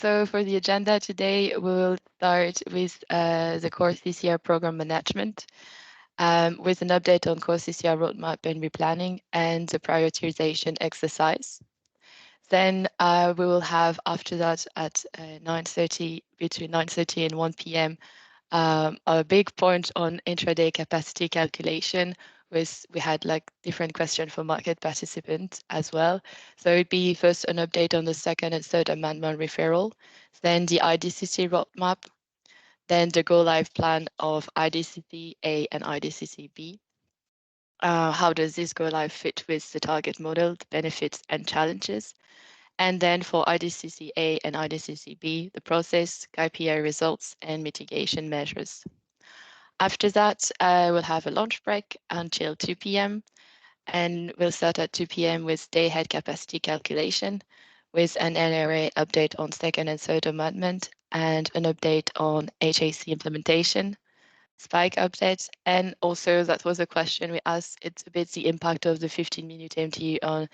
So for the agenda today, we'll start with the core CCR program management, with an update on core CCR roadmap and replanning and the prioritization exercise. Then we will have after that at 9:30, between 9:30 and 1 p.m. A big point on intraday capacity calculation. We had like different questions for market participants as well. So it'd be first an update on the second and third amendment referral, then the IDCC roadmap, then the go live plan of IDCC-A and IDCC-B. How does this go live fit with the target model, the benefits and challenges? And then for IDCC-A and IDCC-B, the process, KPI results, and mitigation measures. After that, we'll have a lunch break until 2 p.m. and we'll start at 2 p.m. with day-ahead capacity calculation with an NRA update on second and third amendment and an update on HAC implementation, spike updates, and also that was a question we asked, it's a bit the impact of the 15-minute MTU on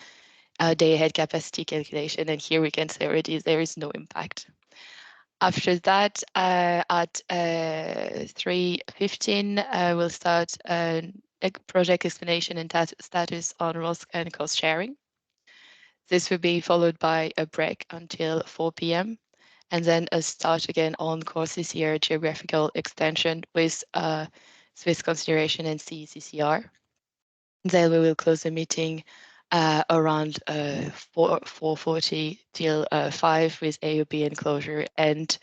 day-ahead capacity calculation, and here we can say already there is no impact. After that, at 3:15, we'll start a project explanation and status on risk and cost sharing. This will be followed by a break until 4 p.m. and then a start again on core CCR geographical extension with Swiss consideration and CCR. Then we will close the meeting around 4:40 till 5 with AOB enclosure and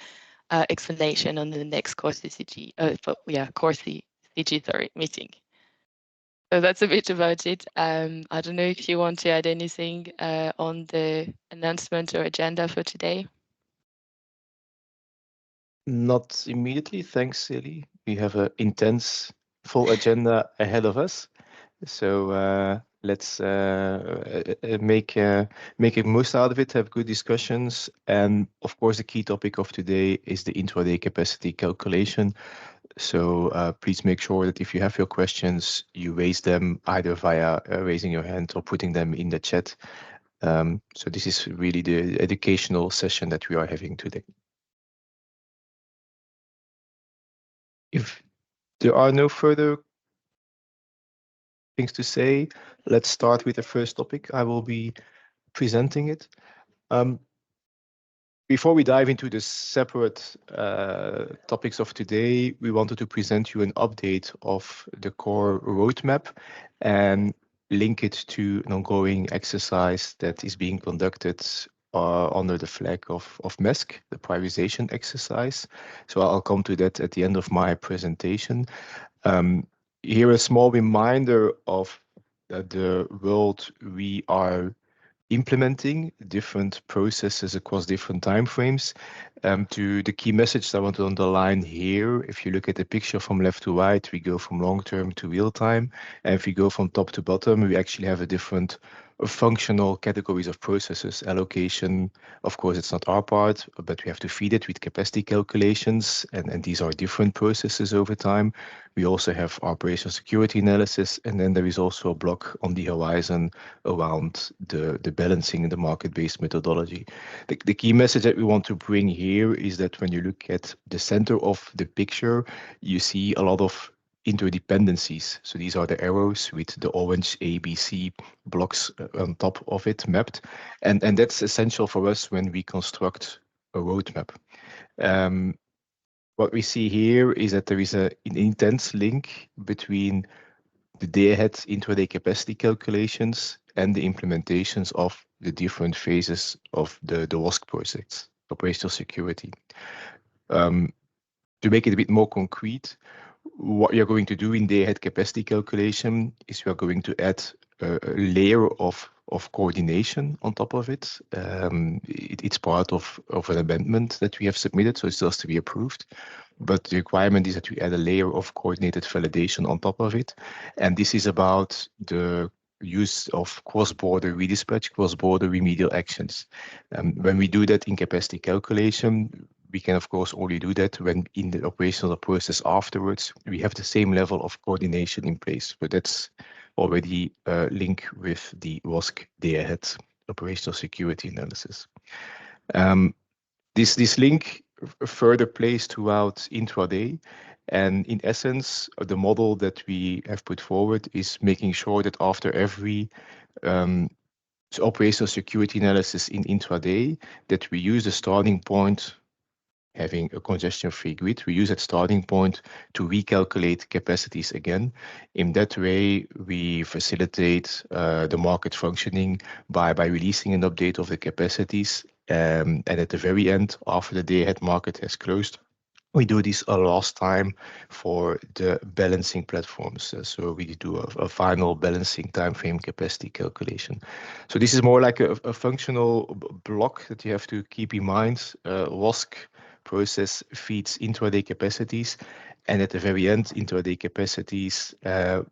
explanation on the next core CCG, core CCG, meeting. So that's a bit about it. I don't know if you want to add anything on the announcement or agenda for today. Not immediately, thanks, Silly. We have an intense, full agenda ahead of us. So let's make it most out of it, have good discussions. And of course, the key topic of today is the intraday capacity calculation. So please make sure that if you have your questions, you raise them either via raising your hand or putting them in the chat. So this is really the educational session that we are having today. If there are no further things to say, let's start with the first topic. I will be presenting it. Before we dive into the separate topics of today, we wanted to present you an update of the core roadmap and link it to an ongoing exercise that is being conducted under the flag of MESC, the prioritization exercise. So I'll come to that at the end of my presentation. Here a small reminder of the world we are implementing different processes across different timeframes. To the key message I want to underline here, if you look at the picture from left to right, we go from long-term to real-time. And if we go from top to bottom, we actually have a different functional categories of processes. Allocation, of course, it's not our part, but we have to feed it with capacity calculations. And these are different processes over time. We also have operational security analysis. And then there is also a block on the horizon around the balancing in the market-based methodology. The key message that we want to bring here is that when you look at the center of the picture, you see a lot of interdependencies. So these are the arrows with the orange ABC blocks on top of it mapped. And that's essential for us when we construct a roadmap. What we see here is that there is an intense link between the day-ahead intraday capacity calculations and the implementations of the different phases of the WASC projects, operational security. To make it a bit more concrete, what you're going to do in day-ahead capacity calculation is we are going to add a layer of coordination on top of it. It's part of an amendment that we have submitted, so it still has to be approved. But the requirement is that we add a layer of coordinated validation on top of it. And this is about the use of cross-border redispatch, cross-border remedial actions. When we do that in capacity calculation, we can, of course, only do that when in the operational process afterwards, we have the same level of coordination in place. But that's already a link with the WASC day-ahead operational security analysis. This link further plays throughout intraday. And in essence, the model that we have put forward is making sure that after every operational security analysis in intraday, that we use the starting point, having a congestion-free grid, we use that starting point to recalculate capacities again. In that way, we facilitate the market functioning by releasing an update of the capacities. And at the very end, after the day-ahead market has closed, we do this a last time for the balancing platforms. So we do a final balancing time frame capacity calculation. So this is more like a functional block that you have to keep in mind. WASC process feeds intraday capacities. And at the very end, intraday capacities,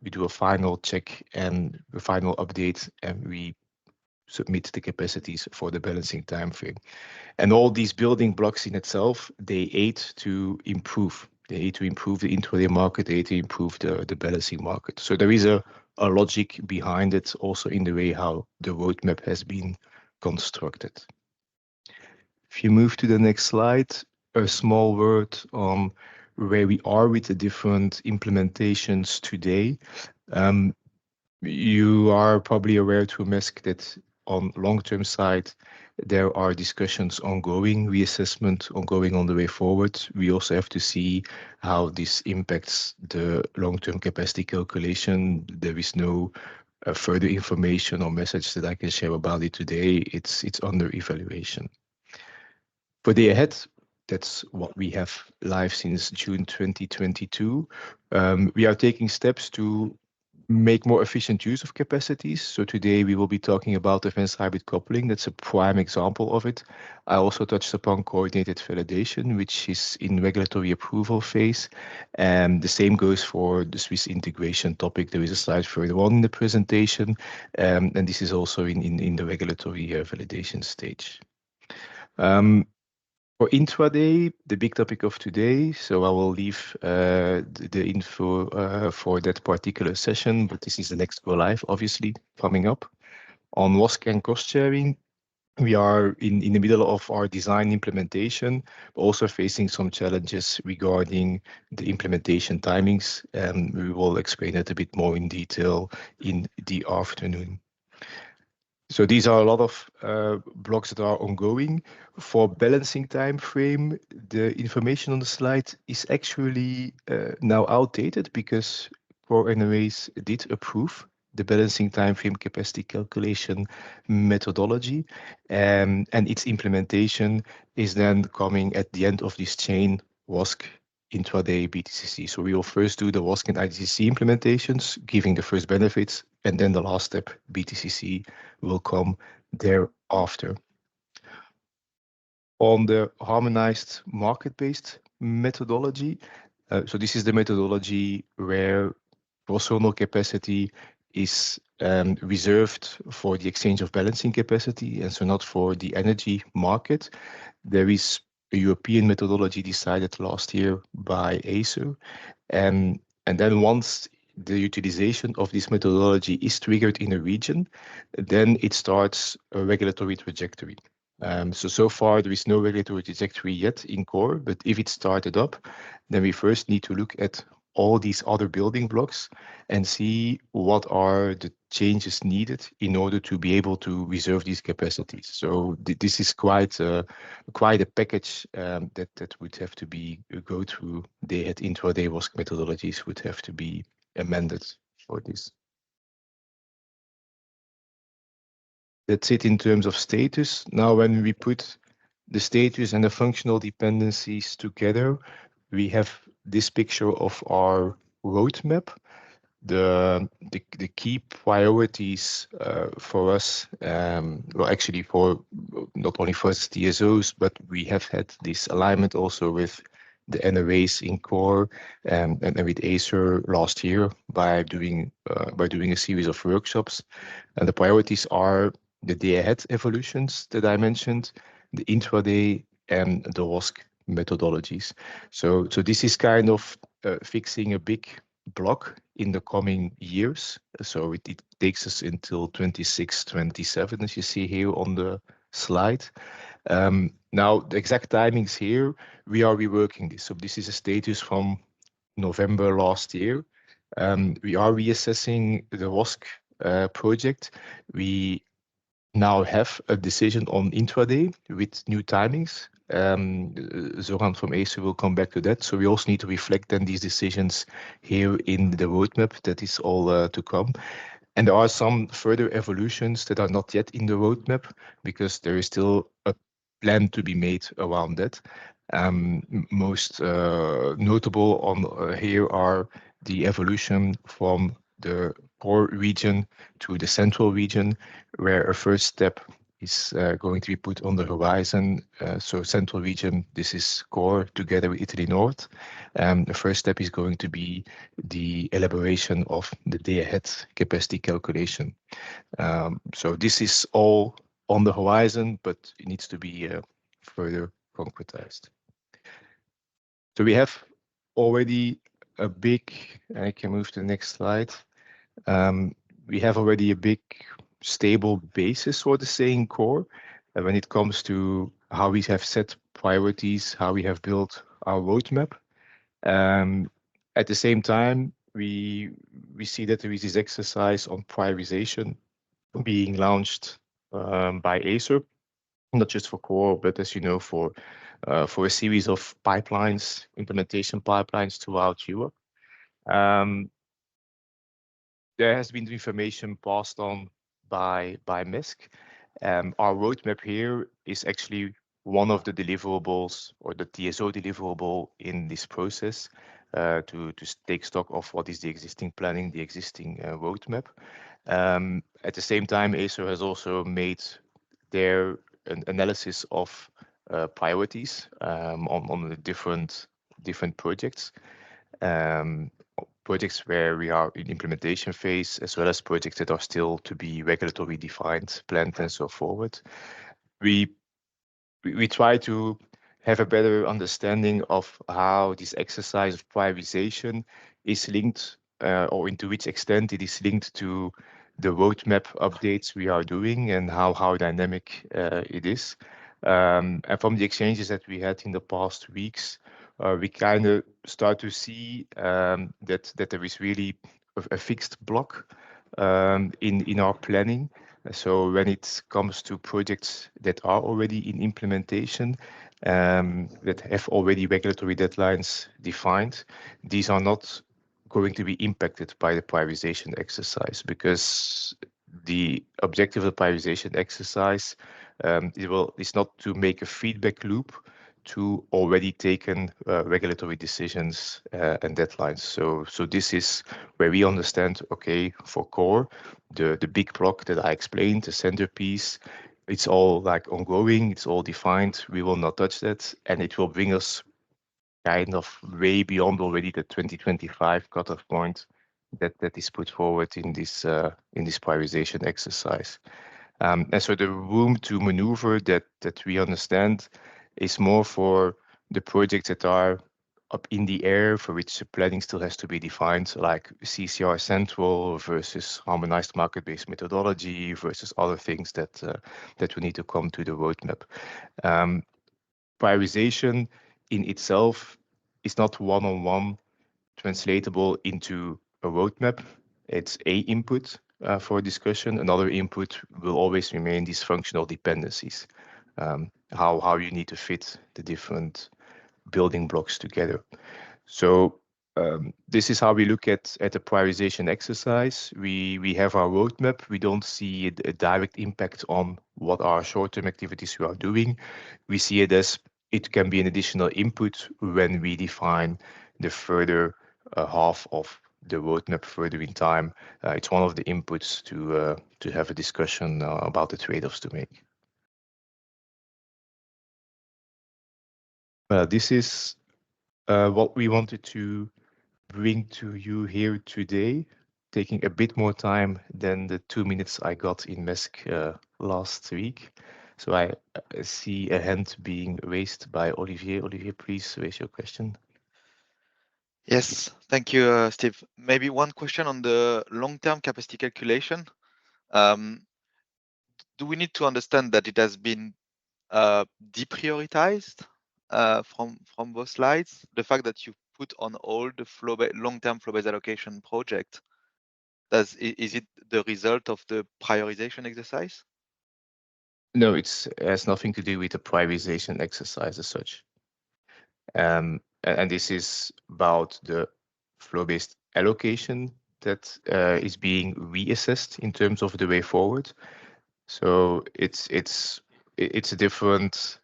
we do a final check and a final update, and we submit the capacities for the balancing time frame. And all these building blocks in itself, they aid to improve. They aid to improve the intraday market, they aid to improve the balancing market. So there is a logic behind it also in the way how the roadmap has been constructed. If you move to the next slide, a small word on where we are with the different implementations today. You are probably aware to MESC that on long-term side, there are discussions ongoing, reassessment ongoing on the way forward. We also have to see how this impacts the long-term capacity calculation. There is no further information or message that I can share about it today. It's under evaluation. For the ahead, that's what we have live since June 2022. We are taking steps to make more efficient use of capacities. So today we will be talking about advanced hybrid coupling. That's a prime example of it. I also touched upon coordinated validation, which is in regulatory approval phase. And the same goes for the Swiss integration topic. There is a slide further on in the presentation. And this is also in the regulatory validation stage. For intraday, the big topic of today, so I will leave the info for that particular session, but this is the next go live, obviously, coming up. On WASC and cost sharing, we are in the middle of our design implementation, but also facing some challenges regarding the implementation timings, and we will explain it a bit more in detail in the afternoon. So these are a lot of blocks that are ongoing. For balancing time frame, the information on the slide is actually now outdated because Core NOAs did approve the balancing time frame capacity calculation methodology, and its implementation is then coming at the end of this chain WASC intraday BTCC. So we will first do the WASC and IDCC implementations, giving the first benefits, and then the last step, BTCC, will come thereafter. On the harmonized market-based methodology, so this is the methodology where cross-zonal capacity is reserved for the exchange of balancing capacity, and so not for the energy market. There is a European methodology decided last year by ACER, and then once the utilization of this methodology is triggered in a region, then it starts a regulatory trajectory. So far, there is no regulatory trajectory yet in core, but if it started up, then we first need to look at all these other building blocks and see what are the changes needed in order to be able to reserve these capacities. So this is quite a package that would have to be go through. They had intraday WASC methodologies would have to be amended for this. That's it in terms of status. Now, when we put the status and the functional dependencies together, we have this picture of our roadmap. The key priorities for us, well, actually for not only for us TSOs, but we have had this alignment also with the NOAs in core and with ACER last year by doing a series of workshops. And the priorities are the day ahead evolutions that I mentioned, the intraday, and the WASC methodologies. So this is kind of fixing a big block in the coming years. So it takes us until 26, 27, as you see here on the slide. Now, the exact timings here, we are reworking this. So this is a status from November last year. We are reassessing the WOSC project. We now have a decision on intraday with new timings. Zoran from ESO will come back to that. So we also need to reflect then these decisions here in the roadmap. That is all to come. And there are some further evolutions that are not yet in the roadmap because there is still a plan to be made around that. Most notable on here are the evolution from the core region to the central region, where a first step is going to be put on the horizon. So central region, this is core together with Italy North. The first step is going to be the elaboration of the day ahead capacity calculation. So this is all on the horizon, but it needs to be further concretized. So we have already a big, I can move to the next slide. We have already a big stable basis, so to say, in core when it comes to how we have set priorities, how we have built our roadmap. At the same time, we see that there is this exercise on prioritization being launched by Acer, not just for core, but as you know, for a series of pipelines, implementation pipelines throughout Europe. There has been information passed on by MESC. Our roadmap here is actually one of the deliverables or the TSO deliverable in this process to take stock of what is the existing planning, the existing roadmap. At the same time, Acer has also made their analysis of priorities on the different projects. Projects where we are in implementation phase, as well as projects that are still to be regulatory defined, planned, and so forward. We try to have a better understanding of how this exercise of prioritization is linked, or into which extent it is linked to the roadmap updates we are doing and how dynamic it is. And from the exchanges that we had in the past weeks, we kind of start to see that there is really a fixed block in our planning. So when it comes to projects that are already in implementation, that have already regulatory deadlines defined, these are not going to be impacted by the prioritization exercise, because the objective of the prioritization exercise is not to make a feedback loop to already taken regulatory decisions and deadlines. So this is where we understand, okay, for core, the big block that I explained, the centerpiece, it's all like ongoing, it's all defined. We will not touch that, and it will bring us kind of way beyond already the 2025 cutoff point that is put forward in this prioritization exercise. And so the room to maneuver that we understand is more for the projects that are up in the air, for which the planning still has to be defined, like CCR Central versus harmonized market-based methodology versus other things that we need to come to the roadmap. Prioritization in itself is not one-on-one translatable into a roadmap. It's a input for discussion. Another input will always remain these functional dependencies, how you need to fit the different building blocks together. So this is how we look at the prioritization exercise. We have our roadmap. We don't see a direct impact on what our short-term activities we are doing. We see it as it can be an additional input when we define the further half of the roadmap further in time. It's one of the inputs to have a discussion about the trade-offs to make. This is what we wanted to bring to you here today, taking a bit more time than the 2 minutes I got in MESC last week. So I see a hand being raised by Olivier. Olivier, please raise your question. Yes, thank you, Steve. Maybe one question on the long-term capacity calculation. Do we need to understand that it has been deprioritized from both slides? The fact that you put on hold the long-term flow-based allocation project, is it the result of the prioritization exercise? No, it has nothing to do with the prioritization exercise as such. And this is about the flow-based allocation that is being reassessed in terms of the way forward. So it's a different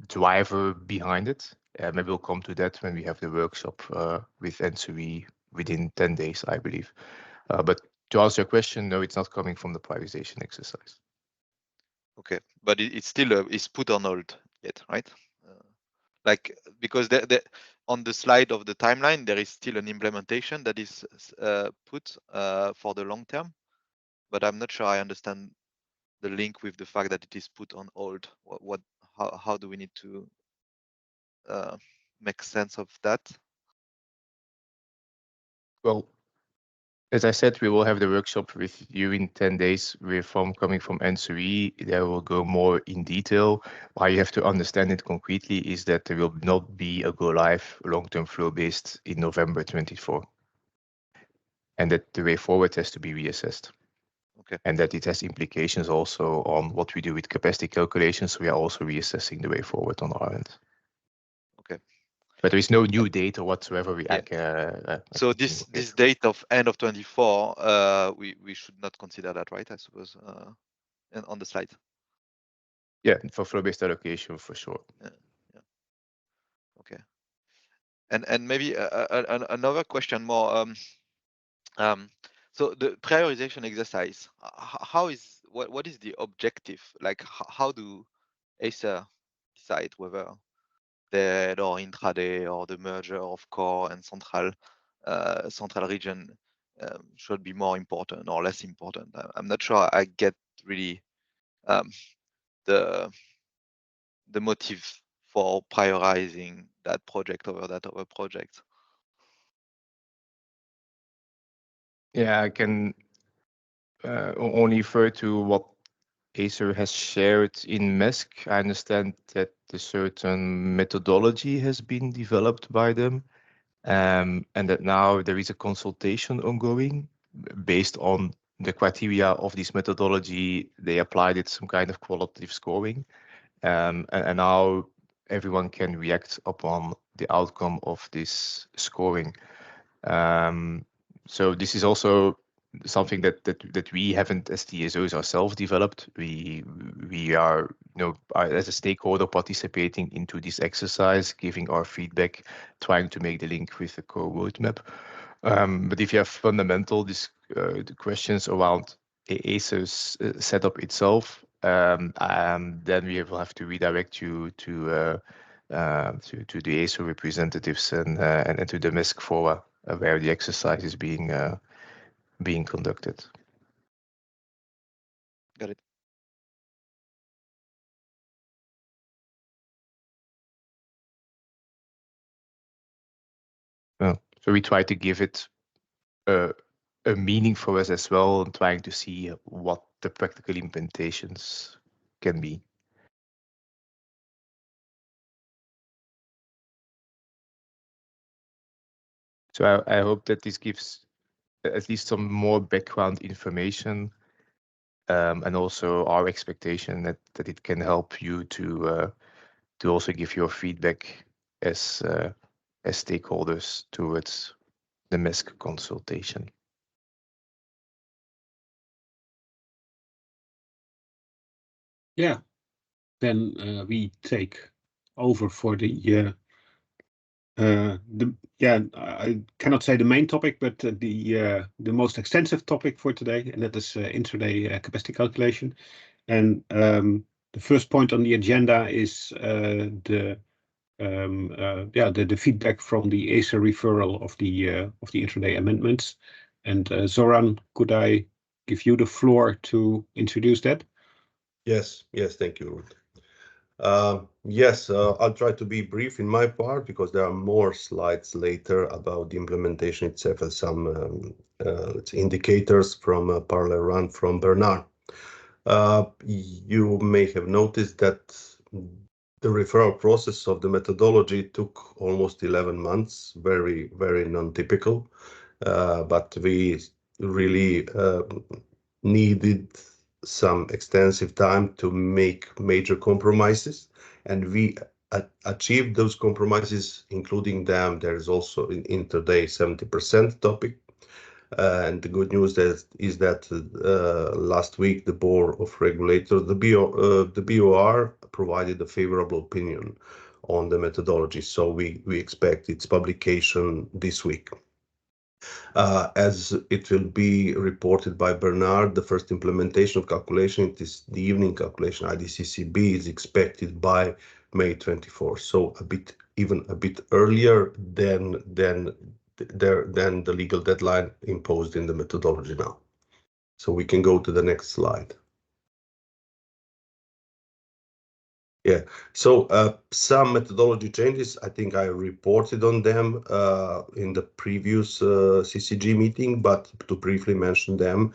driver behind it. Maybe we'll come to that when we have the workshop with ENTSO-E within 10 days, I believe. But to answer your question, no, it's not coming from the prioritization exercise. Okay, but it's still is put on hold yet, right? Like, because on the slide of the timeline, there is still an implementation that is put for the long term, but I'm not sure I understand the link with the fact that it is put on hold. How do we need to make sense of that? Well, as I said, we will have the workshop with you in 10 days. We're coming from ENTSO-E. There will go more in detail. Why you have to understand it concretely is that there will not be a go live long-term flow-based in November 24. And that the way forward has to be reassessed. Okay. And that it has implications also on what we do with capacity calculations. So we are also reassessing the way forward on our end. Okay. But there is no new data whatsoever. So this date of end of 24, we should not consider that, right? I suppose on the slide. Yeah, for flow-based allocation for sure. Yeah. Okay. And maybe another question more. So the prioritization exercise, what is the objective? Like, how do Acer decide whether dead or intraday or the merger of core and central region should be more important or less important? I'm not sure I get really the motive for prioritizing that project over that other project. Yeah, I can only refer to what Acer has shared in MESC. I understand that a certain methodology has been developed by them, and that now there is a consultation ongoing based on the criteria of this methodology. They applied it some kind of qualitative scoring, and now everyone can react upon the outcome of this scoring. So this is also something that we haven't as TSOs ourselves developed. We are, as a stakeholder participating into this exercise, giving our feedback, trying to make the link with the core roadmap. But if you have fundamental the questions around Acer's setup itself, then we will have to redirect you to the Acer representatives and to the MESC fora where the exercise is being conducted. Got it. So we try to give it a meaning for us as well, and trying to see what the practical implementations can be. So I hope that this gives at least some more background information, and also our expectation that it can help you to also give your feedback as stakeholders towards the MESC consultation. Yeah, then we take over for I cannot say the main topic, but the most extensive topic for today, and that is intraday capacity calculation. And the first point on the agenda is the feedback from the Acer referral of the intraday amendments. And Zoran, could I give you the floor to introduce that? Yes, thank you. Yes, I'll try to be brief in my part because there are more slides later about the implementation itself and some indicators from parallel run from Bernard. You may have noticed that the referral process of the methodology took almost 11 months, very, very non-typical, but we really needed some extensive time to make major compromises, and we achieved those compromises, including them. There is also in today 70% topic. And the good news is that last week the board of regulators, the BOR, provided a favorable opinion on the methodology. So we expect its publication this week. As it will be reported by Bernard, the first implementation of calculation, it is the evening calculation, IDCC-B, is expected by May 24. So even a bit earlier than the legal deadline imposed in the methodology now. So we can go to the next slide. Yeah, so some methodology changes, I think I reported on them in the previous CCG meeting, but to briefly mention them,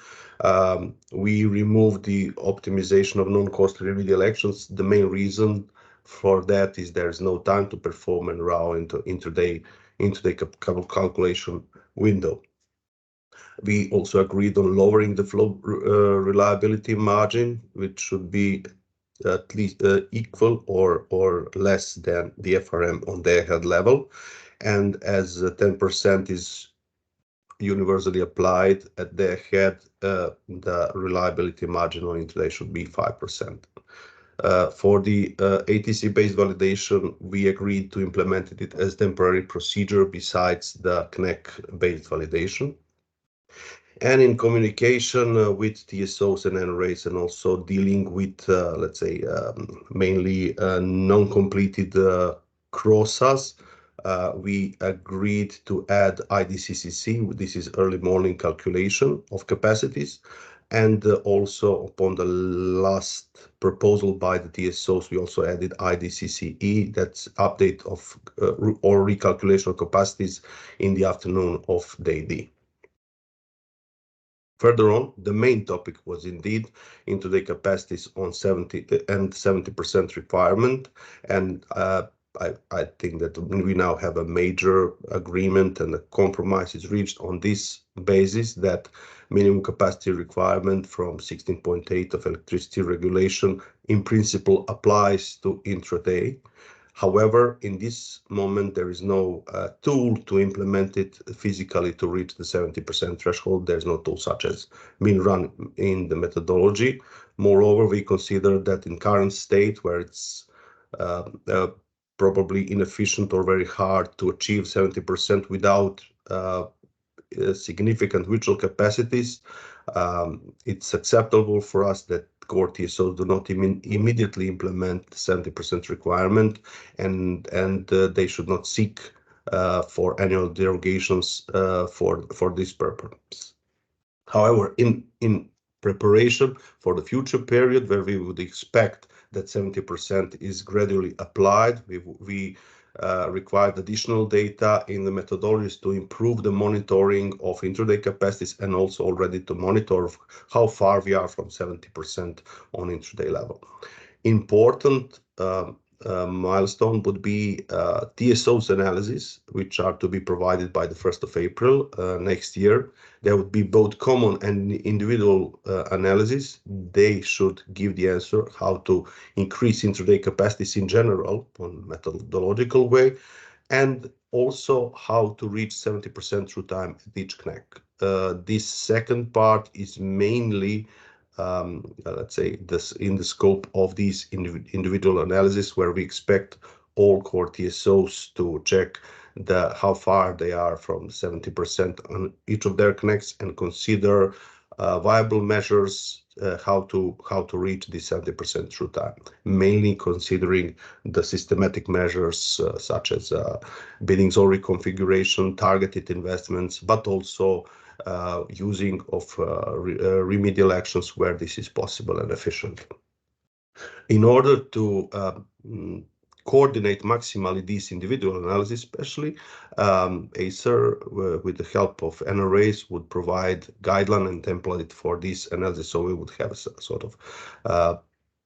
we removed the optimization of non-cost remedial actions. The main reason for that is there's no time to perform and row into the calculation window. We also agreed on lowering the flow reliability margin, which should be at least equal or less than the FRM on their head level. And as 10% is universally applied at their head, the reliability margin on intraday should be 5%. For the ATC-based validation, we agreed to implement it as temporary procedure besides the CNEC-based validation. And in communication with TSOs and NRAs, and also dealing with, let's say, mainly non-completed CROSAs, we agreed to add IDCC. This is early morning calculation of capacities. And also upon the last proposal by the TSOs, we also added IDCC-E, that's update of or recalculation of capacities in the afternoon of day D. Further on, the main topic was indeed intraday capacities on 70% requirement, and I think that we now have a major agreement and a compromise is reached on this basis that minimum capacity requirement from 16.8 of electricity regulation in principle applies to intraday. However, in this moment, there is no tool to implement it physically to reach the 70% threshold. There's no tool such as being run in the methodology. Moreover, we consider that in current state where it's probably inefficient or very hard to achieve 70% without significant virtual capacities, it's acceptable for us that core TSOs do not immediately implement the 70% requirement, and they should not seek for annual derogations for this purpose. However, in preparation for the future period where we would expect that 70% is gradually applied, we required additional data in the methodologies to improve the monitoring of intraday capacities and also already to monitor how far we are from 70% on intraday level. Important milestone would be TSO's analysis, which are to be provided by the 1st of April next year. There would be both common and individual analysis. They should give the answer how to increase intraday capacities in general on methodological way, and also how to reach 70% through time at each CNEC. This second part is mainly let's say this in the scope of these individual analysis, where we expect all core TSOs to check how far they are from 70% on each of their CNECs and consider viable measures how to reach the 70% through time, mainly considering the systematic measures such as biddings or reconfiguration, targeted investments, but also using of remedial actions where this is possible and efficient. In order to coordinate maximally these individual analysis, especially Acer, with the help of NRAs, would provide guideline and template for this analysis, so we would have a sort of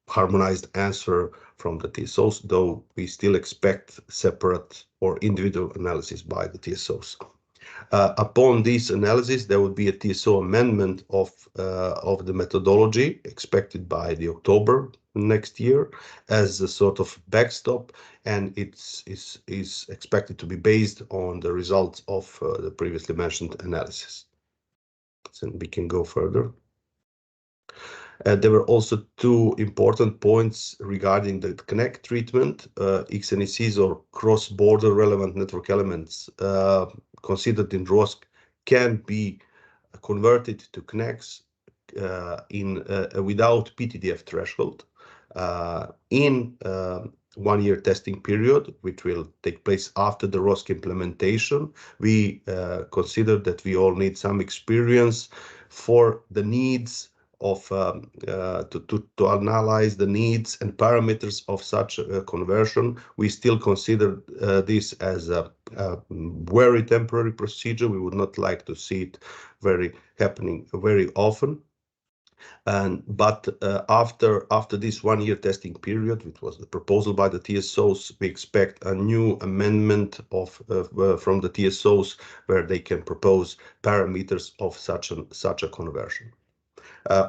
harmonized answer from the TSOs, though we still expect separate or individual analysis by the TSOs. Upon this analysis, there would be a TSO amendment of the methodology expected by the October next year as a sort of backstop, and it's is expected to be based on the results of the previously mentioned analysis. So we can go further. There were also two important points regarding the connect treatment. XNECs or cross-border relevant network elements considered in ROSC can be converted to connects without PTDF threshold in 1 year testing period, which will take place after the ROSC implementation. We consider that we all need some experience for the needs of to analyze the needs and parameters of such a conversion. We still consider this as a very temporary procedure. We would not like to see it happening very often. But after this 1 year testing period, which was the proposal by the TSOs, we expect a new amendment from the TSOs where they can propose parameters of such a conversion.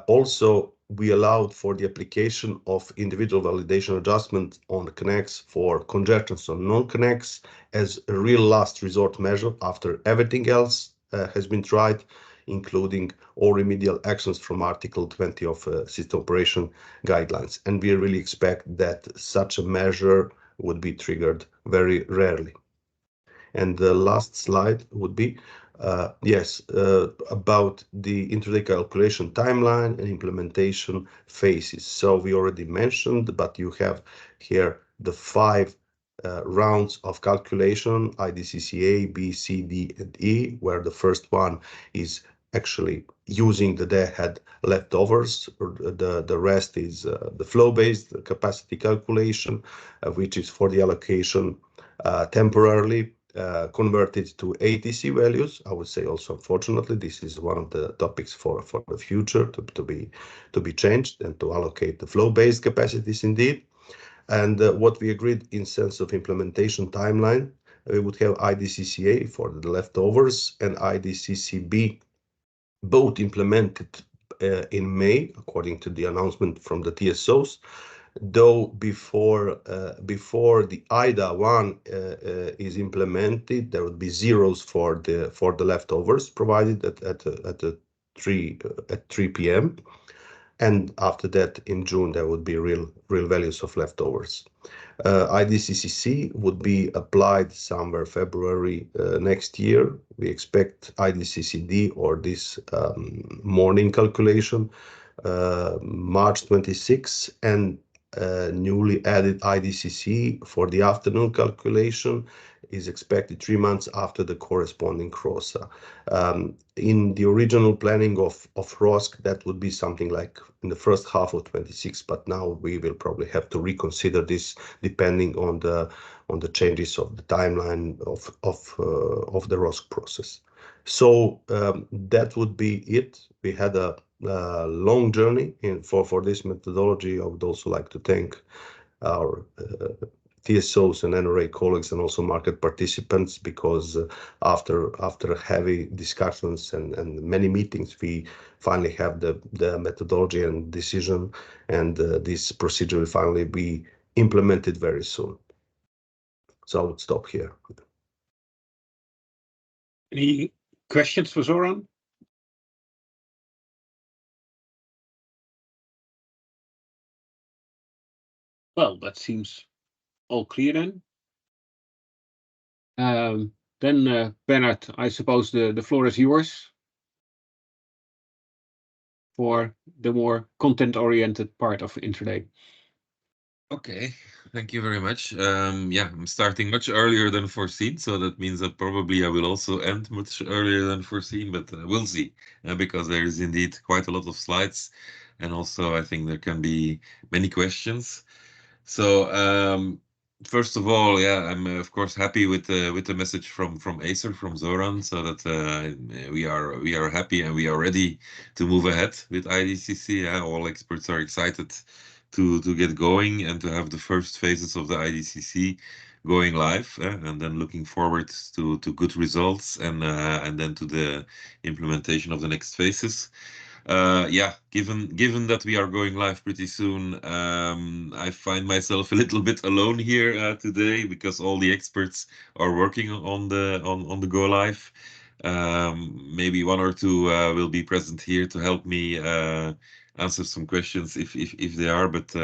Also, we allowed for the application of individual validation adjustment on the connects for congestions on non-connects as a real last resort measure after everything else has been tried, including all remedial actions from Article 20 of System Operation Guidelines. And we really expect that such a measure would be triggered very rarely. And the last slide would be about the intraday calculation timeline and implementation phases. So we already mentioned, but you have here the 5 rounds of calculation, IDCC A, B, C, D, and E, where the first one is actually using the day-ahead leftovers. The rest is the flow-based capacity calculation, which is for the allocation temporarily converted to ATC values. I would say also, unfortunately, this is one of the topics for the future to be changed and to allocate the flow-based capacities indeed. And what we agreed in sense of implementation timeline, we would have IDCCA for the leftovers and IDCCB both implemented in May, according to the announcement from the TSOs. Though before the IDA1 is implemented, there would be zeros for the leftovers provided at 3 p.m. And after that, in June, there would be real values of leftovers. IDCCC would be applied somewhere February next year. We expect IDCCD or this morning calculation March 26, and newly added IDCC for the afternoon calculation is expected 3 months after the corresponding CROSA. In the original planning of ROSC, that would be something like in the first half of 26, but now we will probably have to reconsider this depending on the changes of the timeline of the ROSC process. So that would be it. We had a long journey for this methodology. I would also like to thank our TSOs and NRA colleagues and also market participants, because after heavy discussions and many meetings, we finally have the methodology and decision, and this procedure will finally be implemented very soon. So I would stop here. Any questions for Zoran? Well, that seems all clear then. Bernard, I suppose the floor is yours for the more content-oriented part of Intraday. Okay, thank you very much. Yeah, I'm starting much earlier than foreseen, so that means that probably I will also end much earlier than foreseen, but we'll see, because there is indeed quite a lot of slides, and also I think there can be many questions. So first of all, yeah, I'm of course happy with the message from Acer, from Zoran, so that we are happy and we are ready to move ahead with IDCC. All experts are excited to get going and to have the first phases of the IDCC going live, and then looking forward to good results and then to the implementation of the next phases. Yeah, given that we are going live pretty soon, I find myself a little bit alone here today because all the experts are working on the go live. Maybe one or two will be present here to help me answer some questions if they are, but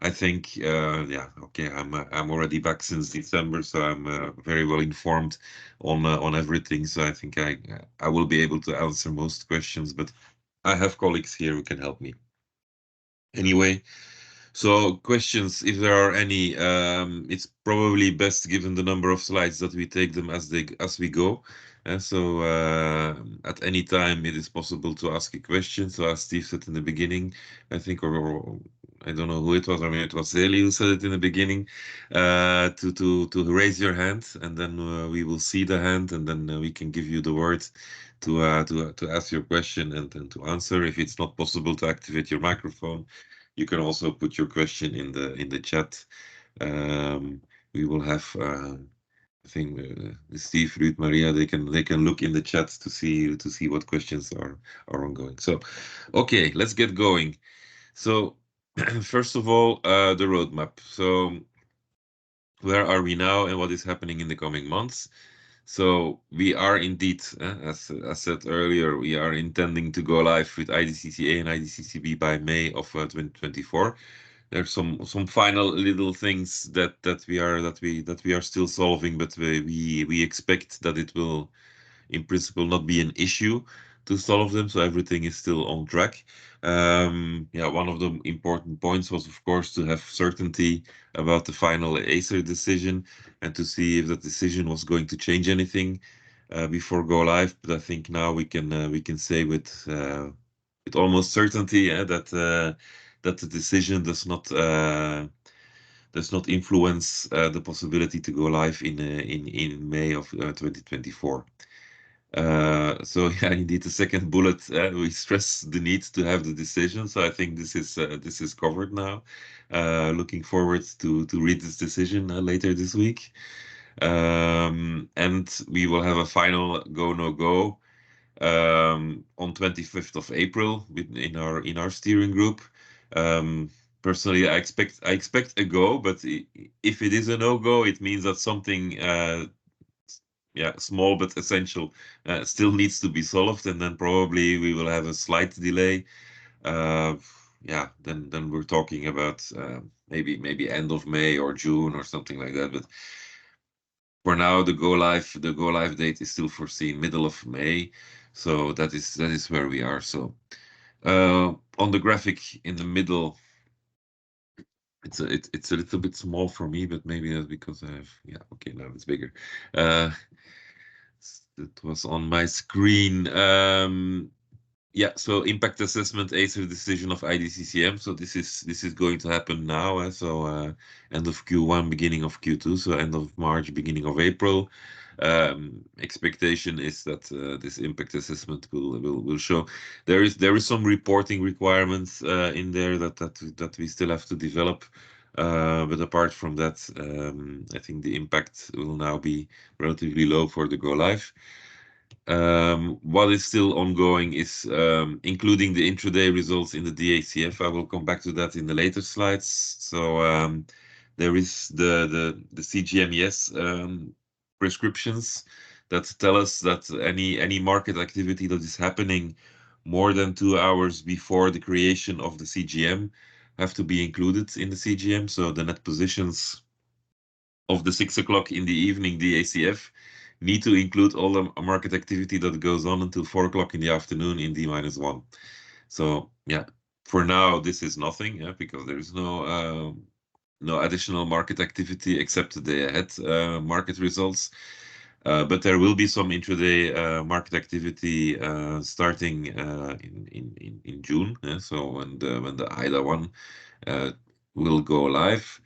I think yeah, okay, I'm already back since December, so I'm very well informed on everything. So I think I will be able to answer most questions, but I have colleagues here who can help me. Anyway, so questions, if there are any, it's probably best given the number of slides that we take them as we go. So at any time it is possible to ask a question. So as Steve said in the beginning, I think, or I don't know who it was, I mean it was Zeli who said it in the beginning, to raise your hand, and then we will see the hand, and then we can give you the word to ask your question and to answer. If it's not possible to activate your microphone, you can also put your question in the chat. We will have I think Steve, Ruud, Maria, they can look in the chat to see what questions are ongoing. So okay, let's get going. So first of all, the roadmap. So where are we now and what is happening in the coming months? So we are indeed, as said earlier, we are intending to go live with IDCC-A and IDCC-B by May of 2024. There's some final little things that we are still solving, but we expect that it will, in principle, not be an issue to solve them. So everything is still on track. Yeah, one of the important points was, of course, to have certainty about the final Acer decision and to see if the decision was going to change anything before go live. But I think now we can say with almost certainty that the decision does not influence the possibility to go live in May of 2024. So yeah, indeed, the second bullet, we stress the need to have the decision. So I think this is covered now. Looking forward to read this decision later this week. And we will have a final go no go on 25th of April in our steering group. Personally, I expect a go, but if it is a no go, it means that something yeah, small but essential still needs to be solved, and then probably we will have a slight delay. Yeah, then we're talking about maybe end of May or June or something like that. But for now, the go live date is still foreseen middle of May, so that is where we are. So on the graphic in the middle, it's a little bit small for me, but maybe that's because I have, yeah, okay, now it's bigger. It was on my screen. Yeah, so impact assessment, Acer decision of IDCCM. So this is going to happen now. So end of Q1, beginning of Q2. So end of March, beginning of April. Expectation is that this impact assessment will show. There is some reporting requirements in there that we still have to develop. But apart from that, I think the impact will now be relatively low for the go live. What is still ongoing is including the intraday results in the DACF. I will come back to that in the later slides. So there is the CGMES prescriptions that tell us that any market activity that is happening more than 2 hours before the creation of the CGM have to be included in the CGM. So the net positions of the 6 o'clock in the evening DACF need to include all the market activity that goes on until 4 o'clock in the afternoon in D-1. So yeah, for now this is nothing, yeah, because there is no additional market activity except the day ahead market results. But there will be some intraday market activity starting in June. Yeah? So when the IDA-1 will go live.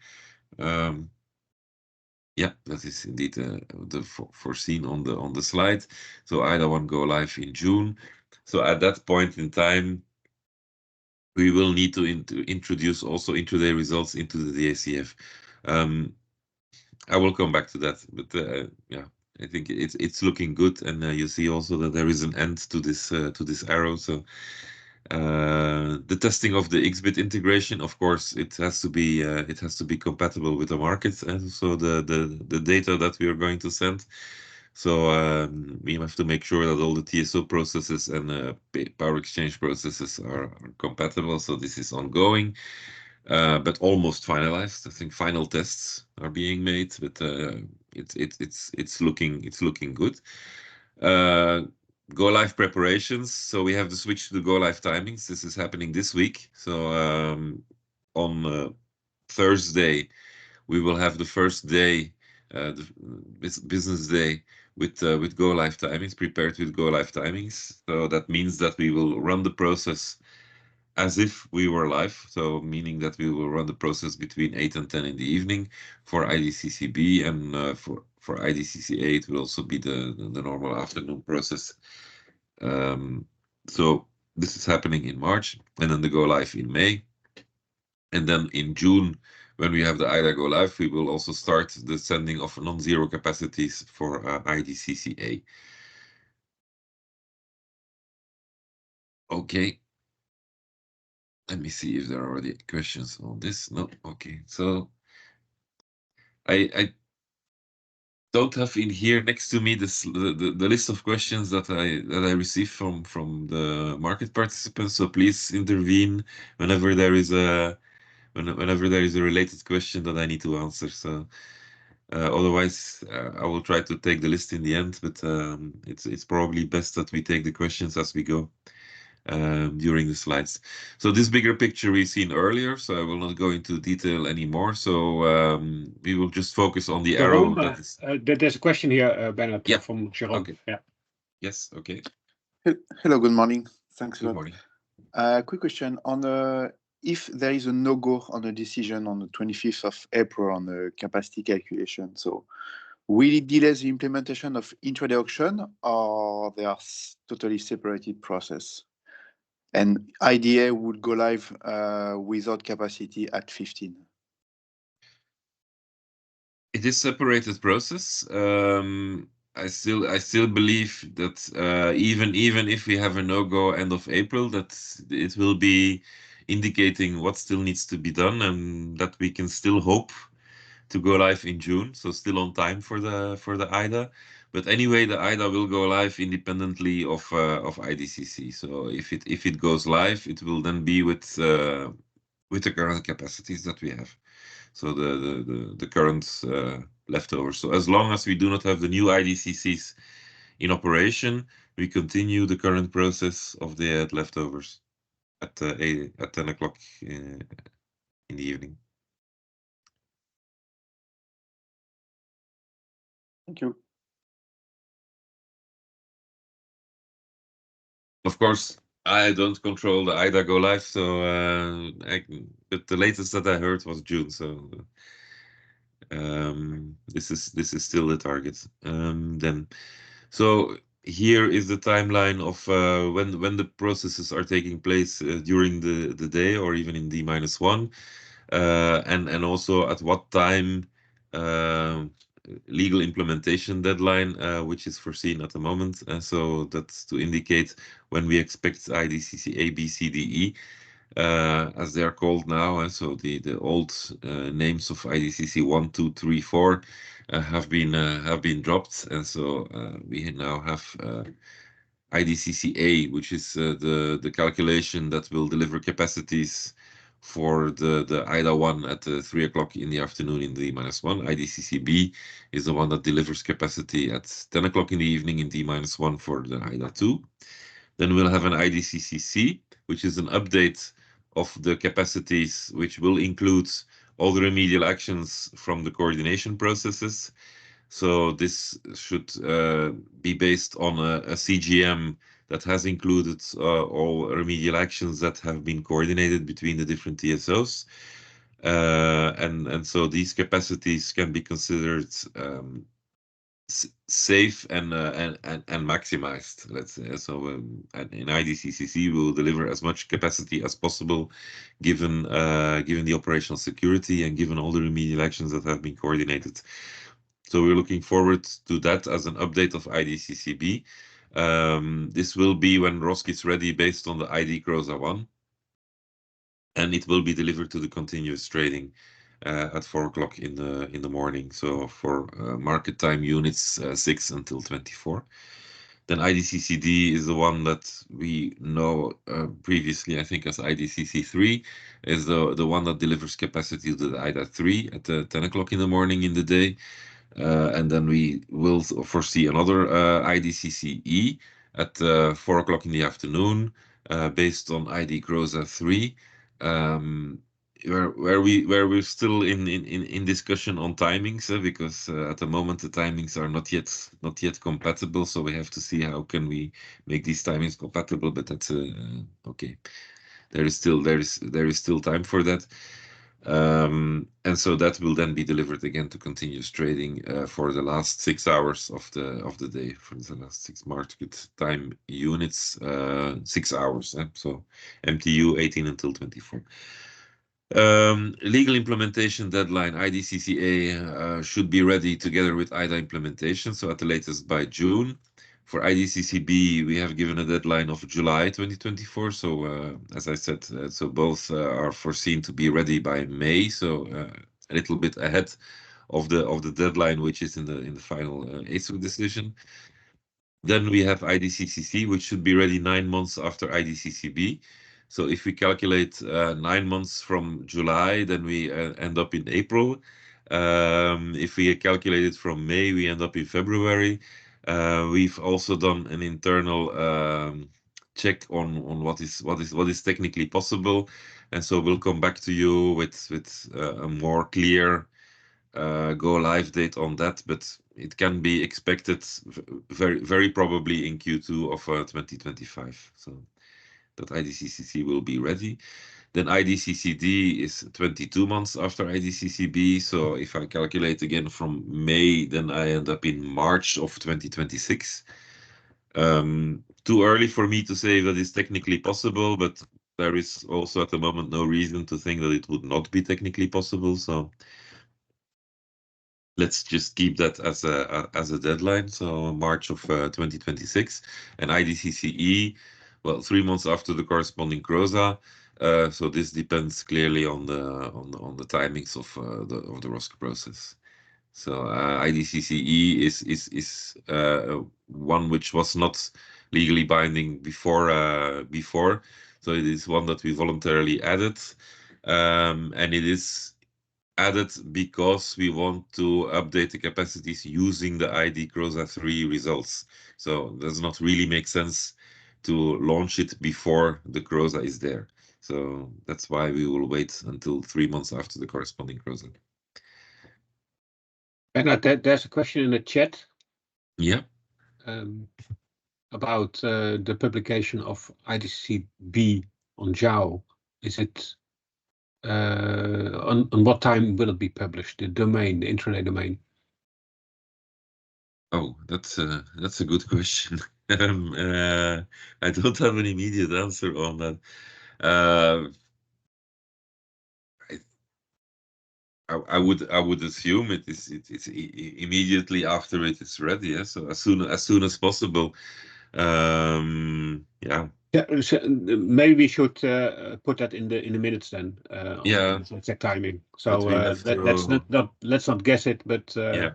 Yeah, that is indeed the foreseen on the slide. So IDA-1 go live in June. So at that point in time, we will need to introduce also intraday results into the DACF. I will come back to that, but yeah, I think it's looking good, and you see also that there is an end to this arrow. So the testing of the XBit integration, of course, it has to be compatible with the market, and so the data that we are going to send. So we have to make sure that all the TSO processes and power exchange processes are compatible. So this is ongoing, but almost finalized. I think final tests are being made, but it's looking good. Go live preparations. So we have to switch to the go live timings. This is happening this week. So on Thursday, we will have the first day, the business day with go live timings, prepared with go live timings. So that means that we will run the process as if we were live. So meaning that we will run the process between 8 and 10 in the evening for IDCCB, and for IDCC-A it will also be the normal afternoon process. So this is happening in March, and then the go live in May. And then in June, when we have the IDA go live, we will also start the sending of non-zero capacities for IDCC-A. Okay. Let me see if there are already questions on this. No. Okay. So I don't have in here next to me the list of questions that I received from the market participants. So please intervene whenever there is a related question that I need to answer. So otherwise, I will try to take the list in the end. But it's probably best that we take the questions as we go during the slides. So this bigger picture we've seen earlier, so I will not go into detail anymore. So we will just focus on the arrow. There's a question here, Bernard, Yeah. from Jerome. Okay. Yeah. Yes. Okay. Hello, good morning. Thanks a Good lot. morning. Quick question on if there is a no-go on the decision on the 25th of April on the capacity calculation. So will it delay the implementation of intraday auction, or they are totally separated process? And IDA would go live without capacity at 15. It is separated process. I still believe that even if we have a no-go end of April, that it will be indicating what still needs to be done, and that we can still hope to go live in June. So still on time for the IDA. But anyway, the IDA will go live independently of IDCC. So if it goes live, it will then be with the current capacities that we have. So the current leftovers. So as long as we do not have the new IDCCs in operation, we continue the current process of the leftovers at 10 o'clock in the evening. Thank you. Of course, I don't control the IDA go live, so but the latest that I heard was June. So this is still the target. Then, so here is the timeline of when the processes are taking place during the day or even in D-1, and also at what time legal implementation deadline, which is foreseen at the moment. So that's to indicate when we expect IDCC A, B, C, D, E, as they are called now. So the old names of IDCC 1, 2, 3, 4 have been dropped, and so we now have IDCC A, which is the calculation that will deliver capacities for the IDA 1 at 3 o'clock in the afternoon in D-1. IDCC B is the one that delivers capacity at 10 o'clock in the evening in D-1 for the IDA 2. Then we'll have an IDCC C, which is an update of the capacities, which will include all the remedial actions from the coordination processes. So this should be based on a CGM that has included all remedial actions that have been coordinated between the different TSOs. And so these capacities can be considered safe and maximized, let's say. So in IDCC, we will deliver as much capacity as possible, given the operational security and given all the remedial actions that have been coordinated. So we're looking forward to that as an update of IDCCB. This will be when ROSC is ready based on the ID CROSA 1, and it will be delivered to the continuous trading at 4 o'clock in the morning. So for market time units 6 until 24. Then IDCCD is the one that we know previously, I think, as IDCC3, is the one that delivers capacity to the IDA 3 at 10 o'clock in the morning in the day. And then we will foresee another IDCC-E at 4 o'clock in the afternoon, based on ID CROSA 3, where we're still in discussion on timings, because at the moment the timings are not yet compatible. So we have to see how can we make these timings compatible. But that's okay. There is still time for that. And so that will then be delivered again to continuous trading for the last 6 hours of the day, for the last 6 market time units, 6 hours. So MTU 18 until 24. Legal implementation deadline, IDCCA should be ready together with IDA implementation, so at the latest by June. For IDCCB, we have given a deadline of July 2024. So as I said, so both are foreseen to be ready by May. So a little bit ahead of the deadline, which is in the final ENTSO decision. Then we have IDCCC, which should be ready 9 months after IDCCB. So if we calculate 9 months from July, then we end up in April. If we calculate it from May, we end up in February. We've also done an internal check on what is technically possible, and so we'll come back to you with a more clear go live date on that, but it can be expected very probably in Q2 of 2025. So that IDCCC will be ready. Then IDCCD is 22 months after IDCCB. So if I calculate again from May, then I end up in March of 2026. Too early for me to say that is technically possible, but there is also at the moment no reason to think that it would not be technically possible. So let's just keep that as a deadline. So March of 2026, and IDCCE, well, 3 months after the corresponding CROSA. So this depends clearly on the timings of the ROSC process. So IDCCE is one which was not legally binding before. So it is one that we voluntarily added, and it is added because we want to update the capacities using the ID CROSA 3 results. So it does not really make sense to launch it before the CROSA is there. So that's why we will wait until 3 months after the corresponding CROSA. Bernard, there's a question in the chat. Yeah. About the publication of IDCCB on JAO. Is it on what time will it be published? The domain, the intraday domain. Oh, that's a good question. I don't have an immediate answer on that. I would assume it's immediately after it is ready. Yeah? So as soon as possible. Yeah. Yeah. So maybe we should put that in the minutes then. Yeah. Exact timing. So let's not guess it, but yeah.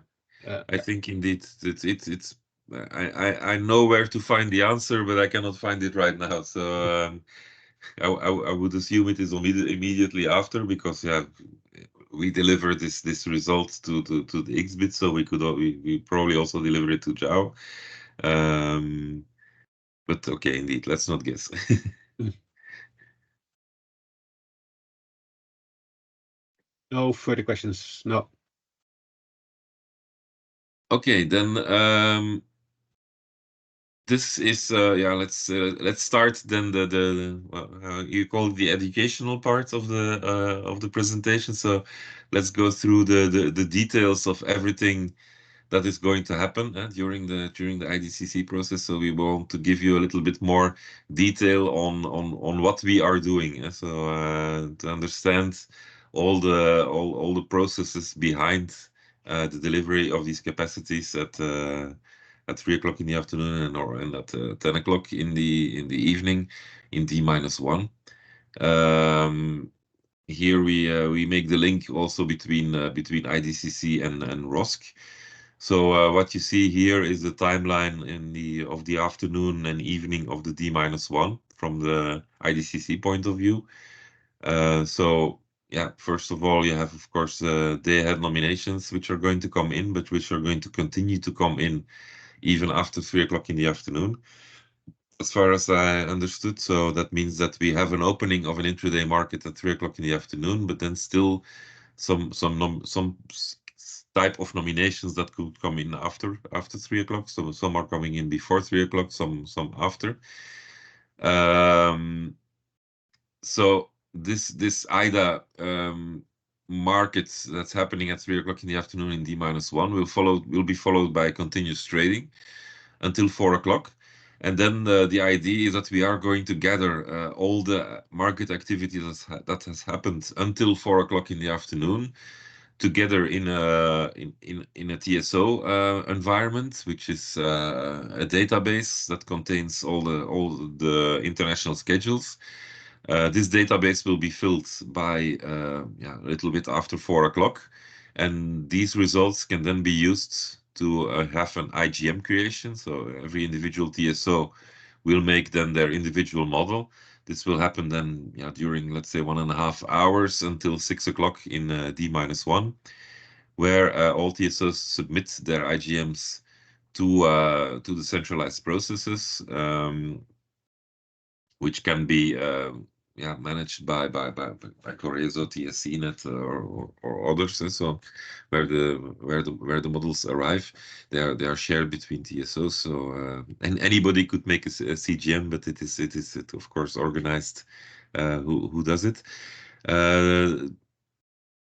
I think indeed it's. I know where to find the answer, but I cannot find it right now. So I would assume it is immediately after, because we deliver this result to the XBit, so we probably also deliver it to JAO. But okay, indeed, let's not guess. No further questions. No. Okay, then this is let's start then you call it the educational part of the presentation. So let's go through the details of everything that is going to happen during the IDCC process. So we want to give you a little bit more detail on what we are doing. So to understand all the processes behind the delivery of these capacities at 3 o'clock in the afternoon and at 10 o'clock in the evening in D-1. Here we make the link also between IDCC and ROSC. So what you see here is the timeline of the afternoon and evening of the D-1 from the IDCC point of view. So yeah, first of all, you have, of course, day-ahead nominations, which are going to come in, but which are going to continue to come in even after 3 o'clock in the afternoon, as far as I understood. So that means that we have an opening of an intraday market at 3 o'clock in the afternoon, but then still some type of nominations that could come in after 3 o'clock. So some are coming in before 3 o'clock, some after. So this IDA market that's happening at 3 o'clock in the afternoon in D-1 will be followed by continuous trading until 4 o'clock. And then the idea is that we are going to gather all the market activity that has happened until 4 o'clock in the afternoon together in a TSO environment, which is a database that contains all the international schedules. This database will be filled by a little bit after 4 o'clock, and these results can then be used to have an IGM creation. So every individual TSO will make then their individual model. This will happen then during, let's say, 1.5 hours until 6 o'clock in D-1, where all TSOs submit their IGMs to the centralized processes, which can be managed by Coreso, TSCnet, or others. And so where the models arrive, they are shared between TSOs. So and anybody could make a CGM, but it is of course organized who does it.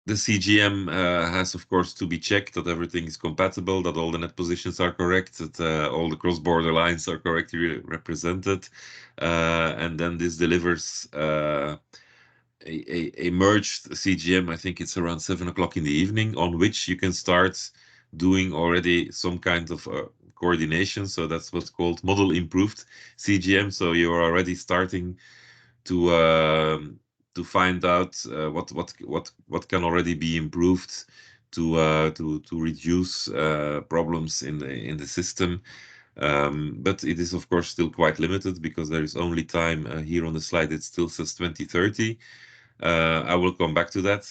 The CGM has, of course, to be checked that everything is compatible, that all the net positions are correct, that all the cross-border lines are correctly represented, and then this delivers a merged CGM. I think it's around 7 o'clock in the evening, on which you can start doing already some kind of coordination. So that's what's called model improved CGM. So you are already starting to find out what can already be improved to reduce problems in the system. But it is of course still quite limited because there is only time here on the slide. It still says 2030. I will come back to that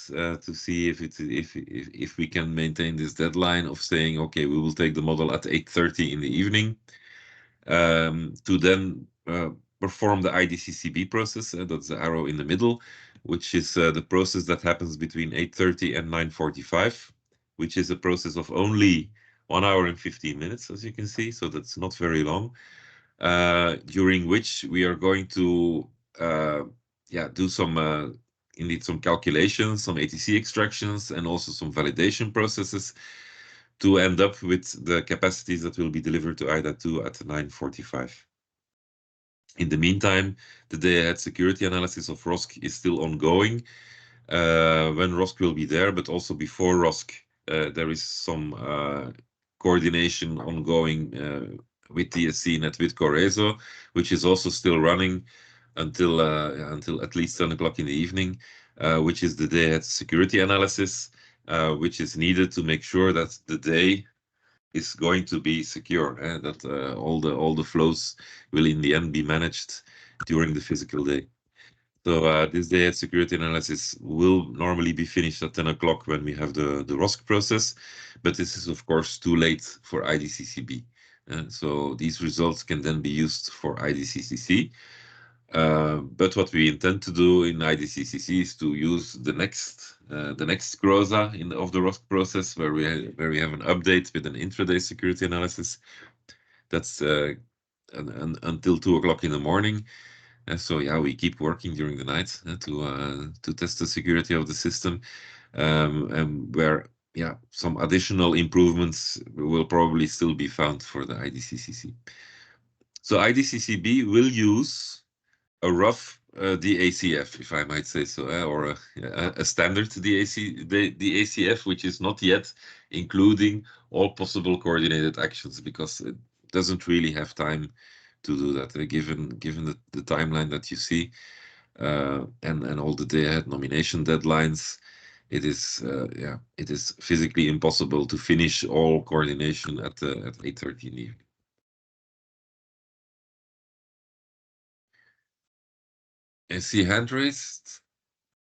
to see if we can maintain this deadline of saying, okay, we will take the model at 8:30 in the evening to then perform the IDCCB process. That's the arrow in the middle, which is the process that happens between 8:30 and 9:45, which is a process of only 1 hour and 15 minutes, as you can see. So that's not very long, during which we are going to do some indeed some calculations, some ATC extractions, and also some validation processes to end up with the capacities that will be delivered to IDA2 at 9:45. In the meantime, the day-ahead security analysis of ROSC is still ongoing. When ROSC will be there, but also before ROSC, there is some coordination ongoing with TSCnet, with Coreso, which is also still running until at least 10 o'clock in the evening, which is the day-ahead security analysis, which is needed to make sure that the day is going to be secure, and that all the flows will in the end be managed during the physical day. So this day-ahead security analysis will normally be finished at 10 o'clock when we have the ROSC process, but this is of course too late for IDCCB. So these results can then be used for IDCCC. But what we intend to do in IDCCC is to use the next groza of the ROSC process, where we have an update with an intraday security analysis. That's until 2 o'clock in the morning. So yeah, we keep working during the night to test the security of the system, and where yeah, some additional improvements will probably still be found for the IDCCC. So IDCCB will use a rough DACF, if I might say so, or a standard the ACF, which is not yet including all possible coordinated actions, because it doesn't really have time to do that, given the timeline that you see, and all the day-ahead nomination deadlines. It is physically impossible to finish all coordination at 8:30 in the evening. I see hand raised,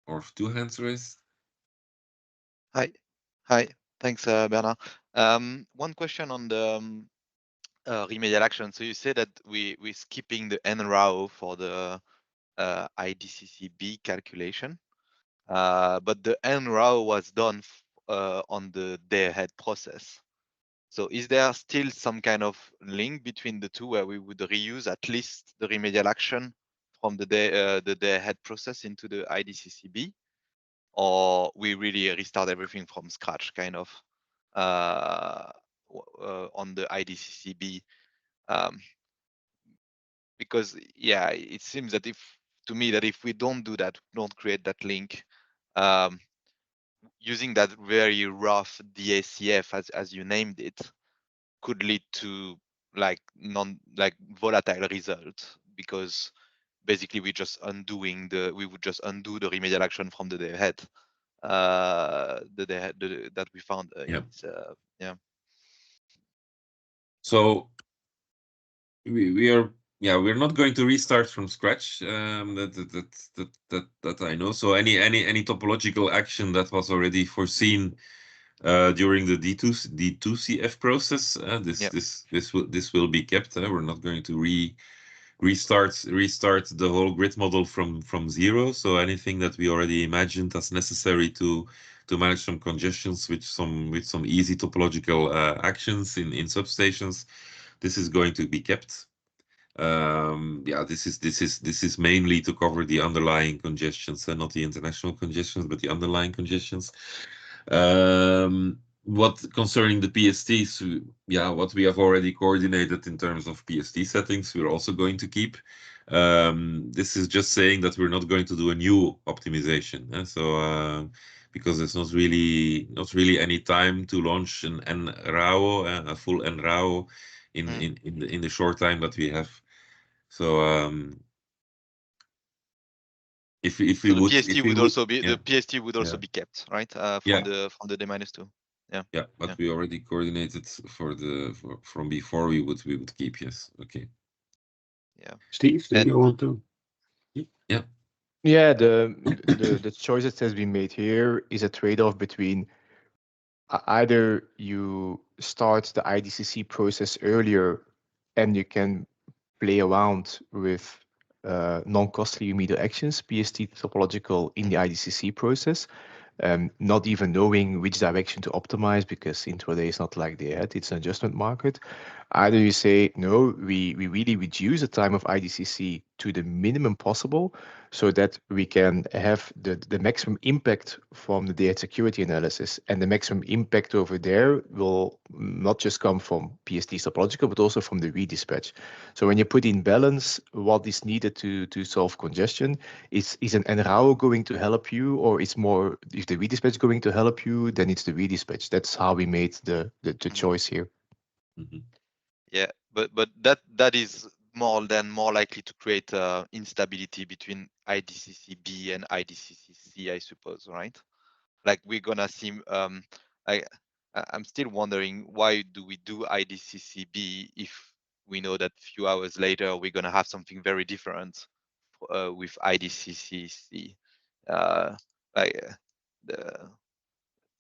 or two hands raised. Hi. Thanks, Bernard. One question on the remedial action. So you say that we're skipping the NRAO for the IDCCB calculation, but the NRAO was done on the day-ahead process. So is there still some kind of link between the two where we would reuse at least the remedial action from the day-ahead process into the IDCCB, or we really restart everything from scratch, kind of on the IDCCB? Because yeah, it seems that to me that if we don't do that, don't create that link, using that very rough DACF as you named it, could lead to like volatile results, because basically we would just undo the remedial action from the day ahead, that we found. So we're not going to restart from scratch. That I know. So any topological action that was already foreseen during the D2CF process, this will be kept. We're not going to restart the whole grid model from zero. So anything that we already imagined as necessary to manage some congestions with some easy topological actions in substations, this is going to be kept. This is mainly to cover the underlying congestions, and not the international congestions, but the underlying congestions. What concerning the PSTs, what we have already coordinated in terms of PST settings, we're also going to keep. This is just saying that we're not going to do a new optimization. Because there's not really any time to launch an NRAO, a full NRAO in the short time that we have. So if we so would, the PST would also be yeah. the PST would also be kept, right? From the D-2. Yeah, but we already coordinated from before. We would keep, yes. Okay. Yeah. Steve, do you want to? Yeah. Yeah, the choice that has been made here is a trade-off between either you start the IDCC process earlier and you can play around with non-costly remedial actions, PST topological, in the IDCC process, not even knowing which direction to optimize, because intraday is not like day ahead, it's an adjustment market. Either you say, no, we really reduce the time of IDCC to the minimum possible so that we can have the maximum impact from the day-ahead security analysis, and the maximum impact over there will not just come from PST topological, but also from the redispatch. So when you put in balance what is needed to solve congestion, is an NRAO going to help you, or it's more, if the redispatch going to help you, then it's the redispatch. That's how we made the choice here. Mm-hmm. Yeah, but that is more likely to create instability between IDCCB and IDCCC, I suppose, right? Like we're gonna see. I'm still wondering, why do we do IDCCB if we know that few hours later we're gonna have something very different with IDCCC?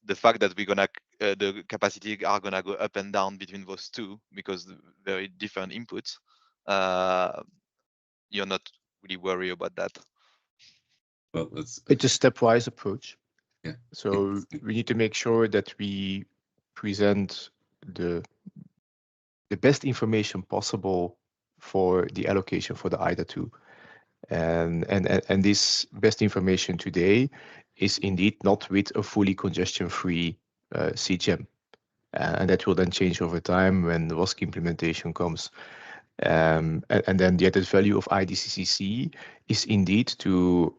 The fact that we're gonna the capacity are gonna go up and down between those two, because very different inputs. You're not really worried about that. Well, it's a stepwise approach. Yeah. So we need to make sure that we present the best information possible for the allocation for the IDA2. And this best information today is indeed not with a fully congestion-free CGM. And that will then change over time when the WASC implementation comes. And then the added value of IDCC is indeed to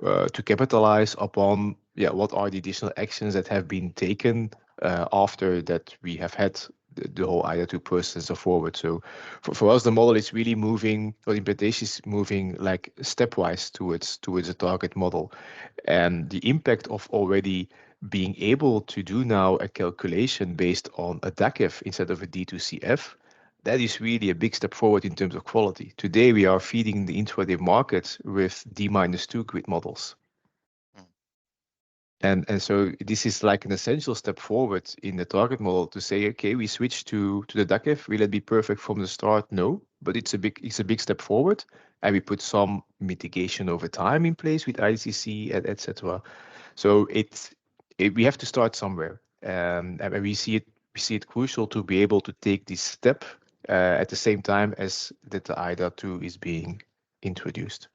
capitalize upon what are the additional actions that have been taken after that we have had the whole IDA2 process forward. So for us, the model is really moving, or the implementation is moving like stepwise towards a target model. And the impact of already being able to do now a calculation based on a DACF instead of a D2CF, that is really a big step forward in terms of quality. Today, we are feeding the intraday market with D-2 grid models. And so this is like an essential step forward in the target model to say, okay, we switch to the DACF. Will it be perfect from the start? No, but it's a big step forward. And we put some mitigation over time in place with IDCC, etc. So we have to start somewhere. And we see it crucial to be able to take this step at the same time as that the IDA2 is being introduced.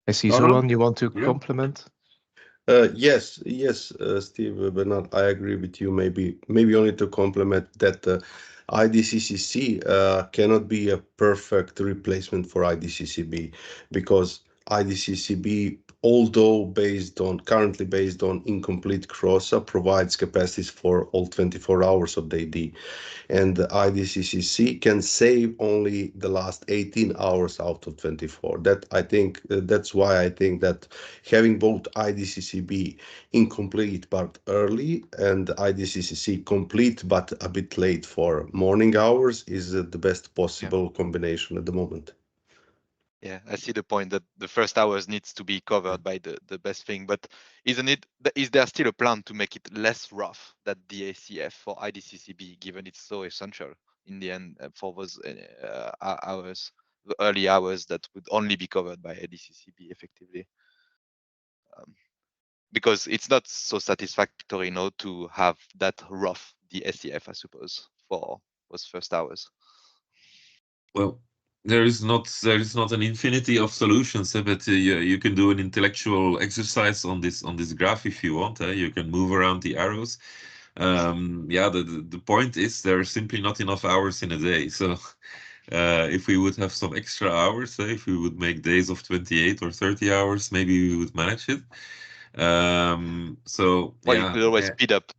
I see Zoran, you want to complement? Yes, Steve, Bernard, I agree with you. Maybe only to complement that IDCC cannot be a perfect replacement for IDCCB, because IDCCB, although currently based on incomplete CROSSA, provides capacities for all 24 hours of the AD. And the IDCC can save only the last 18 hours out of 24. That's why I think that having both IDCCB incomplete but early and IDCC complete but a bit late for morning hours is the best possible combination at the moment. Yeah, I see the point that the first hours needs to be covered by the best thing, but is there still a plan to make it less rough than DACF for IDCCB, given it's so essential in the end for those hours, the early hours that would only be covered by IDCCB effectively? Because it's not so satisfactory now to have that rough DACF, I suppose, for those first hours. Well, there is not an infinity of solutions, but you can do an intellectual exercise on this graph if you want. You can move around the arrows. The point is there are simply not enough hours in a day. So if we would have some extra hours, if we would make days of 28 or 30 hours, maybe we would manage it. You could always speed up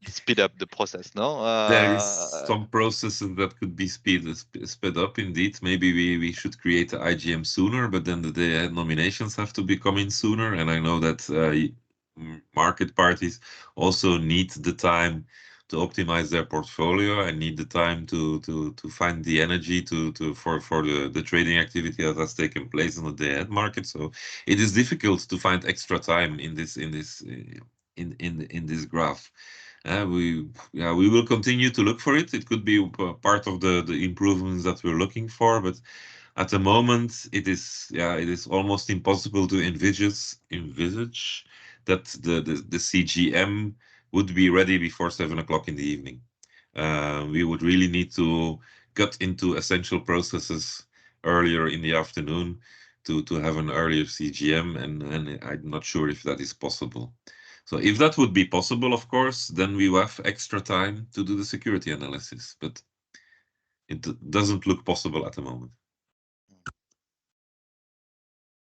the process, no? There is some processes that could be sped up indeed. Maybe we should create the IGM sooner, but then the nominations have to be coming sooner. And I know that market parties also need the time to optimize their portfolio and need the time to find the energy for the trading activity that has taken place on the day-ahead market. So it is difficult to find extra time in this graph. We will continue to look for it. It could be part of the improvements that we're looking for, but at the moment it is almost impossible to envisage that the CGM would be ready before 7 o'clock in the evening. We would really need to cut into essential processes earlier in the afternoon to have an earlier CGM, and I'm not sure if that is possible. So if that would be possible, of course, then we will have extra time to do the security analysis, but it doesn't look possible at the moment.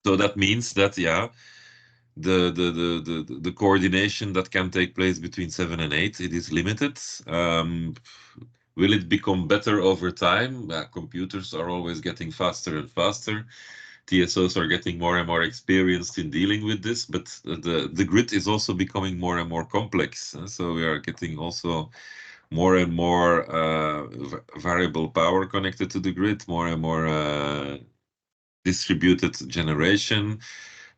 So that means that, the coordination that can take place between 7 and 8, it is limited. Will it become better over time? Computers are always getting faster and faster. TSOs are getting more and more experienced in dealing with this, but the grid is also becoming more and more complex. So we are getting also more and more variable power connected to the grid, more and more distributed generation.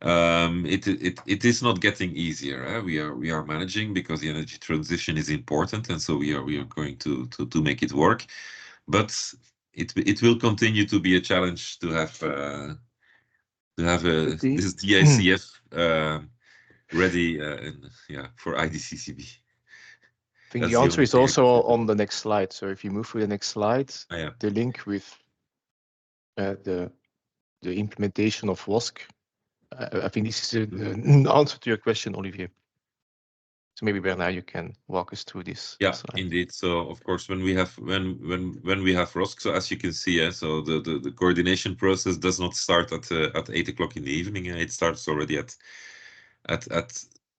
It is not getting easier. We are managing because the energy transition is important, and so we are going to make it work. But it will continue to be a challenge to have this DACF ready for IDCCB. I think the answer is also on the next slide. So if you move to the next slide, the link with the implementation of WASC. I think this is an answer to your question, Olivier. So maybe Bernard, you can walk us through this. Yeah, slide. indeed. So of course, when we have ROSC, so as you can see, so the coordination process does not start at 8 o'clock in the evening. It starts already at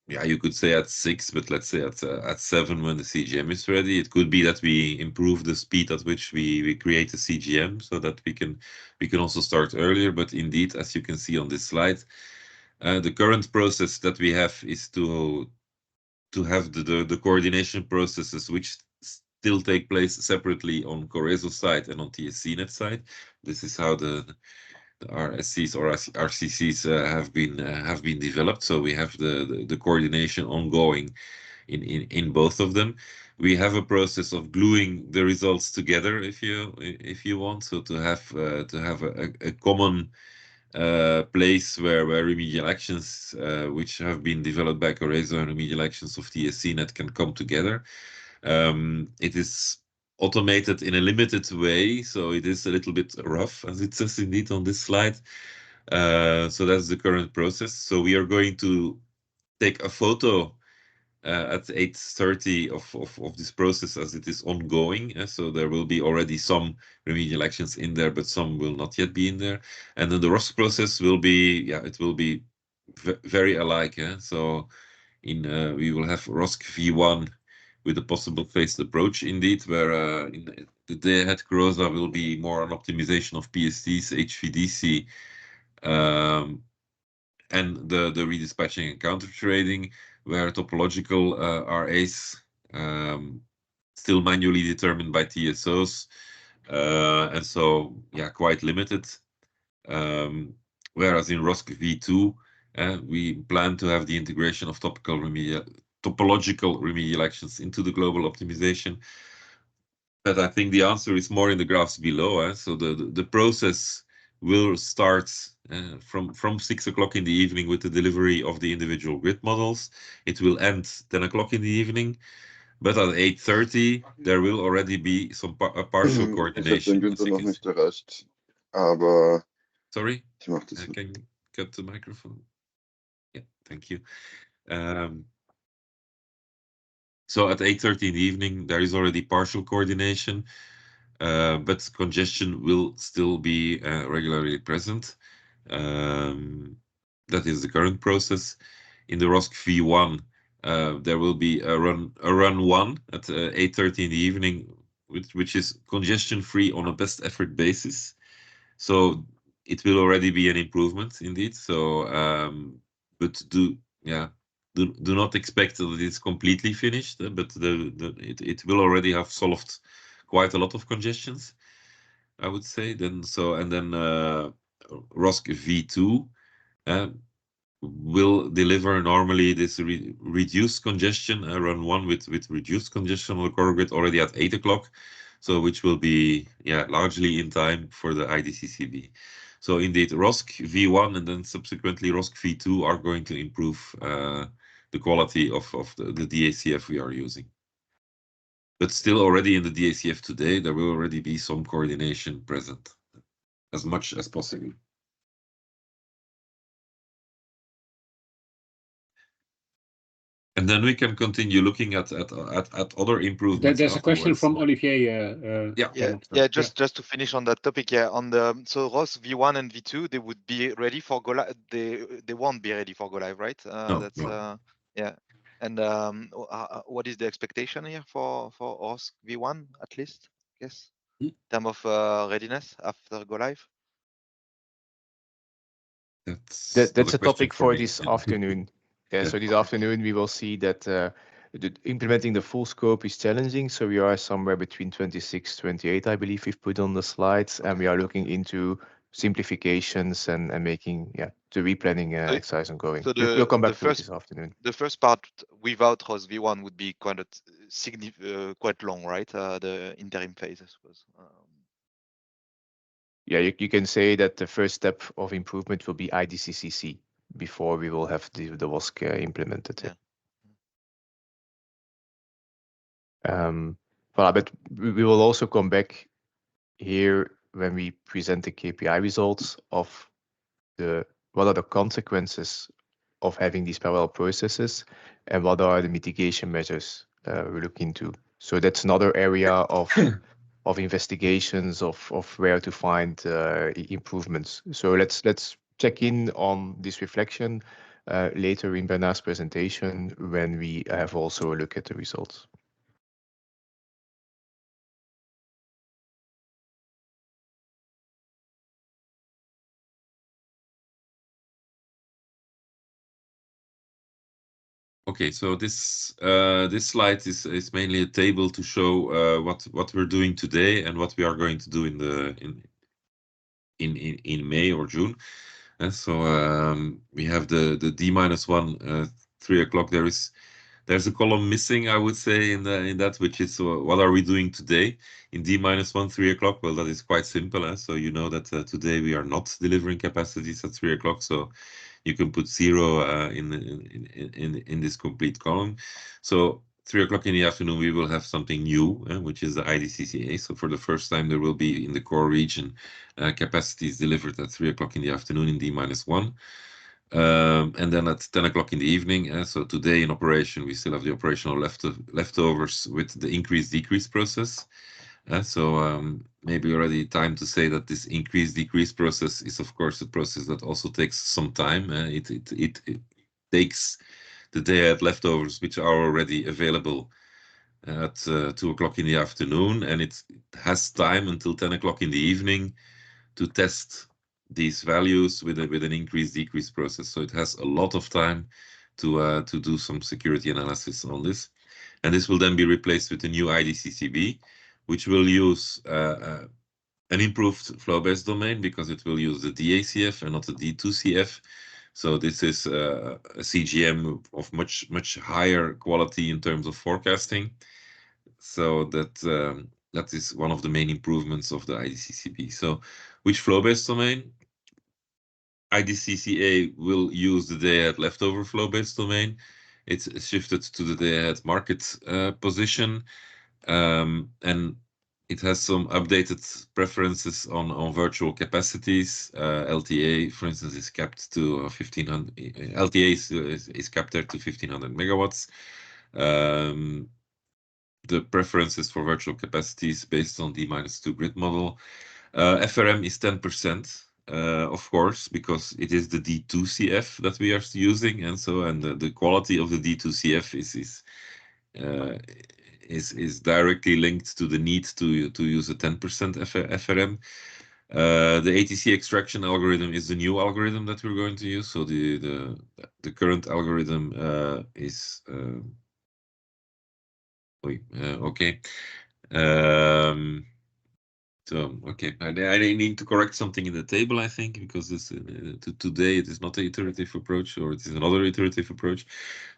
yeah, you could say at 6, but let's say at 7 when the CGM is ready. It could be that we improve the speed at which we create a CGM so that we can also start earlier. But indeed, as you can see on this slide, the current process that we have is to have the coordination processes which still take place separately on Coreso side and on TSCnet side. This is how the RSCs or RCCs have been developed. So we have the coordination ongoing in both of them. We have a process of gluing the results together, if you want, so to have a common place where remedial actions which have been developed by Coreso and remedial actions of TSCnet can come together. It is automated in a limited way, so it is a little bit rough, as it says indeed on this slide. So that's the current process. So we are going to take a photo at 8:30 of this process as it is ongoing. So there will be already some remedial actions in there, but some will not yet be in there. And then the ROSC process will be, yeah, it will be very alike. So we will have ROSC V1 with a possible phased approach indeed, where the day ahead CROSA will be more on optimization of PSTs, HVDC, and the redispatching and counter trading, where topological RAs still manually determined by TSOs, and so yeah, quite limited. Whereas in ROSC V2, we plan to have the integration of topological remedial actions into the global optimization. But I think the answer is more in the graphs below. So the process will start from 6 o'clock in the evening with the delivery of the individual grid models. It will end 10 o'clock in the evening. But at 8:30, there will already be some partial coordination. Sorry? Can you cut the microphone? Yeah, thank you. So at 8:30 in the evening, there is already partial coordination, but congestion will still be regularly present. That is the current process. In the ROSC V1, there will be a run 1 at 8:30 in the evening, which is congestion-free on a best effort basis. So it will already be an improvement indeed. So, but do not expect that it's completely finished, but it will already have solved quite a lot of congestions, I would say. Then ROSC V2 will deliver normally this reduced congestion, run 1 with reduced congestion on the core grid already at 8 o'clock, so which will be largely in time for the IDCCB. So indeed, ROSC V1 and then subsequently ROSC V2 are going to improve the quality of the DACF we are using. But still already in the DACF today, there will already be some coordination present, as much as possible. And then we can continue looking at other improvements. There's a question from Olivier. Just to finish on that topic, on the ROSC V1 and V2, they would be ready for go live. They won't be ready for go live, right? No. Yeah. And what is the expectation here for ROSC V1 at least? Yes, in terms of readiness after go live. That's a topic for this afternoon. So this afternoon we will see that implementing the full scope is challenging. So we are somewhere between 26, 28, I believe we've put on the slides, and we are looking into simplifications and making the replanning exercise ongoing. So we'll come back to it this afternoon. The first part without ROSC V1 would be quite long, right? The interim phase, I suppose. Yeah, you can say that the first step of improvement will be IDCC before we will have the WOSC implemented. But we will also come back here when we present the KPI results of what are the consequences of having these parallel processes, and what are the mitigation measures we look into. So that's another area of investigations of where to find improvements. So let's check in on this reflection later in Bernard's presentation when we have also a look at the results. Okay, so this slide is mainly a table to show what we're doing today and what we are going to do in May or June. And so we have the D-1 3 o'clock. There's a column missing, I would say, in that, which is what are we doing today in D-1 3 o'clock? Well, that is quite simple. So you know that today we are not delivering capacities at 3 o'clock. So you can put 0 in this complete column. So 3 o'clock in the afternoon, we will have something new, which is the IDCC-A. So for the first time, there will be in the core region capacities delivered at 3 o'clock in the afternoon in D-1. And then at 10 o'clock in the evening, so today in operation, we still have the operational leftovers with the increase-decrease process. So maybe already time to say that this increase-decrease process is, of course, a process that also takes some time. It takes the day-ahead leftovers, which are already available at 2 o'clock in the afternoon, and it has time until 10 o'clock in the evening to test these values with an increase-decrease process. So it has a lot of time to do some security analysis on this. And this will then be replaced with a new IDCCB, which will use an improved flow-based domain because it will use the DACF and not the D2CF. So this is a CGM of much higher quality in terms of forecasting. So that is one of the main improvements of the IDCCB. So which flow-based domain? IDCC-A will use the day-ahead leftover flow-based domain. It's shifted to the day-ahead market position, and it has some updated preferences on virtual capacities. LTA, for instance, is capped to 1500. LTA is capped there to 1500 megawatts. The preferences for virtual capacities based on D-2 grid model. FRM is 10%, of course, because it is the D2CF that we are using, and the quality of the D2CF is directly linked to the need to use a 10% FRM. The ATC extraction algorithm is the new algorithm that we're going to use. So the current algorithm is okay. So okay, I need to correct something in the table, I think, because this today it is not an iterative approach, or it is another iterative approach.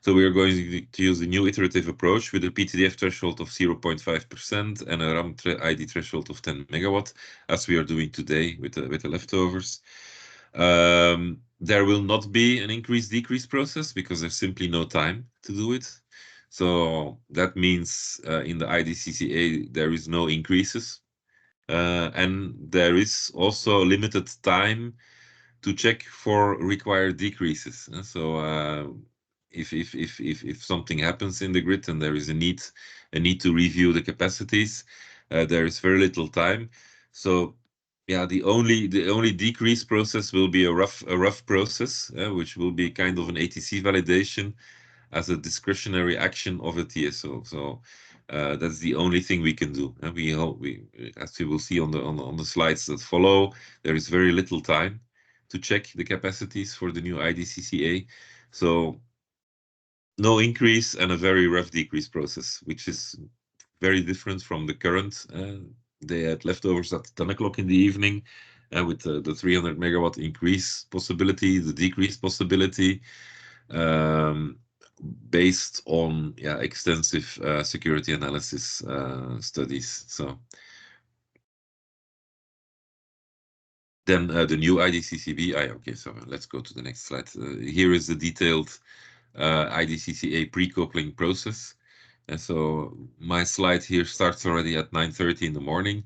So we are going to use a new iterative approach with a PTDF threshold of 0.5% and a RAM ID threshold of 10 megawatt, as we are doing today with the leftovers. There will not be an increase-decrease process because there's simply no time to do it. So that means in the IDCC-A there is no increases. And there is also limited time to check for required decreases. So if something happens in the grid and there is a need to review the capacities, there is very little time. So yeah, the only decrease process will be a rough process, which will be kind of an ATC validation as a discretionary action of a TSO. So that's the only thing we can do. And we as you will see on the slides that follow, there is very little time to check the capacities for the new IDCC-A. So no increase and a very rough decrease process, which is very different from the current. They had leftovers at 10 o'clock in the evening with the 300 megawatt increase possibility, the decrease possibility. Based on extensive security analysis studies. So then the new IDCCB. Okay, so let's go to the next slide. Here is the detailed IDCC-A pre-coupling process. And so my slide here starts already at 9:30 in the morning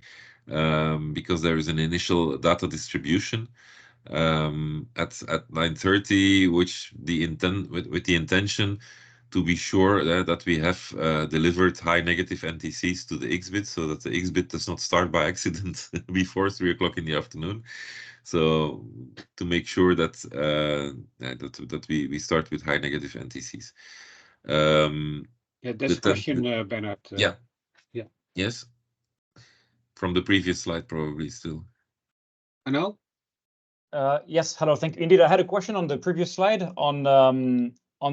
because there is an initial data distribution. at 9:30, which with the intention to be sure that we have delivered high negative NTCs to the X-bit, so that the X-bit does not start by accident before 3 o'clock in the afternoon. So to make sure that that we start with high negative NTCs. Yeah, that's a question, Bernard. Yeah. Yeah. Yes. From the previous slide, probably still. Arno? Yes, hello. Thank you. Indeed, I had a question on the previous slide on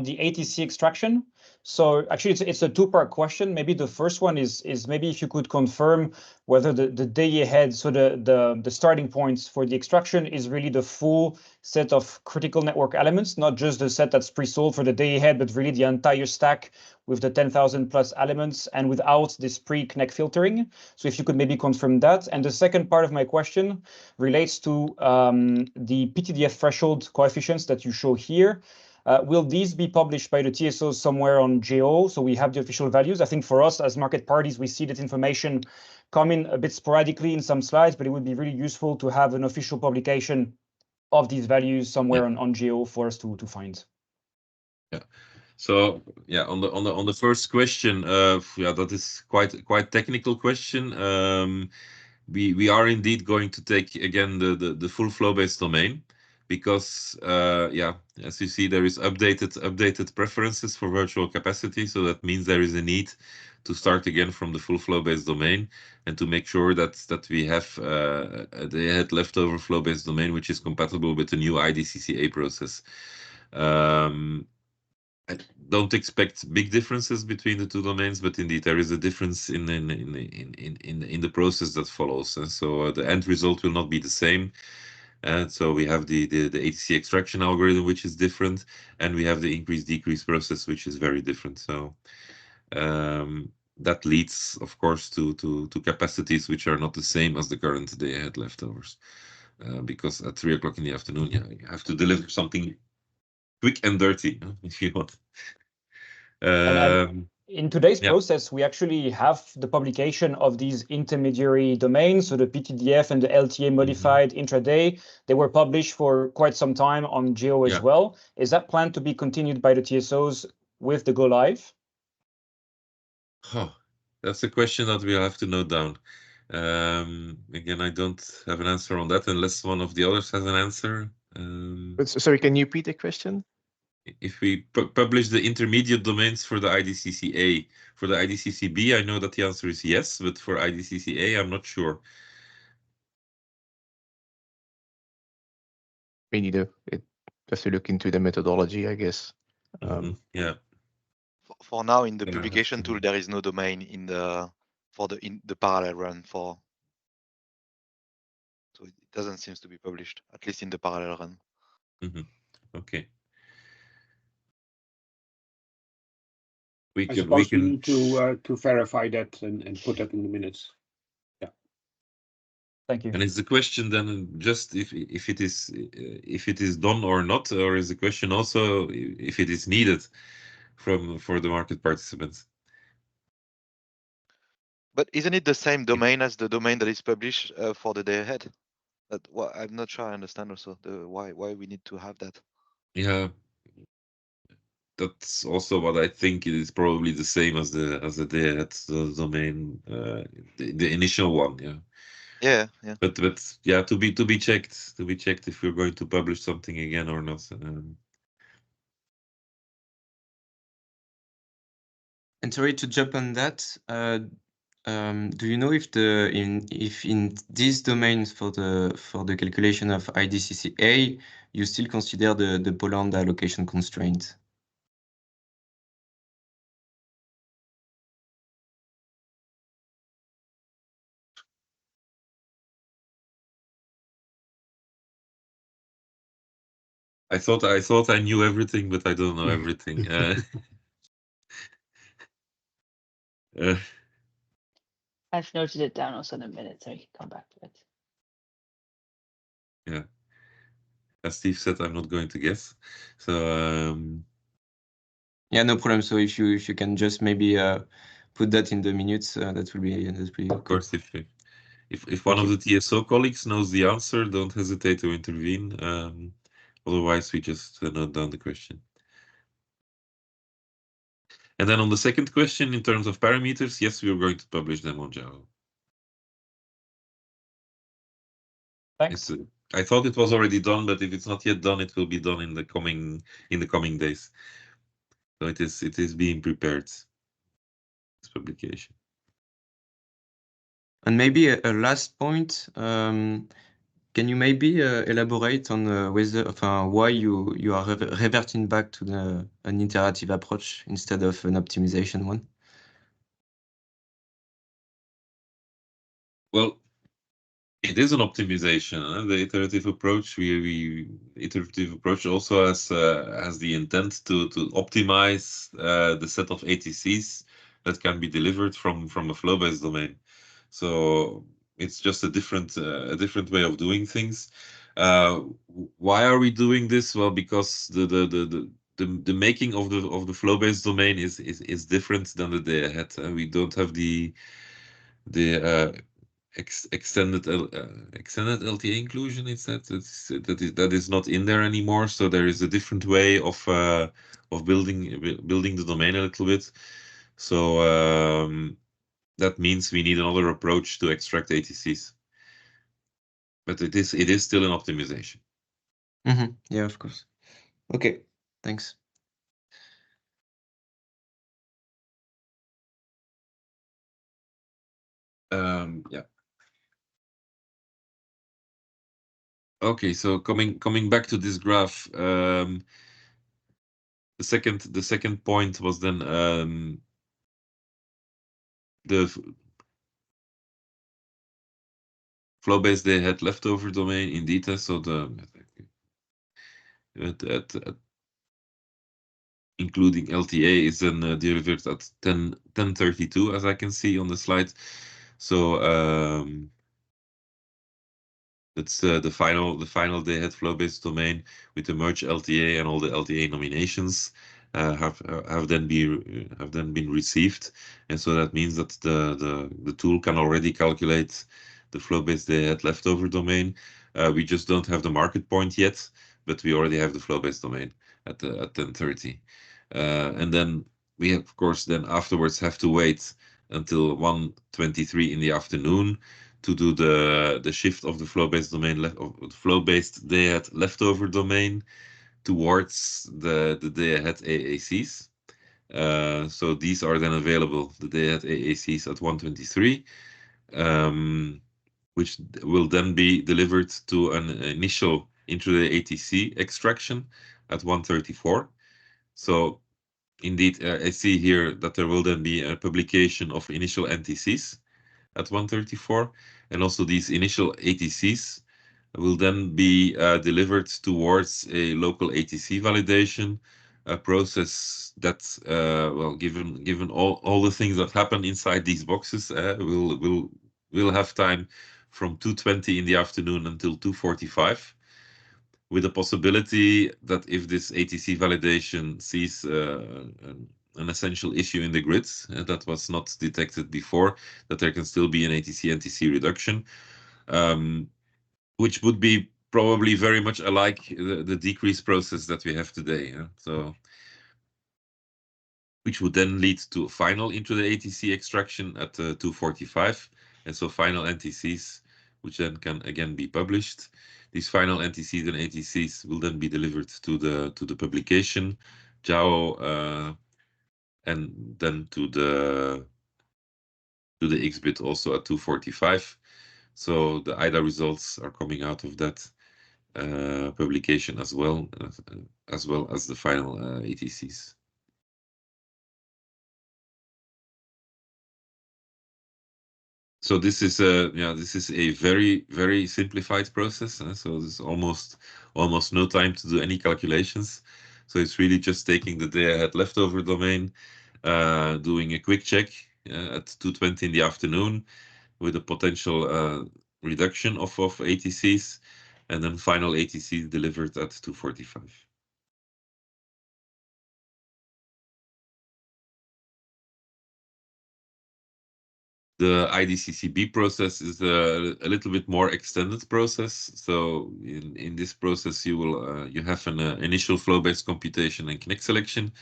the ATC extraction. So actually, it's a two-part question. Maybe the first one is maybe if you could confirm whether the day ahead, so the starting points for the extraction is really the full set of critical network elements, not just the set that's pre-sold for the day ahead, but really the entire stack with the 10,000 plus elements and without this pre-connect filtering. So if you could maybe confirm that. And the second part of my question relates to the PTDF threshold coefficients that you show here. Will these be published by the TSOs somewhere on GEO, so we have the official values? I think for us as market parties, we see that information coming a bit sporadically in some slides, but it would be really useful to have an official publication of these values somewhere on GEO for us to find. Yeah. So yeah, on the first question, yeah, that is quite technical question. We are indeed going to take again the full flow-based domain, because yeah, as you see, there is updated preferences for virtual capacity. So that means there is a need to start again from the full flow-based domain and to make sure that we have a day-ahead leftover flow-based domain which is compatible with the new IDCC-A process. I don't expect big differences between the two domains, but indeed there is a difference in the process that follows. And so the end result will not be the same. And so we have the ATC extraction algorithm, which is different, and we have the increase-decrease process, which is very different. So that leads, of course, to capacities which are not the same as the current day-ahead leftovers. Because at 3 o'clock in the afternoon, yeah, you have to deliver something quick and dirty, if you want. In today's process, we actually have the publication of these intermediary domains, so the PTDF and the LTA modified intraday. They were published for quite some time on GEO as well. Is that planned to be continued by the TSOs with the go live? Oh, that's a question that we'll have to note down. Again, I don't have an answer on that unless one of the others has an answer. Sorry, can you repeat the question? If we publish the intermediate domains for the IDCC-A, for the IDCC-B, I know that the answer is yes, but for IDCC-A, I'm not sure. We need to have to look into the methodology, I guess. Yeah. For now, in the publication tool, there is no domain in the parallel run for. So it doesn't seem to be published, at least in the parallel run. Okay. I suppose we need to verify that and put that in the minutes. Yeah. Thank you. And is the question then just if it is done or not, or is the question also if it is needed for the market participants? But isn't it the same domain as the domain that is published for the day ahead? Well, I'm not sure I understand also why we need to have that. Yeah, that's also what I think. It is probably the same as the day ahead domain, the initial one. Yeah. Yeah. But yeah, to be checked if we're going to publish something again or not. And sorry to jump on that. Do you know if in these domains for the calculation of IDCC-A, you still consider the Poland allocation constraint? I thought I knew everything, but I don't know everything. I've noted it down also in a minute, so you can come back to it. Yeah. As Steve said, I'm not going to guess. So yeah, no problem. So if you can just maybe put that in the minutes, that will be of course. If one of the TSO colleagues knows the answer, don't hesitate to intervene. Otherwise, we just note down the question. And then on the second question, in terms of parameters, yes, we are going to publish them on Java. Thanks. I thought it was already done, but if it's not yet done, it will be done in the coming days. So it is being prepared. This publication. And maybe a last point. Can you maybe elaborate on whether, why you are reverting back to an iterative approach instead of an optimization one? Well, it is an optimization. The iterative approach, iterative approach also has the intent to optimize the set of ATCs that can be delivered from a flow-based domain. So it's just a different way of doing things. Why are we doing this? Well, because the making of the flow-based domain is different than the day ahead. We don't have the extended LTA inclusion. That is not in there anymore. So there is a different way of building the domain a little bit. So that means we need another approach to extract ATCs. But it is still an optimization. Mm-hmm. Yeah, of course. Okay, thanks. Yeah. Okay, so coming back to this graph, the second point was then the flow-based they had leftover domain indeed. So including LTA is then delivered at 10:32, as I can see on the slide. So that's the final day ahead flow-based domain with the merge LTA and all the LTA nominations have then been received, and so that means that the tool can already calculate the flow-based day ahead leftover domain. We just don't have the market point yet, but we already have the flow-based domain at 10:30, and then we of course then afterwards have to wait until 1:23 in the afternoon to do the shift of the flow-based domain flow-based day ahead leftover domain towards the day ahead AACs. So these are then available, the day ahead AACs at 1:23, which will then be delivered to an initial intraday ATC extraction at 1:34. So indeed, I see here that there will then be a publication of initial NTCs at 1:34, and also these initial ATCs will then be delivered towards a local ATC validation, a process that, well, given all the things that happen inside these boxes, will have time from 2:20 in the afternoon until 2:45. With the possibility that if this ATC validation sees an essential issue in the grids that was not detected before, that there can still be an ATC-NTC reduction, which would be probably very much alike the decrease process that we have today. So, which would then lead to a final intraday ATC extraction at 2:45, and so final NTCs, which then can again be published. These final NTCs and ATCs will then be delivered to the publication, JAO, and then to the XBit also at 2:45. So the IDA results are coming out of that publication as well as the final ATCs. So this is a very simplified process. So there's almost no time to do any calculations. So it's really just taking the day ahead leftover domain, doing a quick check at 2:20 in the afternoon with a potential reduction of ATCs, and then final ATC delivered at 2:45. The IDCCB process is a little bit more extended process. So in this process, you will you have an initial flow-based computation and connect selection.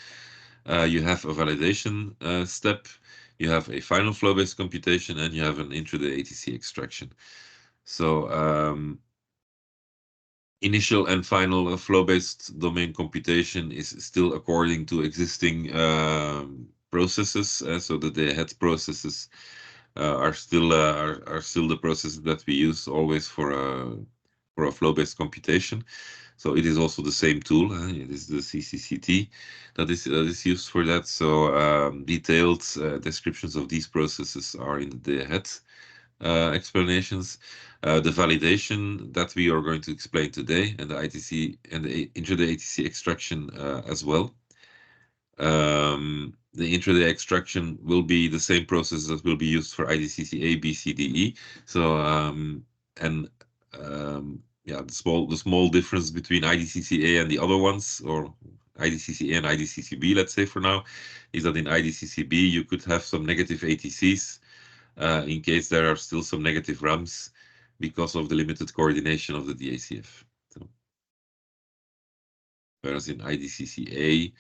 You have a validation step. You have a final flow-based computation, and you have an intraday ATC extraction. So initial and final flow-based domain computation is still according to existing processes. So the day-ahead processes are still the processes that we use always for a flow-based computation. So it is also the same tool. It is the CCCT that is used for that. So detailed descriptions of these processes are in the day-ahead explanations. The validation that we are going to explain today, and the ITC and the intraday ATC extraction as well. The intraday extraction will be the same process that will be used for IDCC A, B, C, D, E. So yeah, the small difference between IDCC A and the other ones, or IDCC A and IDCC B, let's say for now, is that in IDCC B you could have some negative ATCs in case there are still some negative RAMs because of the limited coordination of the DACF. So, whereas in IDCC-A,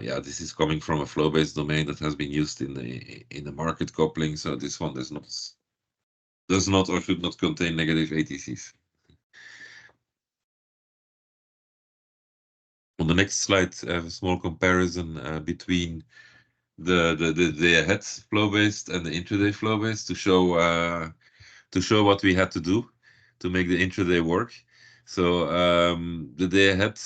yeah, this is coming from a flow-based domain that has been used in the market coupling, so this one does not or should not contain negative ATCs. On the next slide, I have a small comparison between the ahead flow-based and the intraday flow-based to show what we had to do to make the intraday work. So the day ahead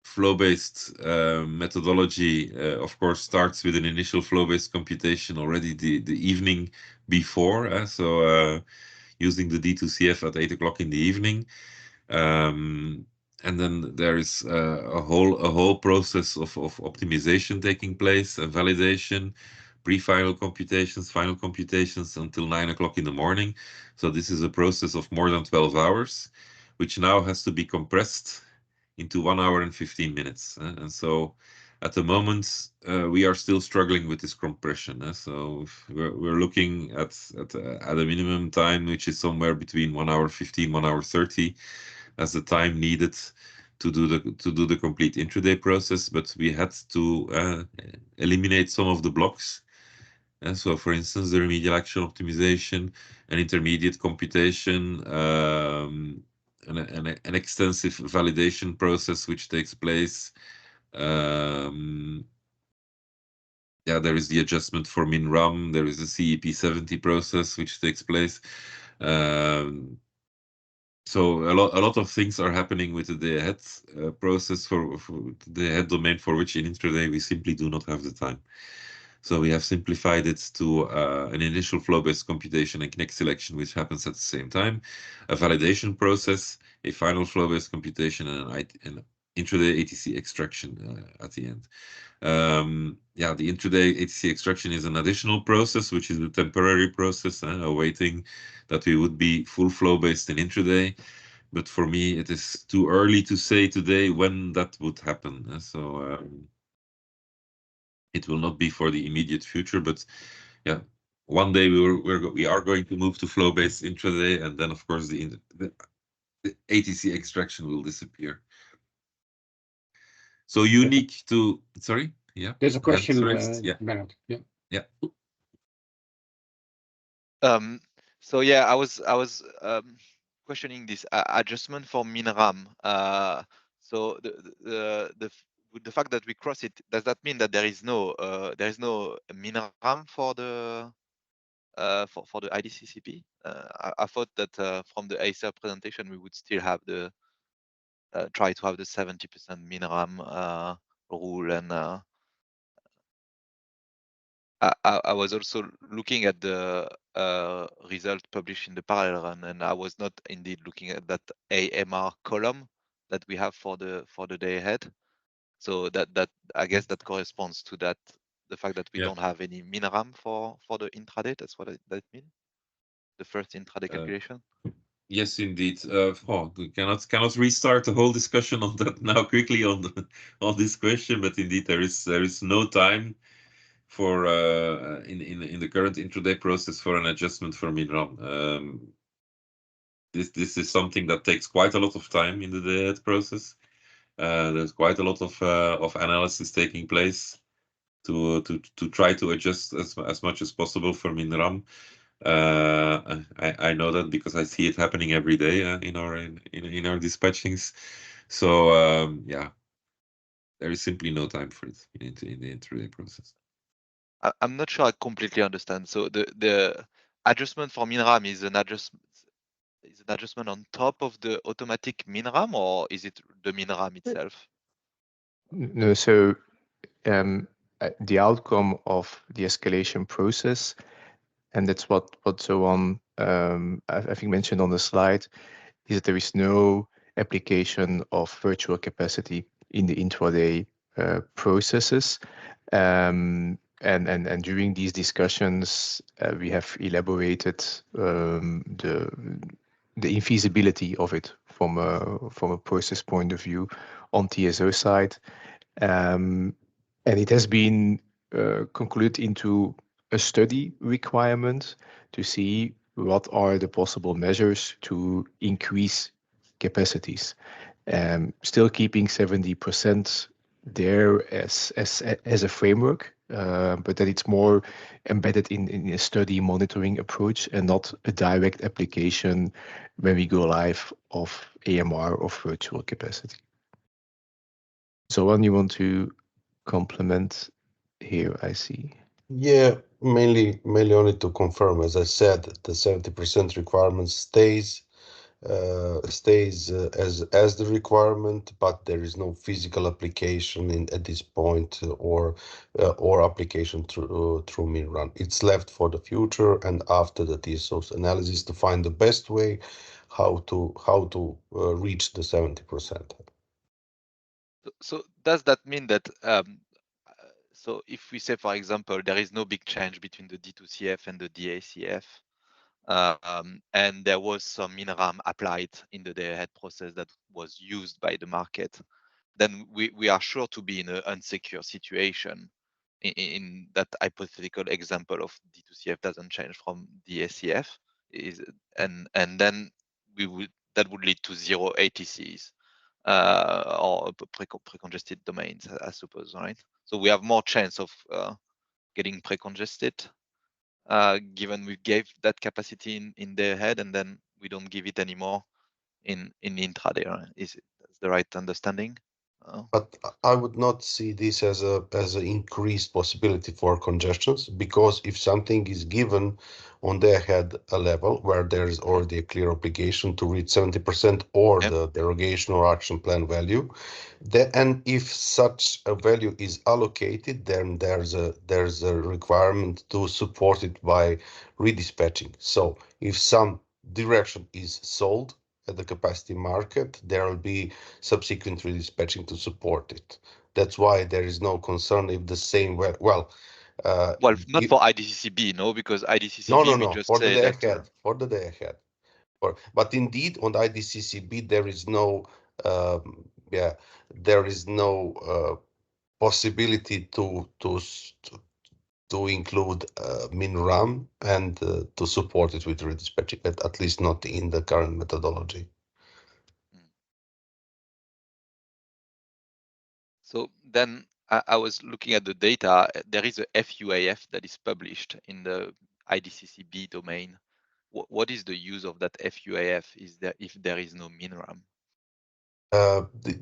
flow-based methodology, of course, starts with an initial flow-based computation already the evening before. So using the D2CF at 8 o'clock in the evening. And then there is a whole process of optimization taking place and validation, pre-final computations, final computations until 9 o'clock in the morning. So this is a process of more than 12 hours, which now has to be compressed into 1 hour and 15 minutes. And so at the moment, we are still struggling with this compression. So we're looking at a minimum time, which is somewhere between 1 hour 15, 1 hour 30, as the time needed to do the complete intraday process. But we had to eliminate some of the blocks. So, for instance, the remedial action optimization, an intermediate computation, an extensive validation process which takes place. Yeah, there is the adjustment for min-RAM. There is the CEP70 process which takes place. So a lot of things are happening with the day-ahead process for the day-ahead domain, for which in intraday we simply do not have the time. So we have simplified it to an initial flow-based computation and connect selection, which happens at the same time, a validation process, a final flow-based computation, and an intraday ATC extraction at the end. Yeah, the intraday ATC extraction is an additional process, which is a temporary process, awaiting that we would be full flow-based in intraday. But for me, it is too early to say today when that would happen. So it will not be for the immediate future, but yeah, one day we are going to move to flow-based intraday, and then of course the ATC extraction will disappear. So unique to, sorry, yeah. There's a question, yeah. Bernard. Yeah. Yeah. So yeah, I was questioning this adjustment for min-RAM. So the fact that we cross it, does that mean that there is no min-RAM for the IDCCP? I thought that from the Acer presentation we would still have the try to have the 70% min-RAM rule, and I was also looking at the result published in the parallel run, and I was not indeed looking at that AMR column that we have for the day ahead. So that I guess that corresponds to that, the fact that we don't have any min-RAM for the intraday. That's what that means. The first intraday calculation. Yes, indeed. We cannot restart the whole discussion on that now quickly on this question, but indeed there is no time for in the current intraday process for an adjustment for MinRAM. This is something that takes quite a lot of time in the day-ahead process. There's quite a lot of analysis taking place to try to adjust as much as possible for MinRAM. I know that because I see it happening every day in our dispatchings. So yeah, there is simply no time for it in the intraday process. I'm not sure I completely understand. So the adjustment for MinRAM is an adjustment on top of the automatic MinRAM, or is it the MinRAM itself? No, so the outcome of the escalation process, and that's what Zoan I think mentioned on the slide, is that there is no application of virtual capacity in the intraday processes. And during these discussions, we have elaborated the infeasibility of it from a process point of view on TSO side. And it has been concluded into a study requirement to see what are the possible measures to increase capacities. Still keeping 70% there as a framework, but that it's more embedded in a study monitoring approach and not a direct application when we go live of AMR of virtual capacity. Zoan, you want to complement here, I see. Yeah, mainly only to confirm, as I said, the 70% requirement stays as the requirement, but there is no physical application at this point or application through MinRAM. It's left for the future and after the TSO's analysis to find the best way how to reach the 70%. So does that mean that so if we say, for example, there is no big change between the D2CF and the DACF, and there was some MinRAM applied in the day-ahead process that was used by the market, then we are sure to be in an unsecure situation in that hypothetical example of D2CF doesn't change from DACF, and then that would lead to zero ATCs. Or pre-congested domains, I suppose, right? So we have more chance of getting pre-congested, given we gave that capacity in their head, and then we don't give it anymore in intraday. Right? Is it the right understanding? But I would not see this as an increased possibility for congestions, because if something is given on their head a level where there is already a clear obligation to reach 70% or the derogation or action plan value, and if such a value is allocated, then there's a requirement to support it by redispatching. So if some direction is sold at the capacity market, there will be subsequent redispatching to support it. That's why there is no concern if the same not for IDCCB, no, because IDCCB no, just for the say day that, ahead, for the day ahead. But indeed, on the IDCCB, there is no possibility to include MinRAM and to support it with redispatching, at least not in the current methodology. So then I was looking at the data. There is a FUAF that is published in the IDCCB domain. What is the use of that FUAF if there is no MinRAM?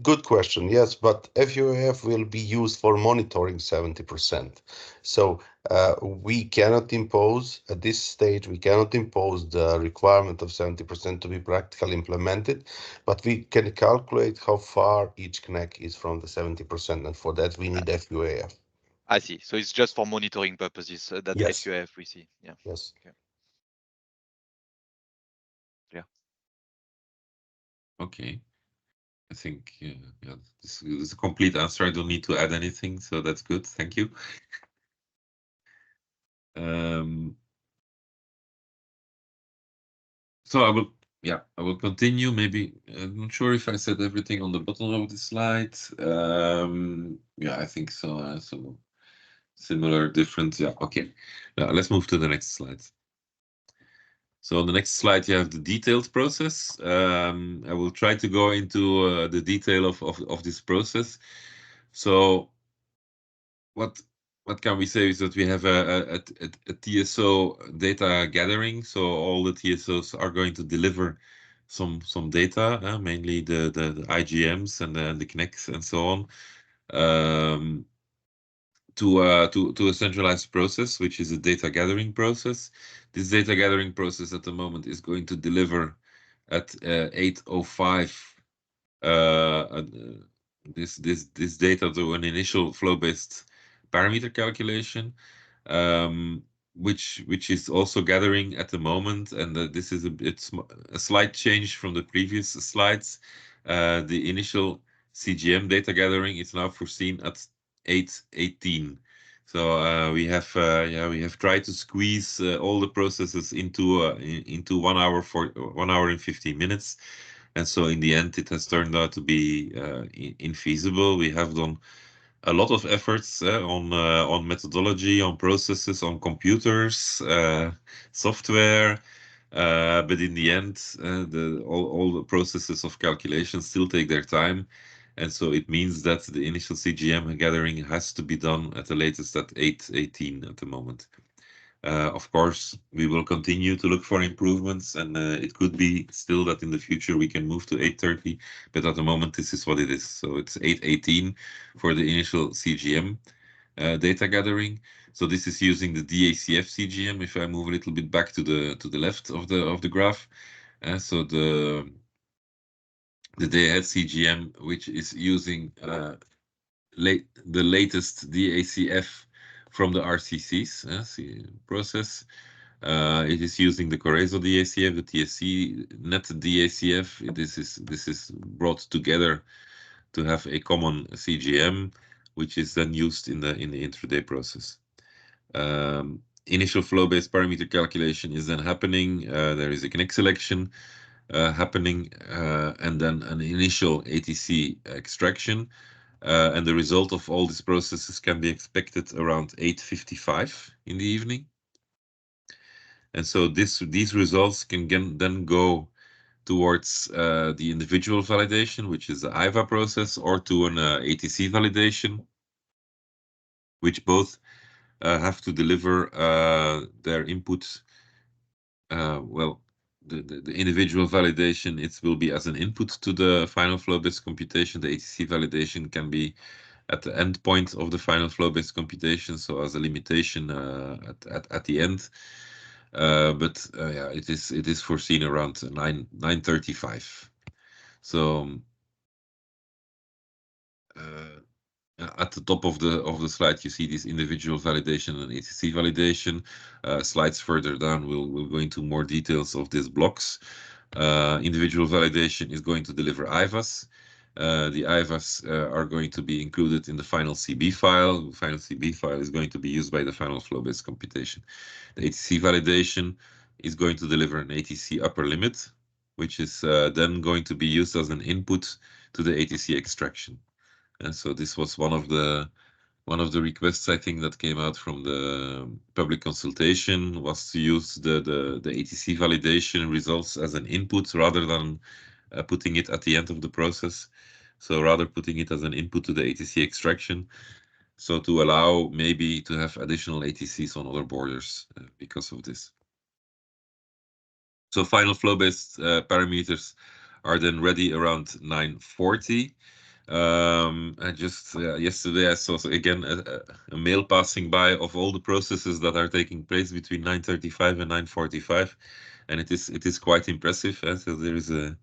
Good question. Yes, but FUAF will be used for monitoring 70%. So we cannot impose, at this stage, we cannot impose the requirement of 70% to be practically implemented, but we can calculate how far each CNEC is from the 70%, and for that we need FUAF. I see. So it's just for monitoring purposes that Yes. FUAF we see. Yeah. Yes. Okay. Yeah. Okay. I think yeah, this is a complete answer. I don't need to add anything, so that's good. Thank you. So I will continue. Maybe I'm not sure if I said everything on the bottom of the slide. Yeah, I think so. So Similar, different. Yeah, okay. Now let's move to the next slide. So on the next slide, you have the detailed process. I will try to go into the detail of this process. So what can we say is that we have a TSO data gathering. So all the TSOs are going to deliver some data, mainly the IGMs and the CNECs and so on, to a centralized process, which is a data gathering process. This data gathering process at the moment is going to deliver at 8:05 this data to an initial flow-based parameter calculation, which is also gathering at the moment, and this is it's a slight change from the previous slides. The initial CGM data gathering is now foreseen at 8:18. So we have tried to squeeze all the processes into 1 hour for 1 hour and 15 minutes. And so in the end, it has turned out to be infeasible. We have done a lot of efforts on methodology, on processes, on computers, software, but in the end, all the processes of calculation still take their time. And so it means that the initial CGM gathering has to be done at the latest at 8:18 at the moment. Of course, we will continue to look for improvements, and it could be still that in the future we can move to 8:30, but at the moment this is what it is. So it's 8:18 for the initial CGM data gathering. So this is using the DACF CGM. If I move a little bit back to the left of the graph, so the day-ahead CGM, which is using the latest DACF from the RCCs process. It is using the Corezo DACF, the TSC net DACF. This is brought together to have a common CGM, which is then used in the intraday process. Initial flow-based parameter calculation is then happening. There is a CNEC selection happening, and then an initial ATC extraction. And the result of all these processes can be expected around 8:55 in the evening. And so these results can then go towards the individual validation, which is the IVA process, or to an ATC validation, which both have to deliver their input. Well, the individual validation, it will be as an input to the final flow-based computation. The ATC validation can be at the end point of the final flow-based computation, so as a limitation at the end. But yeah, it is foreseen around 9:35. So at the top of the slide, you see this individual validation and ATC validation. Slides further down, we'll go into more details of these blocks. Individual validation is going to deliver IVAs. The IVAs are going to be included in the final CB file. The final CB file is going to be used by the final flow-based computation. The ATC validation is going to deliver an ATC upper limit, which is then going to be used as an input to the ATC extraction. And so this was one of the requests, I think, that came out from the public consultation, was to use the ATC validation results as an input rather than putting it at the end of the process. So rather putting it as an input to the ATC extraction. So to allow maybe to have additional ATCs on other borders because of this. So final flow-based parameters are then ready around 9:40. I just yesterday I saw again a mail passing by of all the processes that are taking place between 9:35 and 9:45, and it is quite impressive. So there is a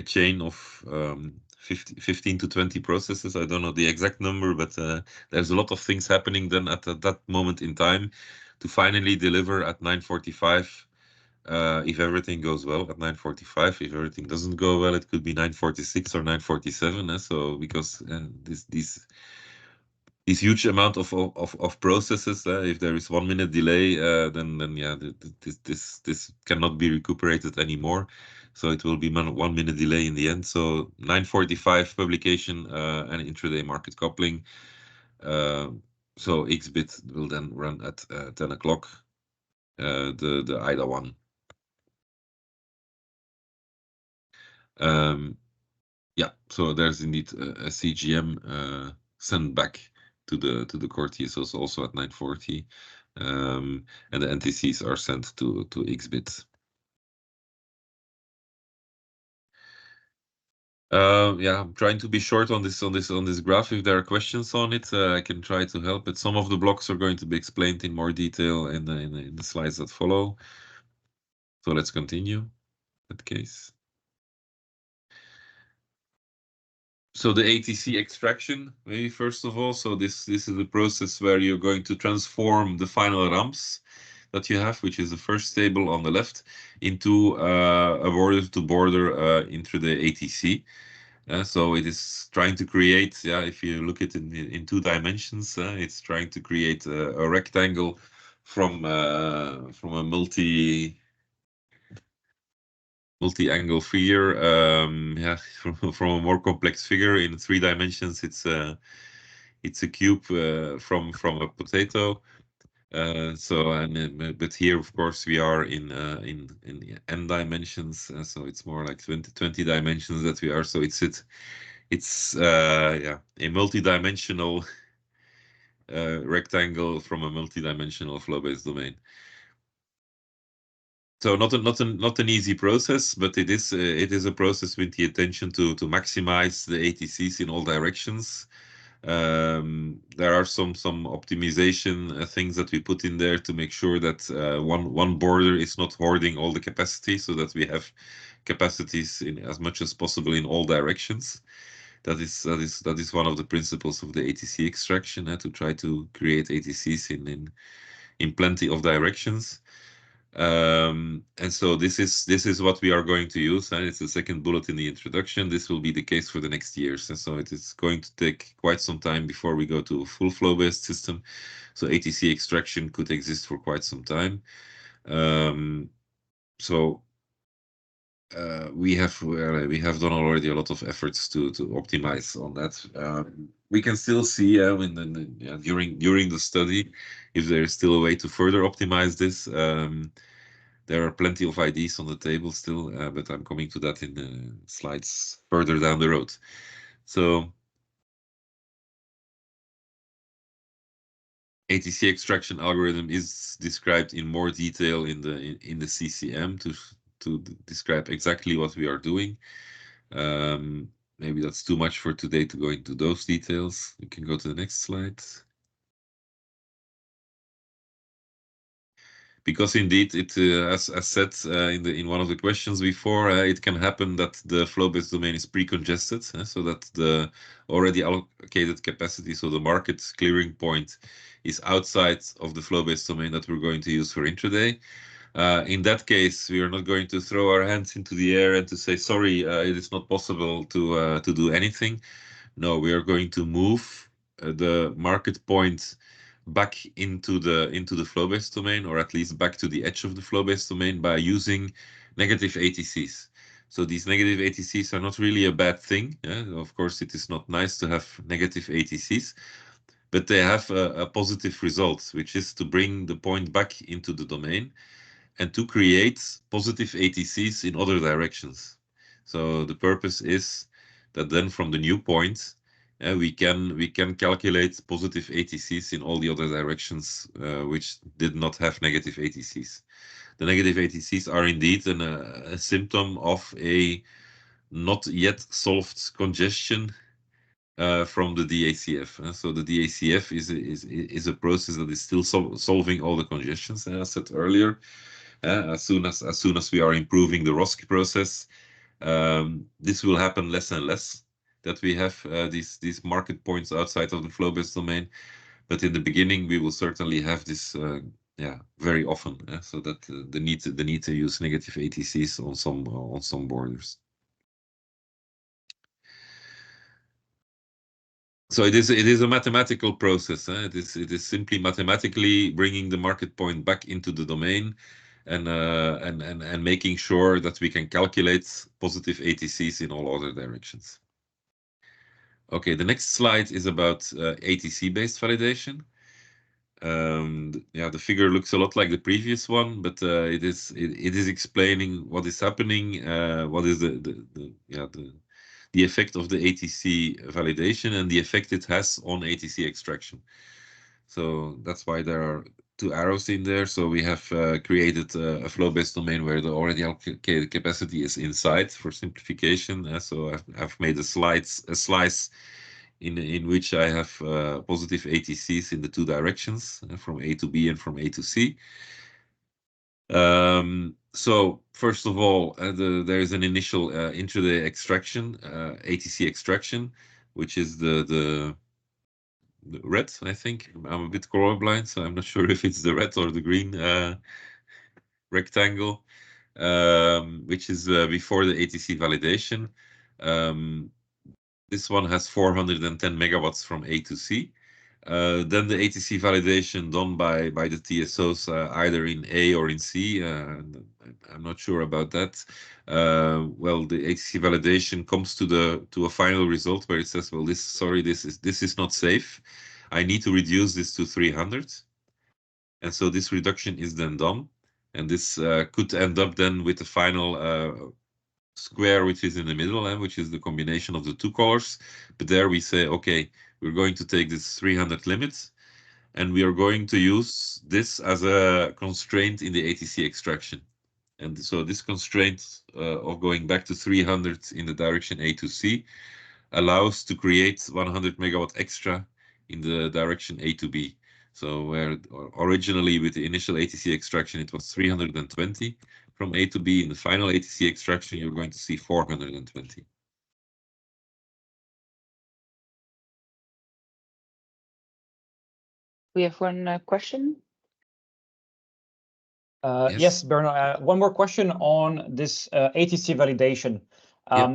chain of 15 to 20 processes. I don't know the exact number, but there's a lot of things happening then at that moment in time to finally deliver at 9:45. If everything goes well at 9:45, if everything doesn't go well, it could be 9:46 or 9:47. So because this huge amount of processes, if there is 1 minute delay, then yeah, this cannot be recuperated anymore. So it will be 1 minute delay in the end. So 9:45 publication and intraday market coupling. So Xbit will then run at 10 o'clock, the IDA1. Yeah, so there's indeed a CGM sent back to the core TSOs also at 9:40, and the NTCs are sent to Xbit. Yeah, I'm trying to be short on this graph. If there are questions on it, I can try to help. But some of the blocks are going to be explained in more detail in the slides that follow. So let's continue. In that case. So the ATC extraction, maybe first of all. So this is the process where you're going to transform the final ramps that you have, which is the first table on the left, into a border-to-border into the ATC. So it is trying to create, yeah, if you look at it in 2 dimensions, it's trying to create a rectangle from a multi-angle figure, yeah, from a more complex figure. In 3 dimensions, it's a cube from a potato. But here, of course, we are in n dimensions, so it's more like 20 dimensions that we are. So it's yeah, a multi-dimensional rectangle from a multi-dimensional flow-based domain. So not an easy process, but it is a process with the intention to maximize the ATCs in all directions. There are some optimization things that we put in there to make sure that one border is not hoarding all the capacity, so that we have capacities in as much as possible in all directions. That is one of the principles of the ATC extraction, to try to create ATCs in plenty of directions. And so this is what we are going to use, and it's the second bullet in the introduction. This will be the case for the next years, and so it is going to take quite some time before we go to a full flow-based system. So ATC extraction could exist for quite some time. So we have done already a lot of efforts to optimize on that. We can still see during the study if there is still a way to further optimize this. There are plenty of ideas on the table still, but I'm coming to that in the slides further down the road. So ATC extraction algorithm is described in more detail in the CCM to describe exactly what we are doing. Maybe that's too much for today to go into those details. You can go to the next slide. Because indeed, it as said in one of the questions before, it can happen that the flow-based domain is pre-congested, so that the already allocated capacity, so the market clearing point, is outside of the flow-based domain that we're going to use for intraday. In that case, we are not going to throw our hands into the air and to say, sorry, it is not possible to do anything. No, we are going to move the market point back into the flow-based domain, or at least back to the edge of the flow-based domain, by using negative ATCs. So these negative ATCs are not really a bad thing. Of course, it is not nice to have negative ATCs, but they have a positive result, which is to bring the point back into the domain and to create positive ATCs in other directions. So the purpose is that then from the new point, we can calculate positive ATCs in all the other directions which did not have negative ATCs. The negative ATCs are indeed a symptom of a not yet solved congestion from the DACF. So the DACF is a process that is still solving all the congestions, as I said earlier. As soon as we are improving the ROSC process, this will happen less and less, that we have these market points outside of the flow-based domain. But in the beginning, we will certainly have this very often, so that the need to use negative ATCs on some borders. So it is a mathematical process. It is simply mathematically bringing the market point back into the domain, and making sure that we can calculate positive ATCs in all other directions. Okay, the next slide is about ATC-based validation. Yeah, the figure looks a lot like the previous one, but it is explaining what is happening, what is the effect of the ATC validation and the effect it has on ATC extraction. So that's why there are two arrows in there. So we have created a flow-based domain where the already allocated capacity is inside for simplification. So I've made a slice in which I have positive ATCs in the two directions, from A to B and from A to C. So first of all, there is an initial intraday extraction, ATC extraction, which is the red, I think. I'm a bit colorblind, so I'm not sure if it's the red or the green rectangle, which is before the ATC validation. This one has 410 megawatts from A to C. Then the ATC validation done by the TSOs either in A or in C. I'm not sure about that. Well, the ATC validation comes to a final result where it says, well, this is not safe. I need to reduce this to 300. And so this reduction is then done. And this could end up then with the final square, which is in the middle, which is the combination of the two colors. But there we say, okay, we're going to take this 300 limit, and we are going to use this as a constraint in the ATC extraction. And so this constraint of going back to 300 in the direction A to C allows to create 100 megawatt extra in the direction A to B. So where originally with the initial ATC extraction, it was 320 from A to B. In the final ATC extraction, you're going to see 420. We have one question. Yes, Bernard, one more question on this ATC validation.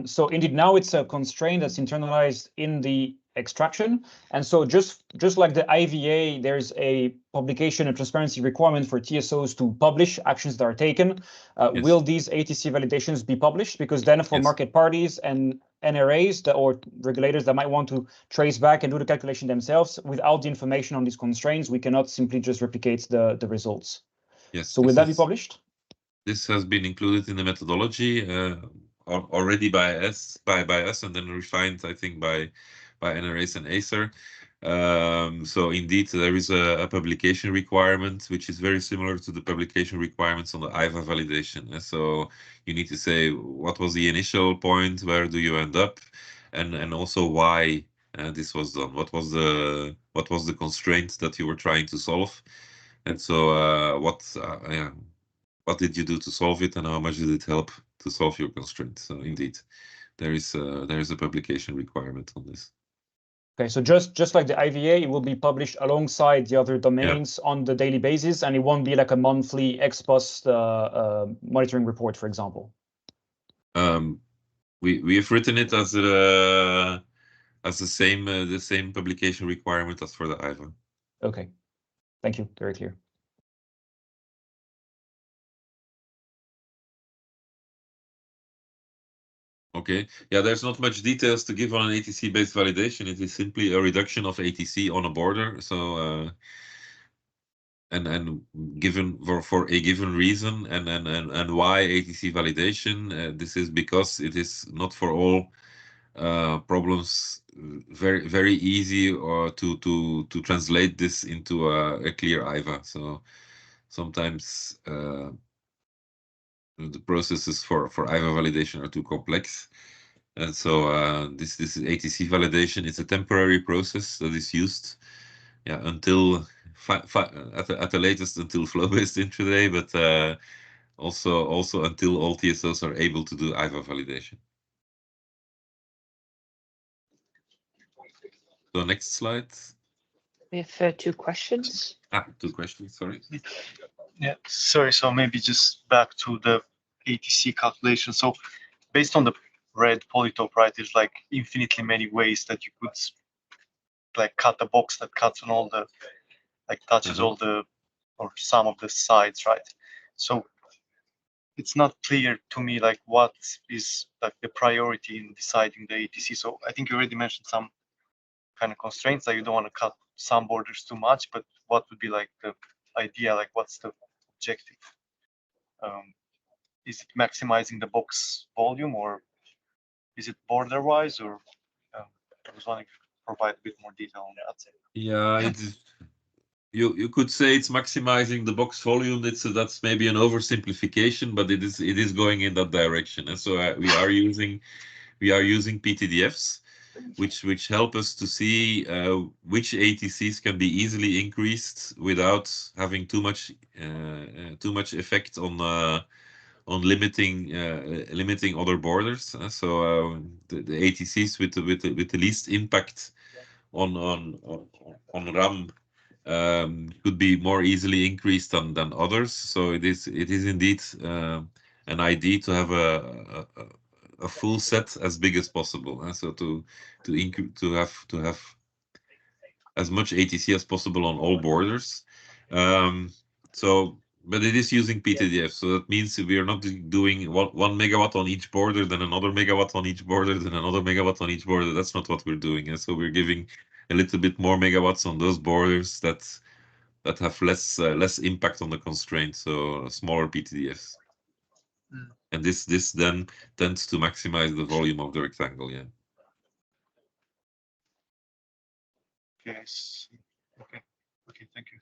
So indeed, now it's a constraint that's internalized in the extraction. And so just like the IVA, there's a publication and transparency requirement for TSOs to publish actions that are taken. Will these ATC validations be published? Because then for market parties and NRAs or regulators that might want to trace back and do the calculation themselves, without the information on these constraints, we cannot simply just replicate the results. Yes. So will that be published? This has been included in the methodology already by us, and then refined, I think, by NRAs and Acer. So indeed, there is a publication requirement, which is very similar to the publication requirements on the IVA validation. So you need to say what was the initial point, where do you end up, and also why this was done. What was the constraint that you were trying to solve, and so what did you do to solve it, and how much did it help to solve your constraint? So indeed, there is a publication requirement on this. Okay, so just like the IVA, it will be published alongside the other domains on the daily basis, and it won't be like a monthly ex post monitoring report, for example. We have written it as the same publication requirement as for the IVA. Okay, thank you. Very clear. Okay, yeah, there's not much details to give on an ATC-based validation. It is simply a reduction of ATC on a border. So and given for a given reason, and why ATC validation? This is because it is not for all problems very easy or to translate this into a clear IVA. So sometimes the processes for IVA validation are too complex. And so this is ATC validation. It's a temporary process that is used until at the latest until flow-based intraday, but also until all TSOs are able to do IVA validation. So next slide. We have two questions. Two questions, sorry. Yeah, sorry. So maybe just back to the ATC calculation. So based on the red polytope, right, there's like infinitely many ways that you could like cut a box that cuts on all the, like touches all the, or some of the sides, right? So it's not clear to me like what is like the priority in deciding the ATC. So I think you already mentioned some kind of constraints that you don't want to cut some borders too much, but what would be like the idea, like what's the objective? Is it maximizing the box volume, or is it border wise, or I was wanting to provide a bit more detail on that. Yeah, you could say it's maximizing the box volume. That's maybe an oversimplification, but it is going in that direction. And so we are using PTDFs, which help us to see which ATCs can be easily increased without having too much effect on limiting other borders. So the ATCs with the least impact on RAM could be more easily increased than others. So it is indeed an idea to have a full set as big as possible. So to have as much ATC as possible on all borders. But it is using PTDF, so that means we are not doing 1 megawatt on each border, then another megawatt on each border, then another megawatt on each border. That's not what we're doing. And so we're giving a little bit more megawatts on those borders that have less impact on the constraint, so smaller PTDFs. And this then tends to maximize the volume of the rectangle. Yeah. Yes. Okay. Thank you.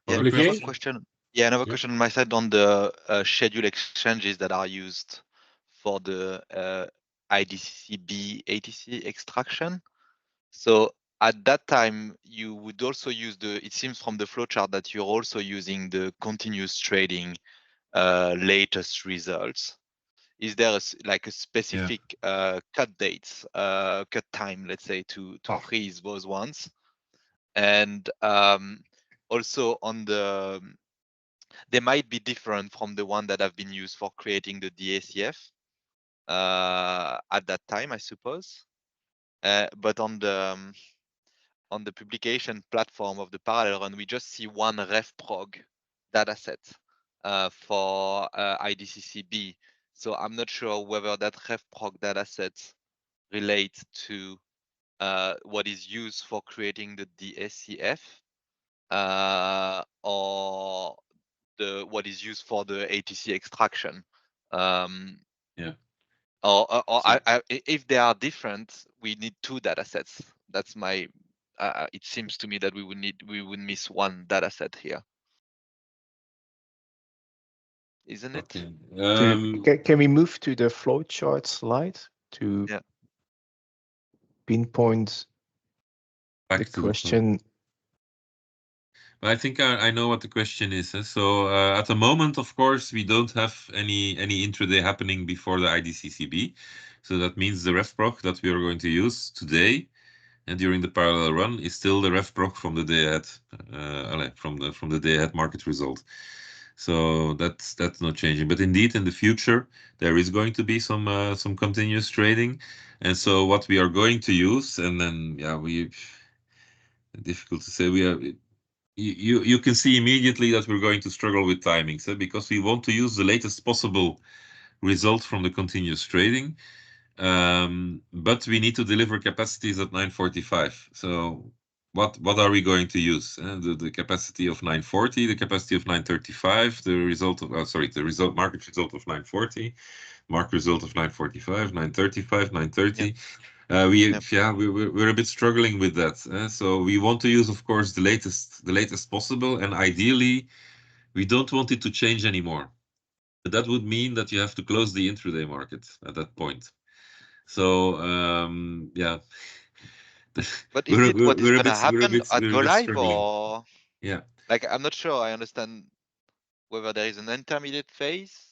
Yeah, Olivier? another question. Yeah, another question on my side on the schedule exchanges that are used for the IDCC-B ATC extraction. So at that time, you would also use it seems from the flowchart that you're also using the continuous trading latest results. Is there a specific cut dates, cut time, let's say, to freeze those ones? And also on the, they might be different from the one that have been used for creating the DACF at that time, I suppose. But on the publication platform of the parallel run, we just see one refprog dataset for IDCC-B. So I'm not sure whether that refprog dataset relates to what is used for creating the DACF or what is used for the ATC extraction. Yeah. If they are different, we need two datasets. That's my. It seems to me that we would miss one dataset here, isn't it? Okay. Can we move to the flowchart slide to pinpoint Back the to question? I think I know what the question is. So at the moment, of course, we don't have any intraday happening before the IDCC-B. So that means the refprog that we are going to use today and during the parallel run is still the refprog from the day ahead, from the day ahead market result. So that's not changing. But indeed, in the future, there is going to be some continuous trading. And so what we are going to use, and then difficult to say, you can see immediately that we're going to struggle with timings, because we want to use the latest possible result from the continuous trading, but we need to deliver capacities at 945. So what are we going to use? The capacity of 940, the capacity of 935, the result of market result of 940, market result of 945, 935, 930. We're a bit struggling with that. So we want to use, of course, the latest possible, and ideally, we don't want it to change anymore. But that would mean that you have to close the intraday market at that point. So But is it what is going to happen at go live, struggling. or I'm not sure I understand whether there is an intermediate phase.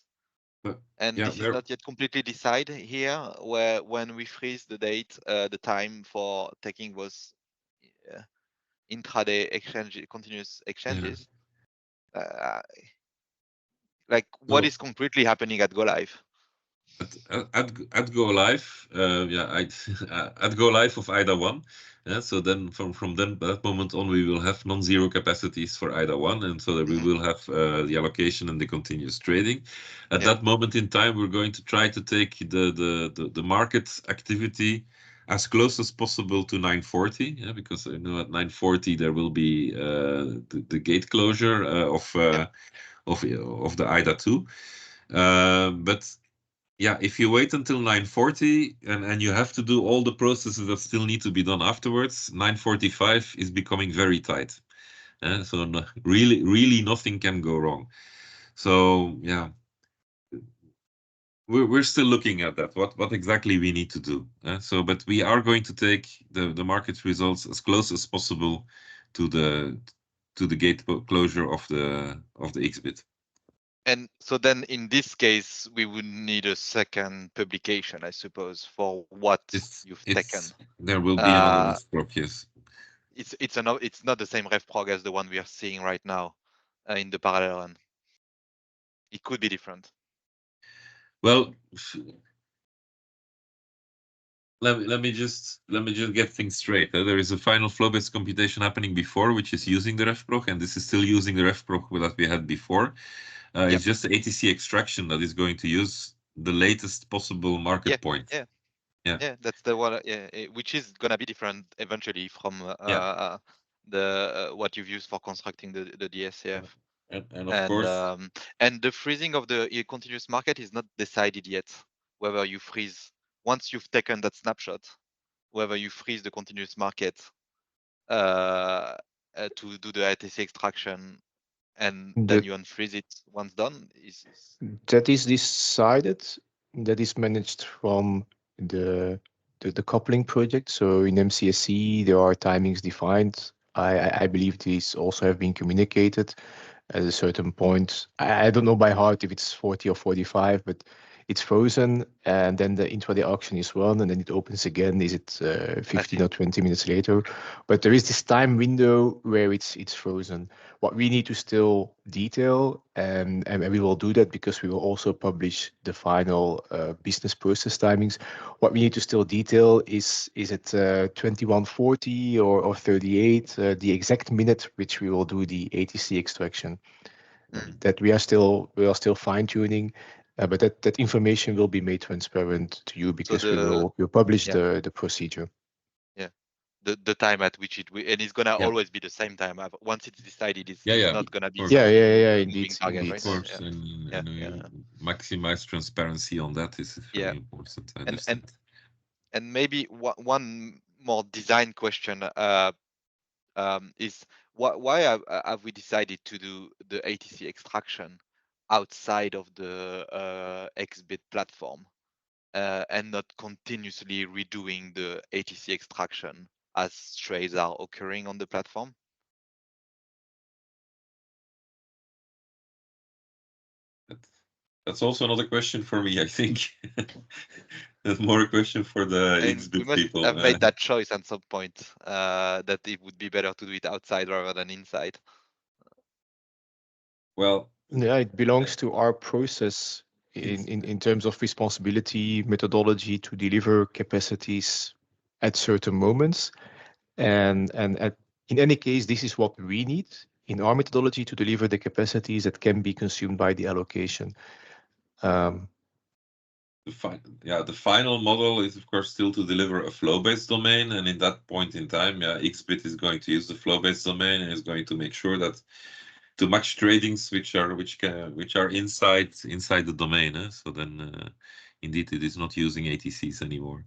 And this is not yet completely decided here, where when we freeze the date, the time for taking those intraday continuous exchanges, what is concretely happening at go live? At go live, at go live of IDA1. So then from that moment on, we will have non-zero capacities for IDA1, and so that we will have the allocation and the continuous trading. At that moment in time, we're going to try to take the market activity as close as possible to 940, because I know at 940 there will be the gate closure of the IDA2. But yeah, if you wait until 940 and you have to do all the processes that still need to be done afterwards, 945 is becoming very tight. So really nothing can go wrong. So yeah, we're still looking at that, what exactly we need to do. But we are going to take the market results as close as possible to the gate closure of the XBit. And so then in this case, we would need a second publication, I suppose, for what you've taken. There will be another RefProc, yes. It's not the same RefProc as the one we are seeing right now in the parallel run. It could be different. Well, let me just get things straight. There is a final flow-based computation happening before, which is using the RefProc, and this is still using the RefProc that we had before. It's just the ATC extraction that is going to use the latest possible market point. Yeah, that's the one. Which is gonna be different eventually from what you've used for constructing the DSCF. And of course, and the freezing of the continuous market is not decided yet. Whether you freeze once you've taken that snapshot, whether you freeze the continuous market to do the ITC extraction, and then you unfreeze it once done. That is decided. That is managed from the coupling project. So in MCSC, there are timings defined. I believe these also have been communicated at a certain point. I don't know by heart if it's 40 or 45, but it's frozen, and then the intraday auction is run, and then it opens again. Is it 15 or 20 minutes later? But there is this time window where it's frozen. What we need to still detail, and we will do that because we will also publish the final business process timings. What we need to still detail is it 2140 or 38, the exact minute which we will do the ATC extraction. That we are still fine tuning. But that information will be made transparent to you because we'll publish the procedure. Yeah, the time at which and it's gonna always be the same time. Once it's decided, it's not gonna be indeed, target, right? Of course, and maximize transparency on that is very important. I understand. And maybe one more design question is why have we decided to do the ATC extraction outside of the XBit platform and not continuously redoing the ATC extraction as trades are occurring on the platform? That's also another question for me, I think. That's more a question for the XBit people. We must have made that choice at some point that it would be better to do it outside rather than inside. Well, yeah, it belongs to our process in terms of responsibility, methodology to deliver capacities at certain moments, and in any case, this is what we need in our methodology to deliver the capacities that can be consumed by the allocation. The final model is of course still to deliver a flow-based domain, and in that point in time, XBit is going to use the flow-based domain and is going to make sure that to match tradings which are inside the domain. So then, indeed, it is not using ATCs anymore.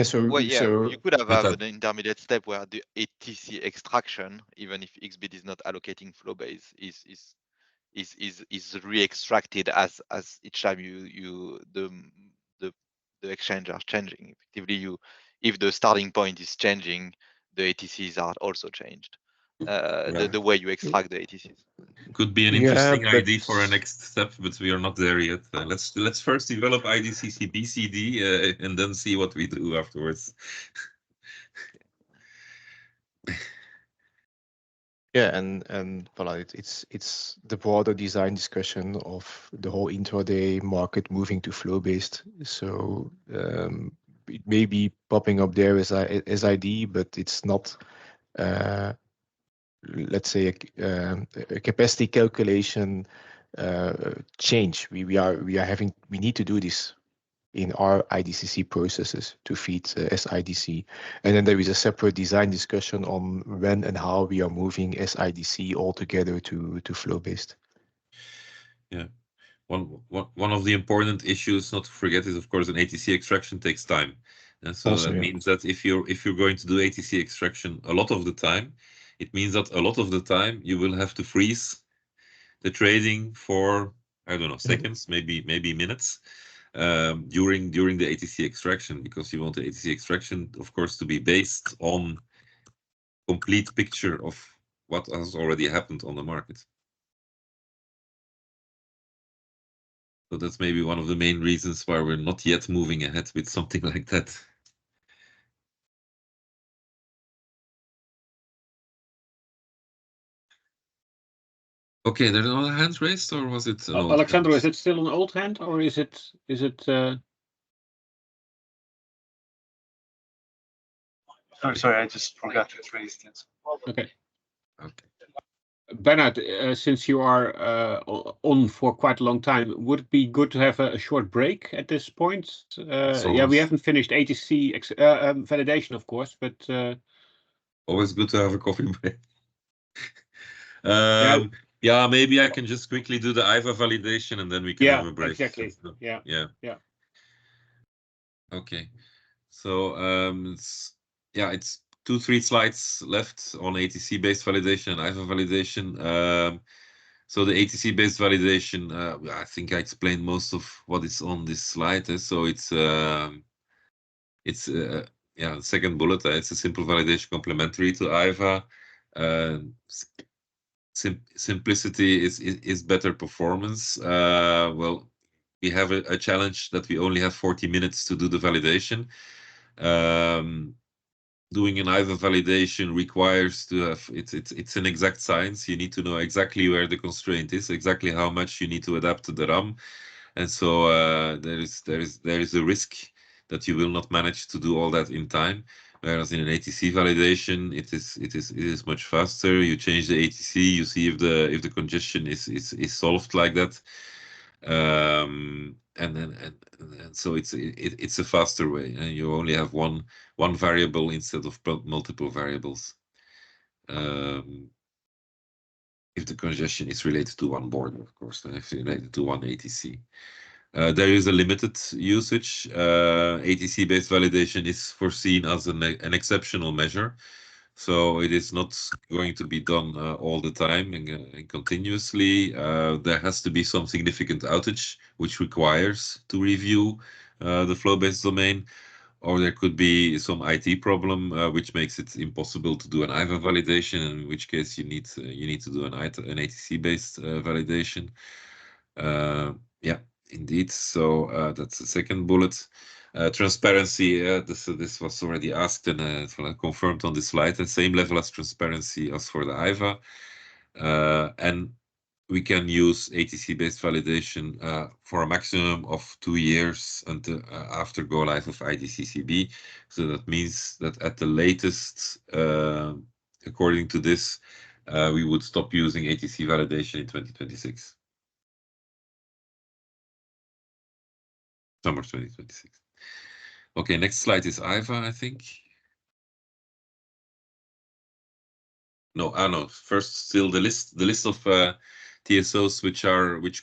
So you could have an intermediate step where the ATC extraction, even if XBit is not allocating flow base, is re-extracted as each time the exchange are changing. Effectively, if the starting point is changing, the ATCs are also changed. The way you extract the ATCs. Could be an interesting idea for a next step, but we are not there yet. Let's first develop IDCC BCD and then see what we do afterwards. Yeah, and voilà, it's the broader design discussion of the whole intraday market moving to flow-based. So it may be popping up there as ID, but it's not, let's say, a capacity calculation change. We need to do this in our IDCC processes to feed SIDC. And then there is a separate design discussion on when and how we are moving SIDC altogether to flow-based. Yeah. One of the important issues not to forget is, of course, an ATC extraction takes time. And so Also, that yeah. means that if you're going to do ATC extraction a lot of the time, it means that a lot of the time you will have to freeze the trading for, I don't know, seconds, maybe minutes, during the ATC extraction, because you want the ATC extraction, of course, to be based on complete picture of what has already happened on the market. So that's maybe one of the main reasons why we're not yet moving ahead with something like that. Okay, there's another hand raised, or was it an old Alexander, hand? is it still an old hand, or is it Sorry, I just forgot to raise it. okay. Okay. Bernard, since you are on for quite a long time, would it be good to have a short break at this point? Yeah, we haven't finished ATC validation, of course, but always good to have a coffee break. yeah. Yeah, maybe I can just quickly do the IVA validation and then we can have a break. Exactly. Yeah. Okay. So it's 2-3 slides left on ATC based validation and IVA validation. So the ATC based validation, I think I explained most of what is on this slide. So it's the second bullet. It's a simple validation complementary to IVA. Simplicity is better performance. Well, we have a challenge that we only have 40 minutes to do the validation. Doing an IVA validation requires to have it's an exact science. You need to know exactly where the constraint is, exactly how much you need to adapt to the RAM, and so there is a risk that you will not manage to do all that in time. Whereas in an ATC validation, it is much faster. You change the ATC, you see if the congestion is solved like that, and so it's a faster way, and you only have one variable instead of multiple variables. If the congestion is related to one border, of course, and if it's related to one ATC. There is a limited usage. ATC-based validation is foreseen as an exceptional measure. So it is not going to be done all the time and continuously. There has to be some significant outage, which requires to review the flow-based domain. Or there could be some IT problem, which makes it impossible to do an IVA validation, in which case you need to do an ATC-based validation. Yeah, indeed. So that's the second bullet. Transparency. This was already asked and confirmed on this slide. The same level as transparency as for the IVA, and we can use ATC-based validation for a maximum of 2 years until after go live of IDCCB. So that means that at the latest, according to this, we would stop using ATC validation in 2026. Summer 2026. Okay, next slide is IVA, I think. No, first still the list of TSOs which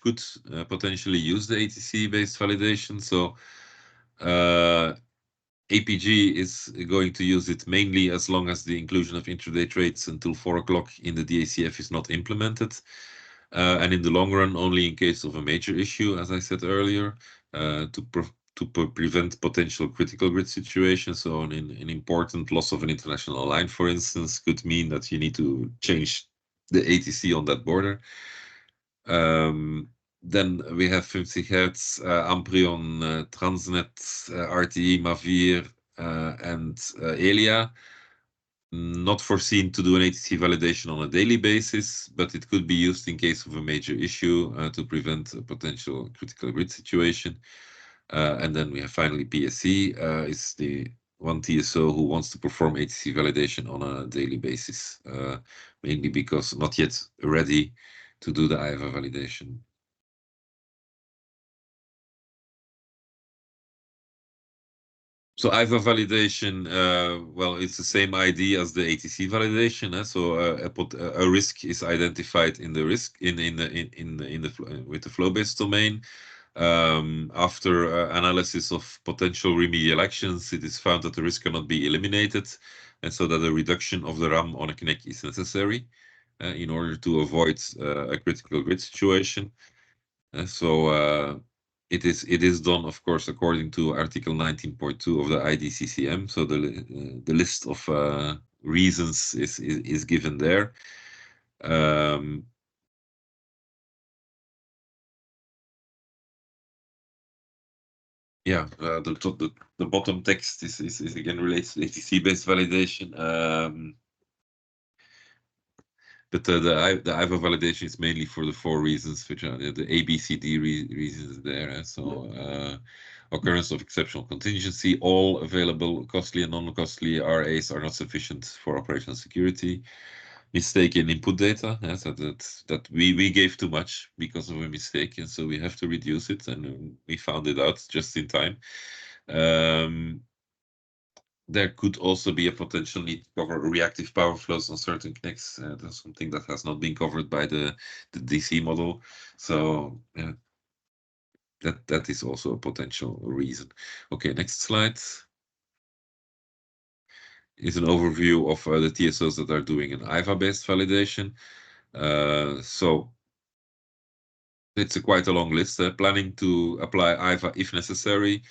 could potentially use the ATC-based validation. So APG is going to use it mainly as long as the inclusion of intraday trades until 4 o'clock in the DACF is not implemented. And in the long run, only in case of a major issue, as I said earlier, to prevent potential critical grid situations. So an important loss of an international line, for instance, could mean that you need to change the ATC on that border. Then we have 50 Hertz, Amprion, Transnet, RTE, Mavir, and Elia. not foreseen to do an ATC validation on a daily basis, but it could be used in case of a major issue to prevent a potential critical grid situation. And then we have finally PSC, is the one TSO who wants to perform ATC validation on a daily basis, mainly because not yet ready to do the IVA validation. So IVA validation, well, it's the same idea as the ATC validation. So a risk is identified in the risk with the flow-based domain. After analysis of potential remedial actions, it is found that the risk cannot be eliminated, and so that a reduction of the RAM on a connect is necessary in order to avoid a critical grid situation. It is done, of course, according to Article 19.2 of the IDCCM. So the list of reasons is given there. Yeah, the bottom text is again related to ATC-based validation. But the IVA validation is mainly for the 4 reasons, which are the ABCD reasons there. So occurrence of exceptional contingency, all available costly and non-costly RAs are not sufficient for operational security. Mistake in input data, so that we gave too much because of a mistake, and so we have to reduce it, and we found it out just in time. There could also be a potential need to cover reactive power flows on certain connects. That's something that has not been covered by the DC model. So that is also a potential reason. Okay, next slide is an overview of the TSOs that are doing an IVA-based validation. So it's quite a long list. Planning to apply IVA if necessary.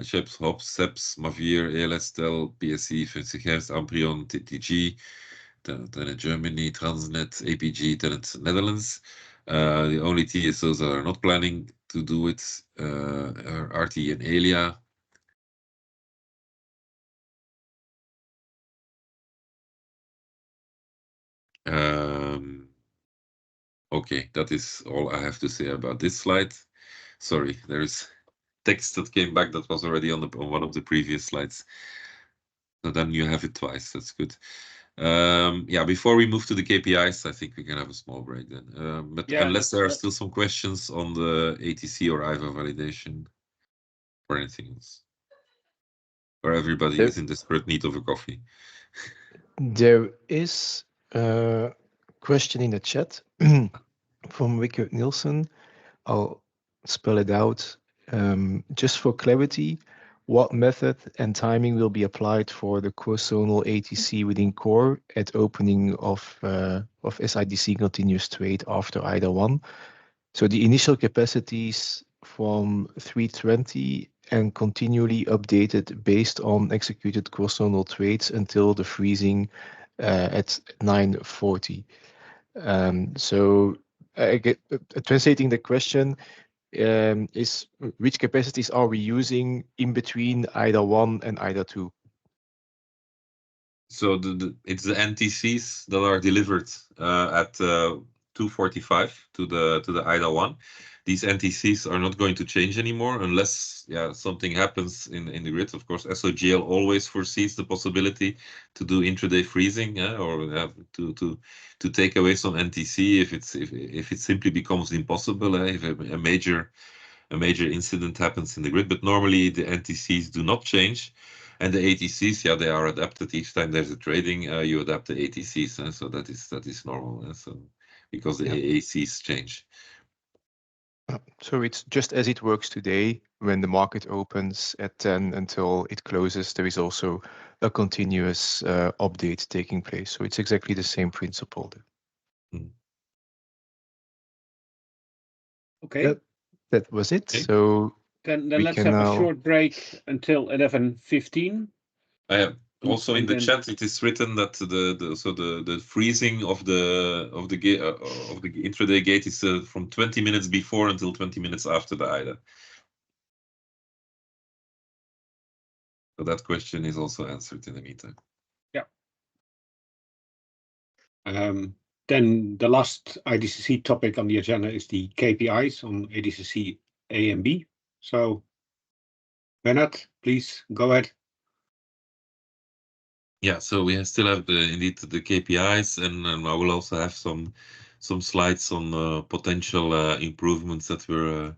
SHEPS, HOPS, SEPS, MAVIR, ELSTEL, PSC, 50 Hz, Amprion, TTG, Tenet Germany, Transnet, APG, Tenet Netherlands. The only TSOs that are not planning to do it are RT and Elia. Okay, that is all I have to say about this slide. Sorry, there is text that came back that was already on one of the previous slides. So then you have it twice. That's good. Yeah, before we move to the KPIs, I think we can have a small break then. But yeah, unless there are still some questions on the ATC or IVA validation or anything else, or everybody is in desperate need of a coffee. There is a question in the chat from Rickert Nielsen. I'll spell it out. Just for clarity, what method and timing will be applied for the core-zonal ATC within core at opening of SIDC continuous trade after IDA1? So the initial capacities from 320 and continually updated based on executed core-zonal trades until the freezing at 940. So translating the question is which capacities are we using in between IDA1 and IDA2? So it's the NTCs that are delivered at 245 to the IDA1. These NTCs are not going to change anymore unless something happens in the grid. Of course, SOGL always foresees the possibility to do intraday freezing or to take away some NTC if it simply becomes impossible, if a major incident happens in the grid. But normally the NTCs do not change. And the ATCs, they are adapted each time there's a trading. You adapt the ATCs, so that is normal. So because the AACs change. So it's just as it works today. When the market opens at 10 until it closes, there is also a continuous update taking place. So it's exactly the same principle. Okay. That was it. Okay. So then let's have a short break until 11:15. Also in the chat, it is written that the freezing of the intraday gate is from 20 minutes before until 20 minutes after the IDA. So that question is also answered in the meantime. Yeah. Then the last IDCC topic on the agenda is the KPIs on IDCC A and B. So, Bernard, please go ahead. Yeah, so we still have indeed the KPIs, and I will also have some slides on potential improvements that we're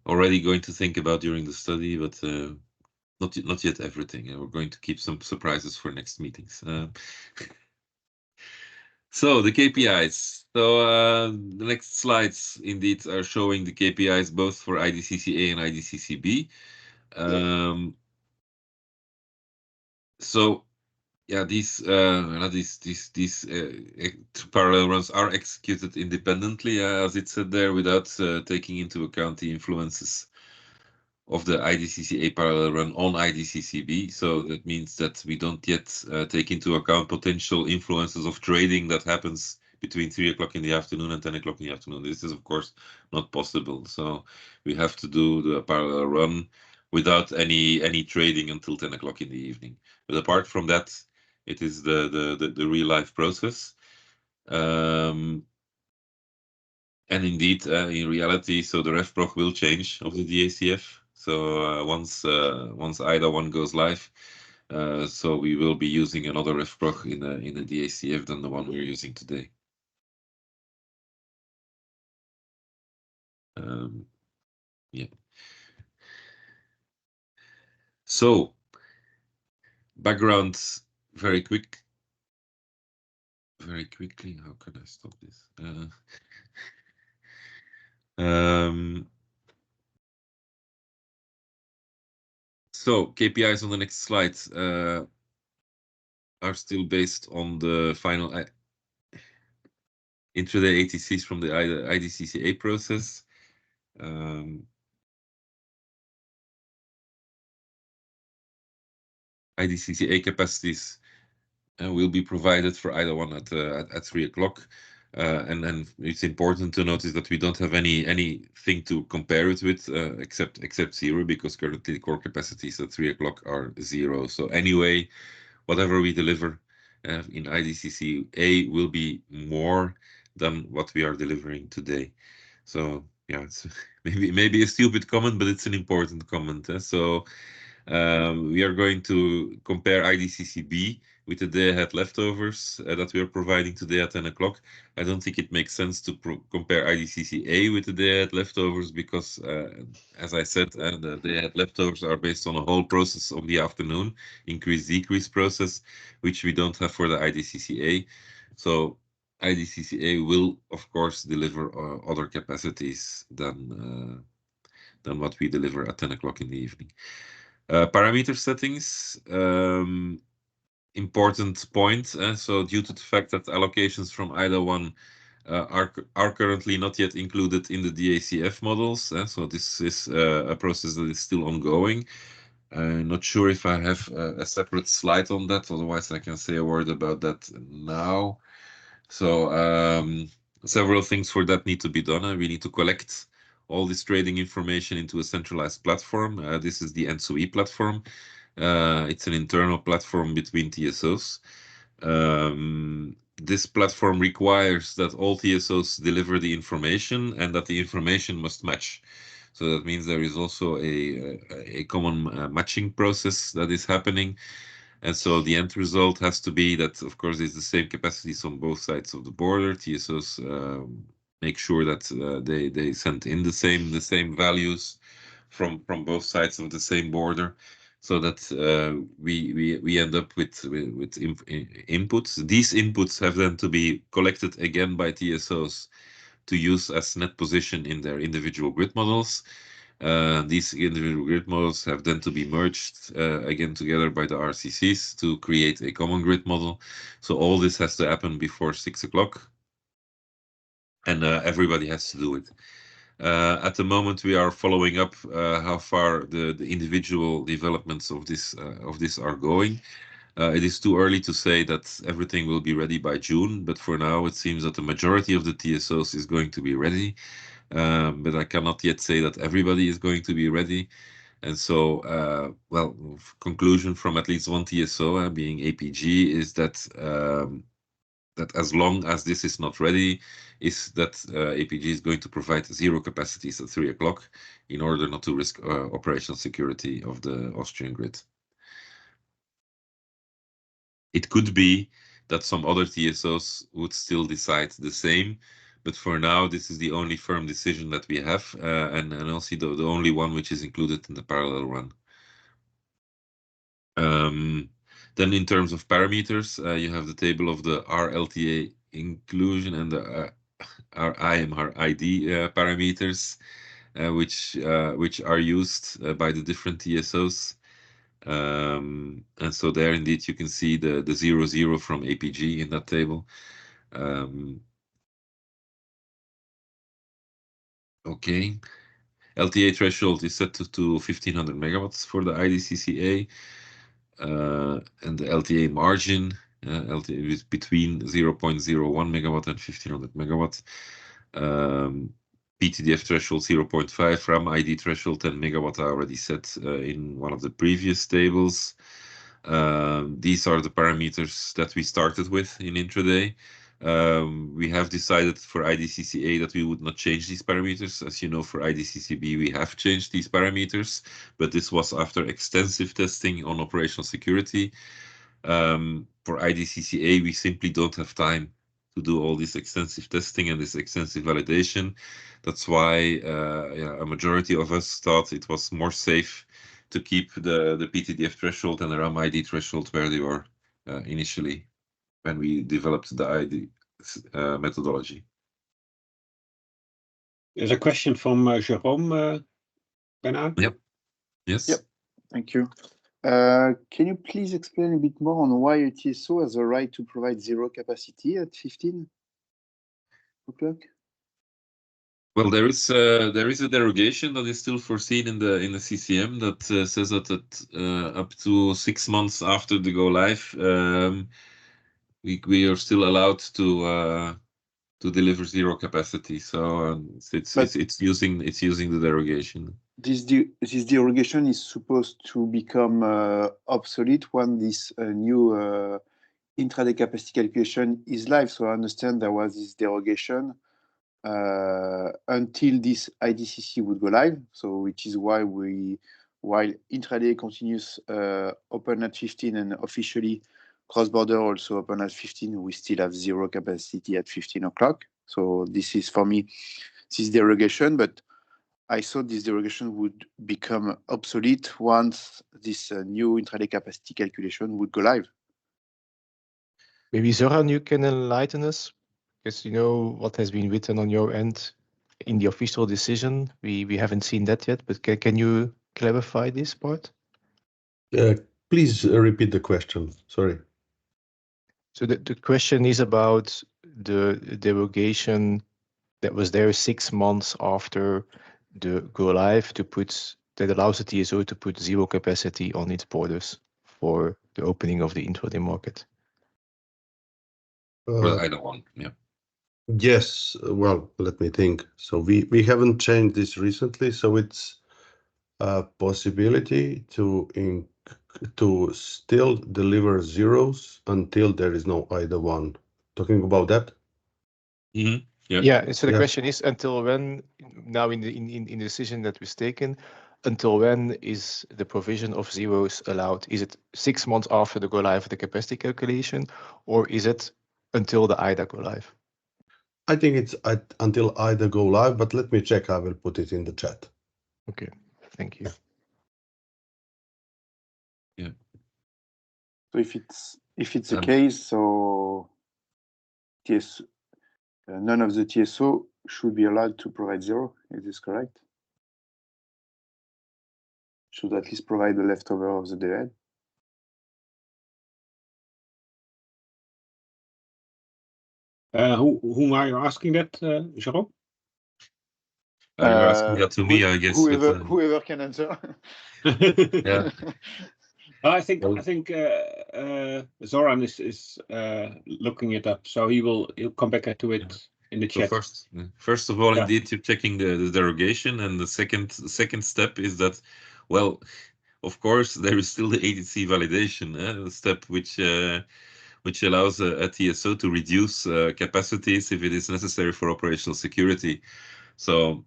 already going to think about during the study, but not yet everything. We're going to keep some surprises for next meetings. So the KPIs. So the next slides indeed are showing the KPIs both for IDCC-A and IDCC-B. So yeah, these parallel runs are executed independently, as it said there, without taking into account the influences of the IDCC-A parallel run on IDCC-B. So that means that we don't yet take into account potential influences of trading that happens between 3 o'clock in the afternoon and 10 o'clock in the afternoon. This is, of course, not possible. So we have to do the parallel run without any trading until 10 o'clock in the evening. But apart from that, it is the real life process. And indeed, in reality, so the RefProc will change of the DACF. So once IDA1 goes live, so we will be using another RefProc in the DACF than the one we're using today. Yeah. So background, very quickly. How can I stop this? So KPIs on the next slide are still based on the final intraday ATCs from the IDCC-A process. IDCC-A capacities will be provided for IDA1 at 3 o'clock. And then it's important to notice that we don't have anything to compare it with except 0, because currently the core capacities at 3 o'clock are 0. So anyway, whatever we deliver in IDCC-A will be more than what we are delivering today. So yeah, it's maybe a stupid comment, but it's an important comment. So we are going to compare IDCC-B with the day-ahead leftovers that we are providing today at 10 o'clock. I don't think it makes sense to compare IDCC-A with the day-ahead leftovers because, as I said, the day-ahead leftovers are based on a whole process of the afternoon, increase-decrease process, which we don't have for the IDCC-A. So IDCC-A will, of course, deliver other capacities than what we deliver at 10 o'clock in the evening. Parameter settings, important point. So due to the fact that allocations from IDA1 are currently not yet included in the DACF models, so this is a process that is still ongoing. I'm not sure if I have a separate slide on that, otherwise I can say a word about that now. So several things for that need to be done. We need to collect all this trading information into a centralized platform. This is the ENTSO-E platform. It's an internal platform between TSOs. This platform requires that all TSOs deliver the information and that the information must match. So that means there is also a common matching process that is happening. And so the end result has to be that, of course, it's the same capacities on both sides of the border. TSOs make sure that they send in the same values from both sides of the same border, so that we end up with inputs. These inputs have then to be collected again by TSOs to use as net position in their individual grid models. These individual grid models have then to be merged again together by the RCCs to create a common grid model. So all this has to happen before 6 o'clock, and everybody has to do it. At the moment, we are following up how far the individual developments of this are going. It is too early to say that everything will be ready by June, but for now it seems that the majority of the TSOs is going to be ready. But I cannot yet say that everybody is going to be ready. And so, well, conclusion from at least one TSO, being APG, is that that as long as this is not ready, is that APG is going to provide 0 capacities at 3 o'clock in order not to risk operational security of the Austrian grid. It could be that some other TSOs would still decide the same, but for now, this is the only firm decision that we have, and also the only one which is included in the parallel run. Then in terms of parameters, you have the table of the RLTA inclusion and the RIMR-ID parameters, which are used by the different TSOs. And so there indeed you can see the 00 from APG in that table. Okay. LTA threshold is set to 1500 megawatts for the IDCC-A. And the LTA margin, LTA is between 0.01 megawatt and 1500 megawatt. PTDF threshold 0.5, RAM ID threshold 10 megawatt I already set in one of the previous tables. These are the parameters that we started with in intraday. We have decided for IDCC-A that we would not change these parameters. As you know, for IDCC-B, we have changed these parameters, but this was after extensive testing on operational security. For IDCC-A, we simply don't have time to do all this extensive testing and this extensive validation. That's why a majority of us thought it was more safe to keep the PTDF threshold and the RAM ID threshold where they were initially when we developed the ID methodology. There's a question from Jérôme, Bernard. Yep. Yes. Yep. Thank you. Can you please explain a bit more on why a TSO has a right to provide 0 capacity at 15 o'clock? Well, there is a derogation that is still foreseen in the CCM that says that up to 6 months after the go live, we are still allowed to deliver 0 capacity. So it's using the derogation. This derogation is supposed to become obsolete when this new intraday capacity calculation is live. So I understand there was this derogation until this IDCC would go live. So which is why while intraday continues open at 15 and officially cross-border also open at 15, we still have 0 capacity at 15 o'clock. So this is for me, this derogation, but I thought this derogation would become obsolete once this new intraday capacity calculation would go live. Maybe Zoran, you can enlighten us, because you know what has been written on your end in the official decision. We haven't seen that yet, but can you clarify this part? Please repeat the question. Sorry. So the question is about the derogation that was there 6 months after the go live that allows the TSO to put 0 capacity on its borders for the opening of the intraday market. Well, I don't want, yeah. Yes, well, let me think. So we haven't changed this recently, so it's a possibility to still deliver zeros until there is no either one. Talking about that? Mm-hmm. Yeah. Yeah. So the question is, until when? Now in the decision that was taken, until when is the provision of zeros allowed? Is it 6 months after the go live of the capacity calculation, or is it until the IDA go live? I think it's until either go live, but let me check. I will put it in the chat. Okay, thank you. Yeah. So if it's the case, so none of the TSO should be allowed to provide 0. Is this correct? Should at least provide the leftover of the day. Whom are you asking that, Jérôme? You're asking that to me, I guess. Whoever can answer. Yeah. I think Zoran is looking it up, so he'll come back to it in the chat. First of all, indeed, you're checking the derogation, and the second step is that, well, of course, there is still the ADC validation step, which which allows a TSO to reduce capacities if it is necessary for operational security. So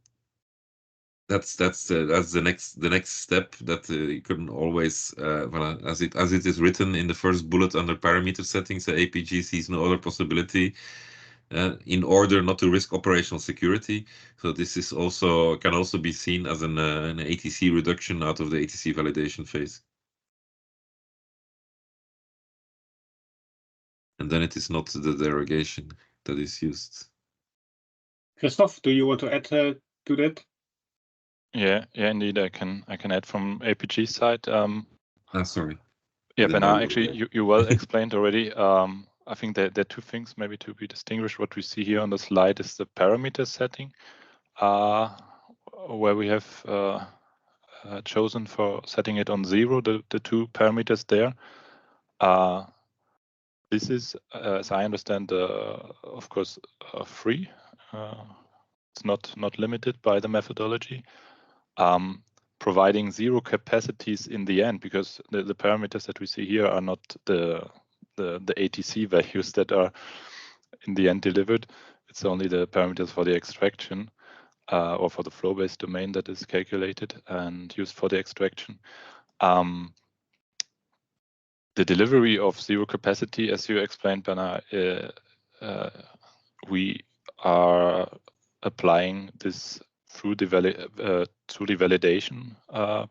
that's the next step that you couldn't always as it is written in the first bullet under parameter settings. The APG sees no other possibility in order not to risk operational security. So this is can also be seen as an ATC reduction out of the ATC validation phase. And then it is not the derogation that is used. Christophe, do you want to add to that? Yeah, indeed, I can add from APG side. Sorry. Yeah, Bernard, actually, you well explained already. I think there are two things maybe to be distinguished. What we see here on the slide is the parameter setting, where we have chosen for setting it on 0, the two parameters there. This is, as I understand, of course, free. It's not limited by the methodology. Providing 0 capacities in the end, because the parameters that we see here are not the ATC values that are in the end delivered. It's only the parameters for the extraction or for the flow-based domain that is calculated and used for the extraction. The delivery of 0 capacity, as you explained, Bernard, we are applying this through the validation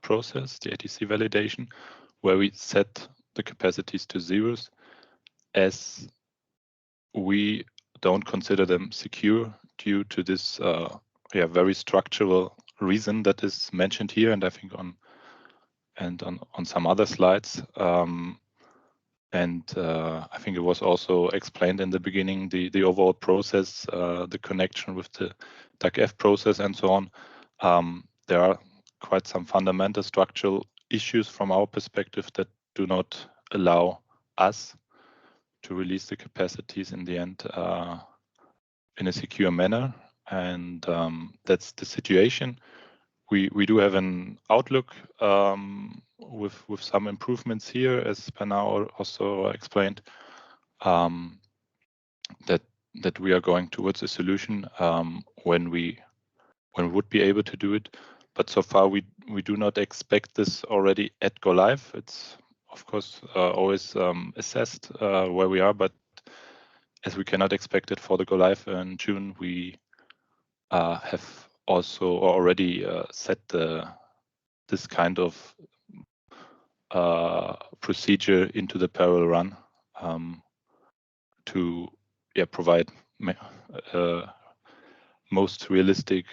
process, the ATC validation, where we set the capacities to zeros, as we don't consider them secure due to this very structural reason that is mentioned here, and I think on some other slides. I think it was also explained in the beginning, the overall process, the connection with the DAC-F process and so on. There are quite some fundamental structural issues from our perspective that do not allow us to release the capacities in the end in a secure manner. And that's the situation. We do have an outlook with some improvements here, as Bernard also explained, that we are going towards a solution when we would be able to do it. But so far, we do not expect this already at go live. It's of course always assessed where we are, but as we cannot expect it for the go live in June, we have also already set this kind of procedure into the parallel run to provide most realistic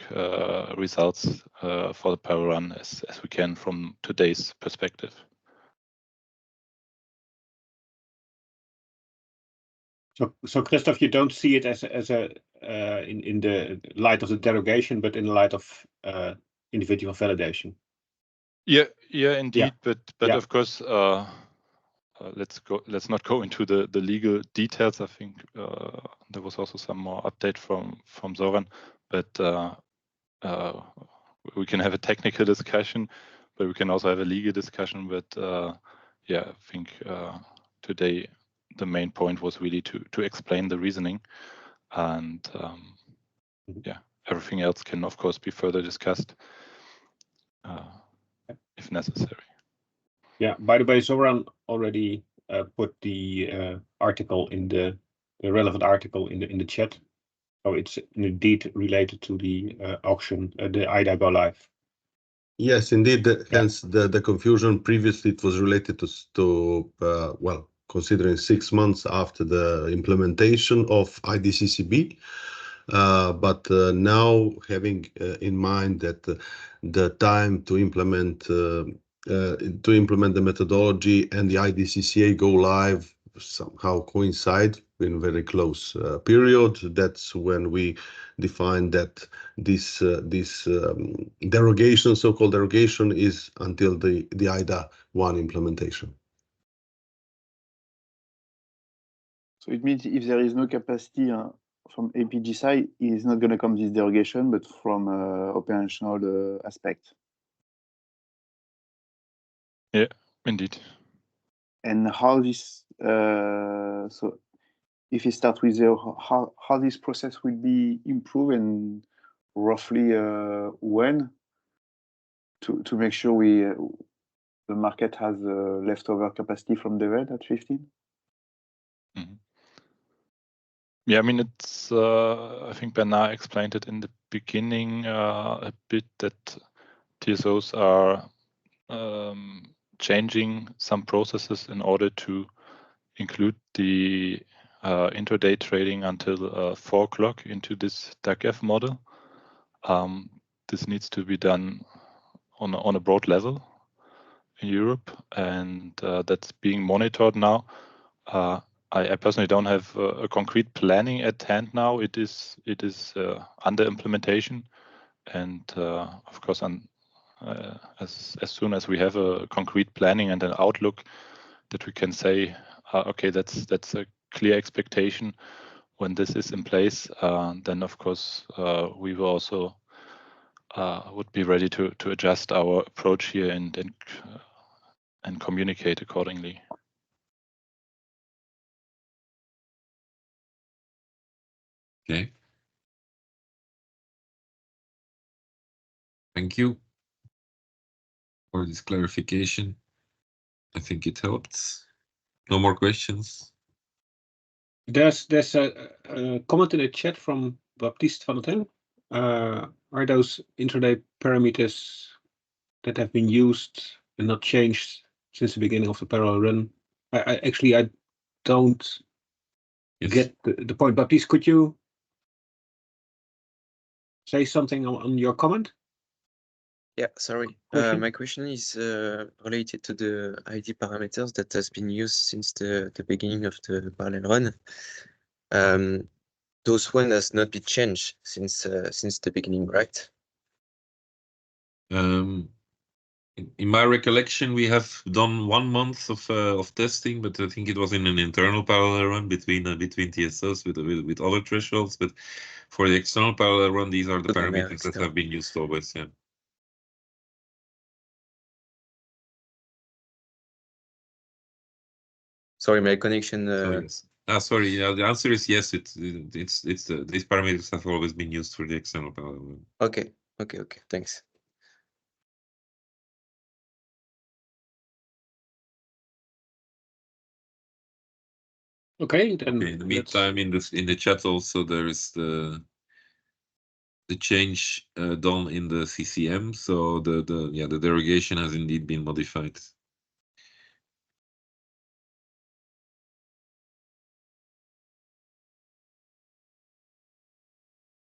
results for the parallel run as we can from today's perspective. So Christophe, you don't see it as a in the light of the derogation, but in the light of individual validation. Yeah, indeed. Yeah. But of course, let's not go into the legal details. I think there was also some more update from Zoran, but we can have a technical discussion, but we can also have a legal discussion. But I think today the main point was really to explain the reasoning, and everything else can of course be further discussed if necessary. Yeah. By the way, Zoran already put the article in the relevant article in the chat, so it's indeed related to the auction, the IDA go live. Yes, indeed. Hence the confusion. Previously, it was related to considering 6 months after the implementation of IDCCB. But now having in mind that the time to implement the methodology and the IDCCA go live somehow coincide in very close period. That's when we define that this derogation, so-called derogation, is until the IDA 1 implementation. So it means if there is no capacity from APG side, it is not going to come this derogation, but from operational aspect. Yeah, indeed. and how this so if you start with zero, how this process will be improved and roughly when to make sure we the market has leftover capacity from the red at 15. Yeah, I mean, it's, I think Bernard explained it in the beginning a bit that TSOs are changing some processes in order to include the intraday trading until 4 o'clock into this DACF model. This needs to be done on a broad level in Europe, and that's being monitored now. I personally don't have a concrete planning at hand now. It is under implementation, and of course, as soon as we have a concrete planning and an outlook that we can say, okay, that's a clear expectation. When this is in place, then of course we will also would be ready to adjust our approach here and communicate accordingly. Okay. Thank you for this clarification. I think it helped. No more questions? There's a comment in the chat from Baptiste van den Ten. Are those intraday parameters that have been used and not changed since the beginning of the parallel run? I don't get the point. Baptiste, could you say something on your comment? Yeah, sorry. My question is related to the ID parameters that has been used since the beginning of the parallel run. Those one has not been changed since the beginning, right? In my recollection, we have done 1 month of testing, but I think it was in an internal parallel run between TSOs with other thresholds. But for the external parallel run, these are the parameters that have been used always. Yeah. Sorry, my connection. Sorry. Yeah, the answer is yes. These parameters have always been used for the external parallel run. Okay. Thanks. Okay, then. Okay, in the meantime, in the chat also there is the change done in the CCM. So the derogation has indeed been modified.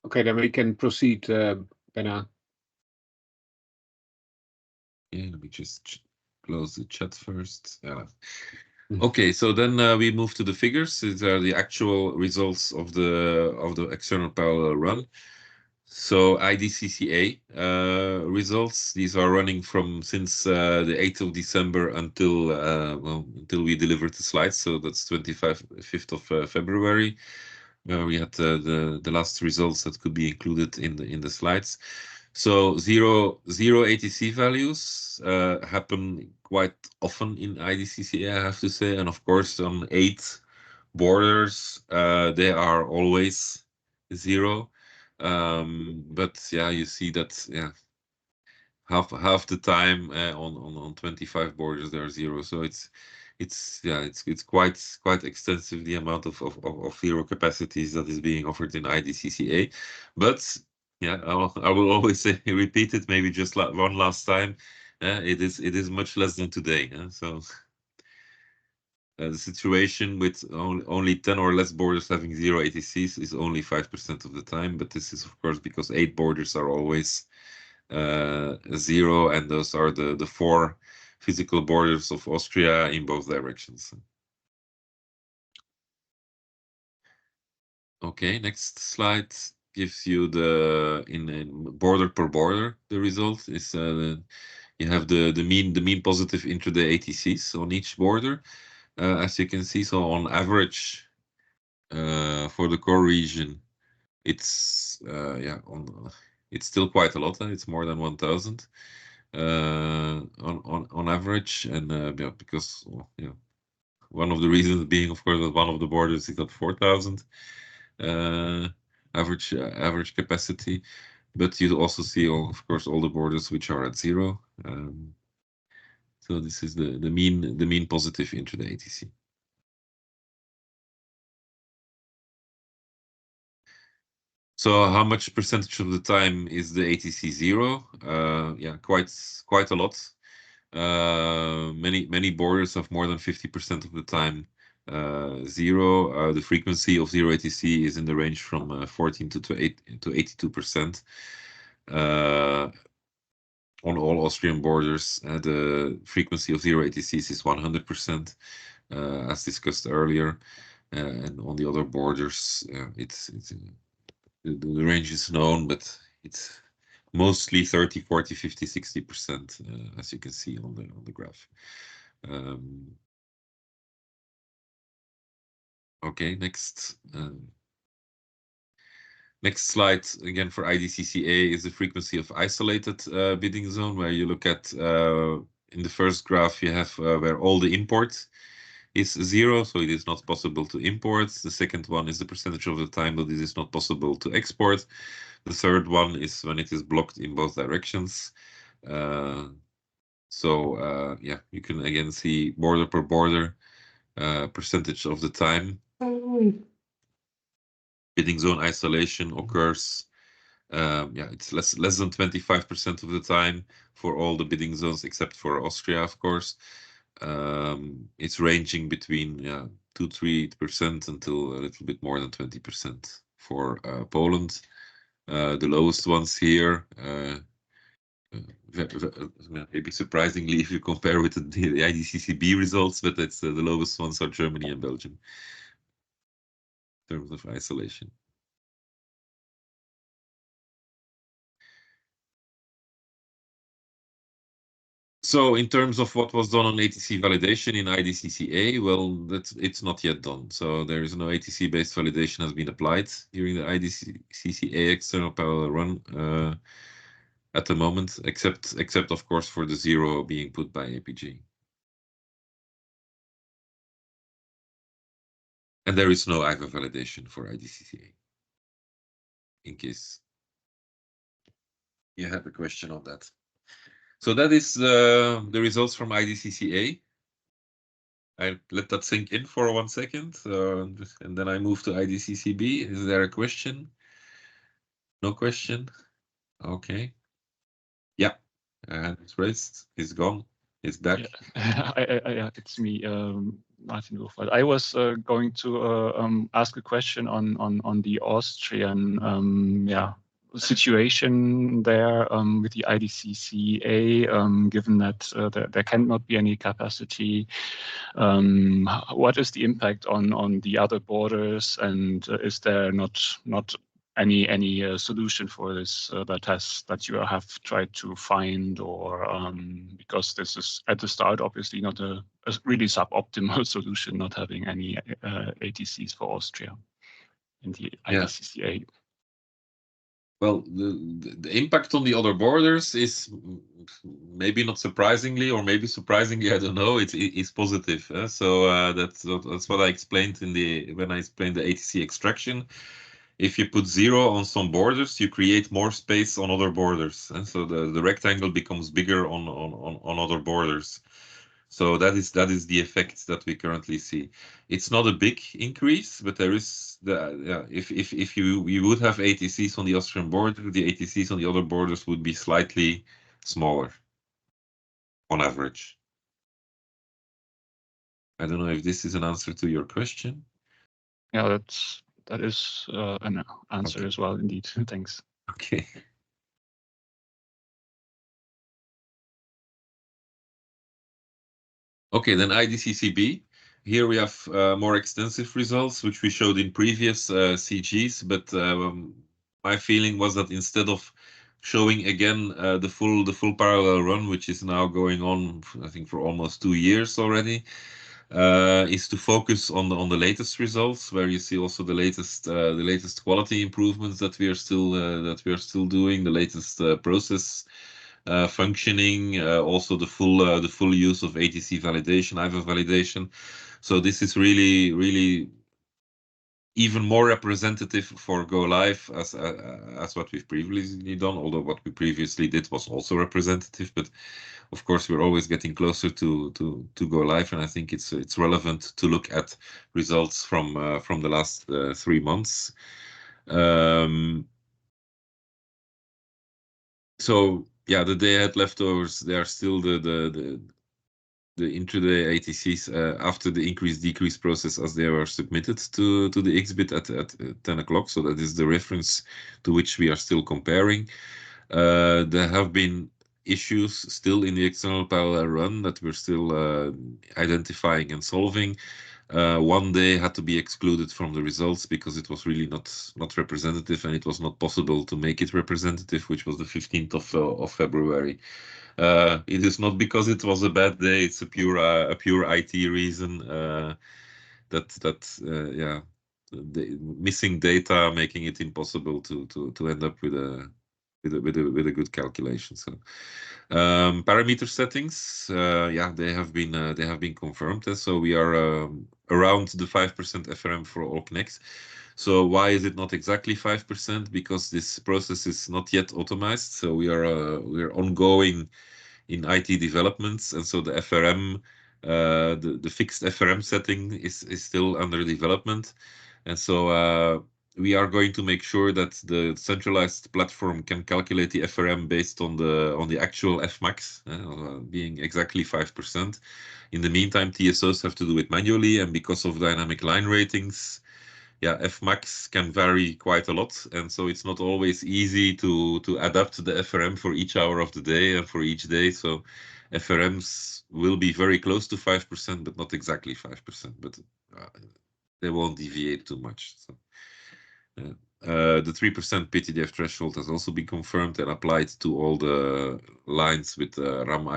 Okay, then we can proceed, Bernard. Yeah, let me just close the chat first. Okay, so then we move to the figures. These are the actual results of the external parallel run. So IDCC-A results. These are running from since the 8th of December until we delivered the slides. So that's 5th of February. We had the last results that could be included in the slides. So zero ATC values happen quite often in IDCC, I have to say, and of course on 8 borders they are always 0. But yeah, you see that half the time on 25 borders there are 0. So it's quite extensive, the amount of 0 capacities that is being offered in IDCC-A. But yeah, I will always say, repeat it maybe just one last time. It is much less than today. So the situation with only 10 or less borders having 0 ATCs is only 5% of the time. But this is of course because 8 borders are always 0, and those are the 4 physical borders of Austria in both directions. Okay, next slide gives you in border per border. The result is you have the mean positive intraday ATCs on each border, as you can see. So on average, for the core region, it's it's still quite a lot. It's more than 1,000 on average, and because One of the reasons being, of course, that one of the borders is at 4,000 average capacity, but you also see, of course, all the borders which are at 0. So this is the mean positive intraday ATC. So how much percentage of the time is the ATC 0? Yeah, quite a lot. Many borders have more than 50% of the time 0. The frequency of 0 ATC is in the range from 14 to 82%. On all Austrian borders, the frequency of 0 ATCs is 100%, as discussed earlier. And on the other borders, the range is known, but it's mostly 30, 40, 50, 60%, as you can see on the graph. Okay, next. Next slide, again for IDCC-A, is the frequency of isolated bidding zone, where you look at, in the first graph, you have where all the import is 0, so it is not possible to import. The second one is the percentage of the time that it is not possible to export. The third one is when it is blocked in both directions. Yeah, you can again see border per border, percentage of the time. Bidding zone isolation occurs. Yeah, it's less than 25% of the time for all the bidding zones except for Austria, of course. It's ranging between 2-3% until a little bit more than 20% for Poland. The lowest ones here, maybe surprisingly if you compare with the IDCC-B results, but it's the lowest ones are Germany and Belgium in terms of isolation. So in terms of what was done on ATC validation in IDCC-A, well, it's not yet done. So there is no ATC-based validation has been applied during the IDCC-A external parallel run at the moment, except of course for the 0 being put by APG. And there is no IVA validation for IDCC-A, in case you have a question on that. So that is the results from IDCC-A. I let that sink in for 1 second, and then I move to IDCC-B. Is there a question? No question? Okay. Yeah, and it's raised. It's gone. It's back. Yeah, it's me, Martin Wolfert. I was going to ask a question on the Austrian situation there with the IDCC-A, given that there cannot be any capacity. What is the impact on the other borders, and is there not any solution for this that you have tried to find, or because this is at the start obviously not a really suboptimal solution, not having any ATCs for Austria in the IDCC-A. Well, the impact on the other borders is maybe not surprisingly, or maybe surprisingly, I don't know. It's positive. So that's what I explained when I explained the ATC extraction. If you put 0 on some borders, you create more space on other borders, and so the rectangle becomes bigger on other borders. So that is the effect that we currently see. It's not a big increase, but there is if you would have ATCs on the Austrian border, the ATCs on the other borders would be slightly smaller on average. I don't know if this is an answer to your question. Yeah, that is an answer as well, indeed. Thanks. Okay. Okay, then IDCC-B. Here we have more extensive results, which we showed in previous CGs, but my feeling was that instead of showing again the full parallel run, which is now going on, I think, for almost 2 years already, is to focus on the latest results, where you see also the latest quality improvements that we are still doing, the latest process functioning, also the full use of ATC validation, IVA validation. So this is really even more representative for go live as what we've previously done, although what we previously did was also representative, but of course we're always getting closer to go live, and I think it's relevant to look at results from the last 3 months. So yeah, the day ahead leftovers, they are still the intraday ATCs after the increase-decrease process as they were submitted to the XBIT at 10 o'clock. So that is the reference to which we are still comparing. There have been issues still in the external parallel run that we're still identifying and solving. One day had to be excluded from the results because it was really not representative, and it was not possible to make it representative, which was the 15th of February. It is not because it was a bad day; it's a pure IT reason. Yeah, the missing data making it impossible to end up with a good calculation. So parameter settings, yeah, they have been confirmed. So we are around the 5% FRM for all connects. So why is it not exactly 5%? Because this process is not yet automized. So we are ongoing in IT developments, and so the FRM, the fixed FRM setting is still under development, and so we are going to make sure that the centralized platform can calculate the FRM based on the actual Fmax, being exactly 5%. In the meantime, TSOs have to do it manually, and because of dynamic line ratings, yeah, Fmax can vary quite a lot, and so it's not always easy to adapt the FRM for each hour of the day and for each day. So FRMs will be very close to 5%, but not exactly 5%, but they won't deviate too much. So the 3% PTDF threshold has also been confirmed and applied to all the lines with RAM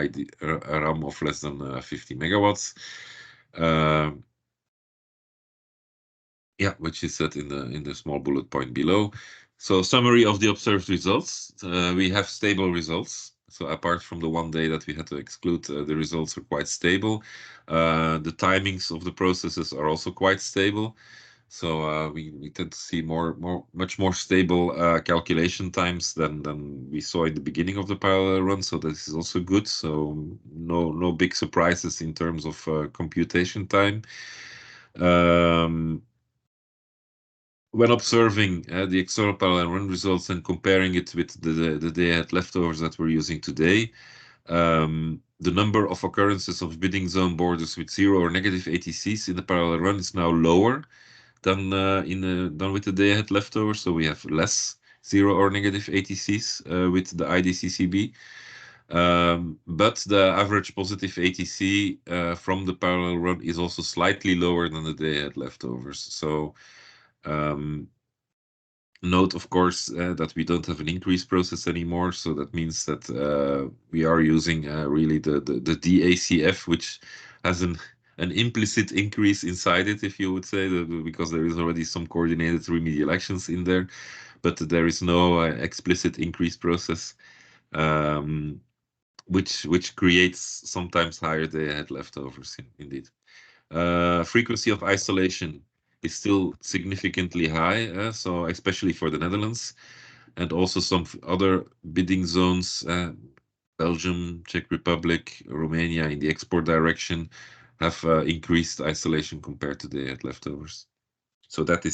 of less than 50 megawatts. Yeah, which is set in the small bullet point below. So summary of the observed results. We have stable results. So apart from the one day that we had to exclude, the results are quite stable. The timings of the processes are also quite stable. So we tend to see much more stable calculation times than we saw in the beginning of the parallel run. So this is also good. So no big surprises in terms of computation time. When observing the external parallel run results and comparing it with the day ahead leftovers that we're using today, the number of occurrences of bidding zone borders with 0 or negative ATCs in the parallel run is now lower than with the day ahead leftovers. So we have less 0 or negative ATCs with the IDCCB. But the average positive ATC from the parallel run is also slightly lower than the day ahead leftovers. So note, of course, that we don't have an increase process anymore. So that means that we are using really the DACF, which has an implicit increase inside it, if you would say, because there is already some coordinated remedial actions in there, but there is no explicit increase process, which creates sometimes higher day ahead leftovers, indeed. Frequency of isolation is still significantly high, so especially for the Netherlands, and also some other bidding zones, Belgium, Czech Republic, Romania in the export direction, have increased isolation compared to the leftovers. So that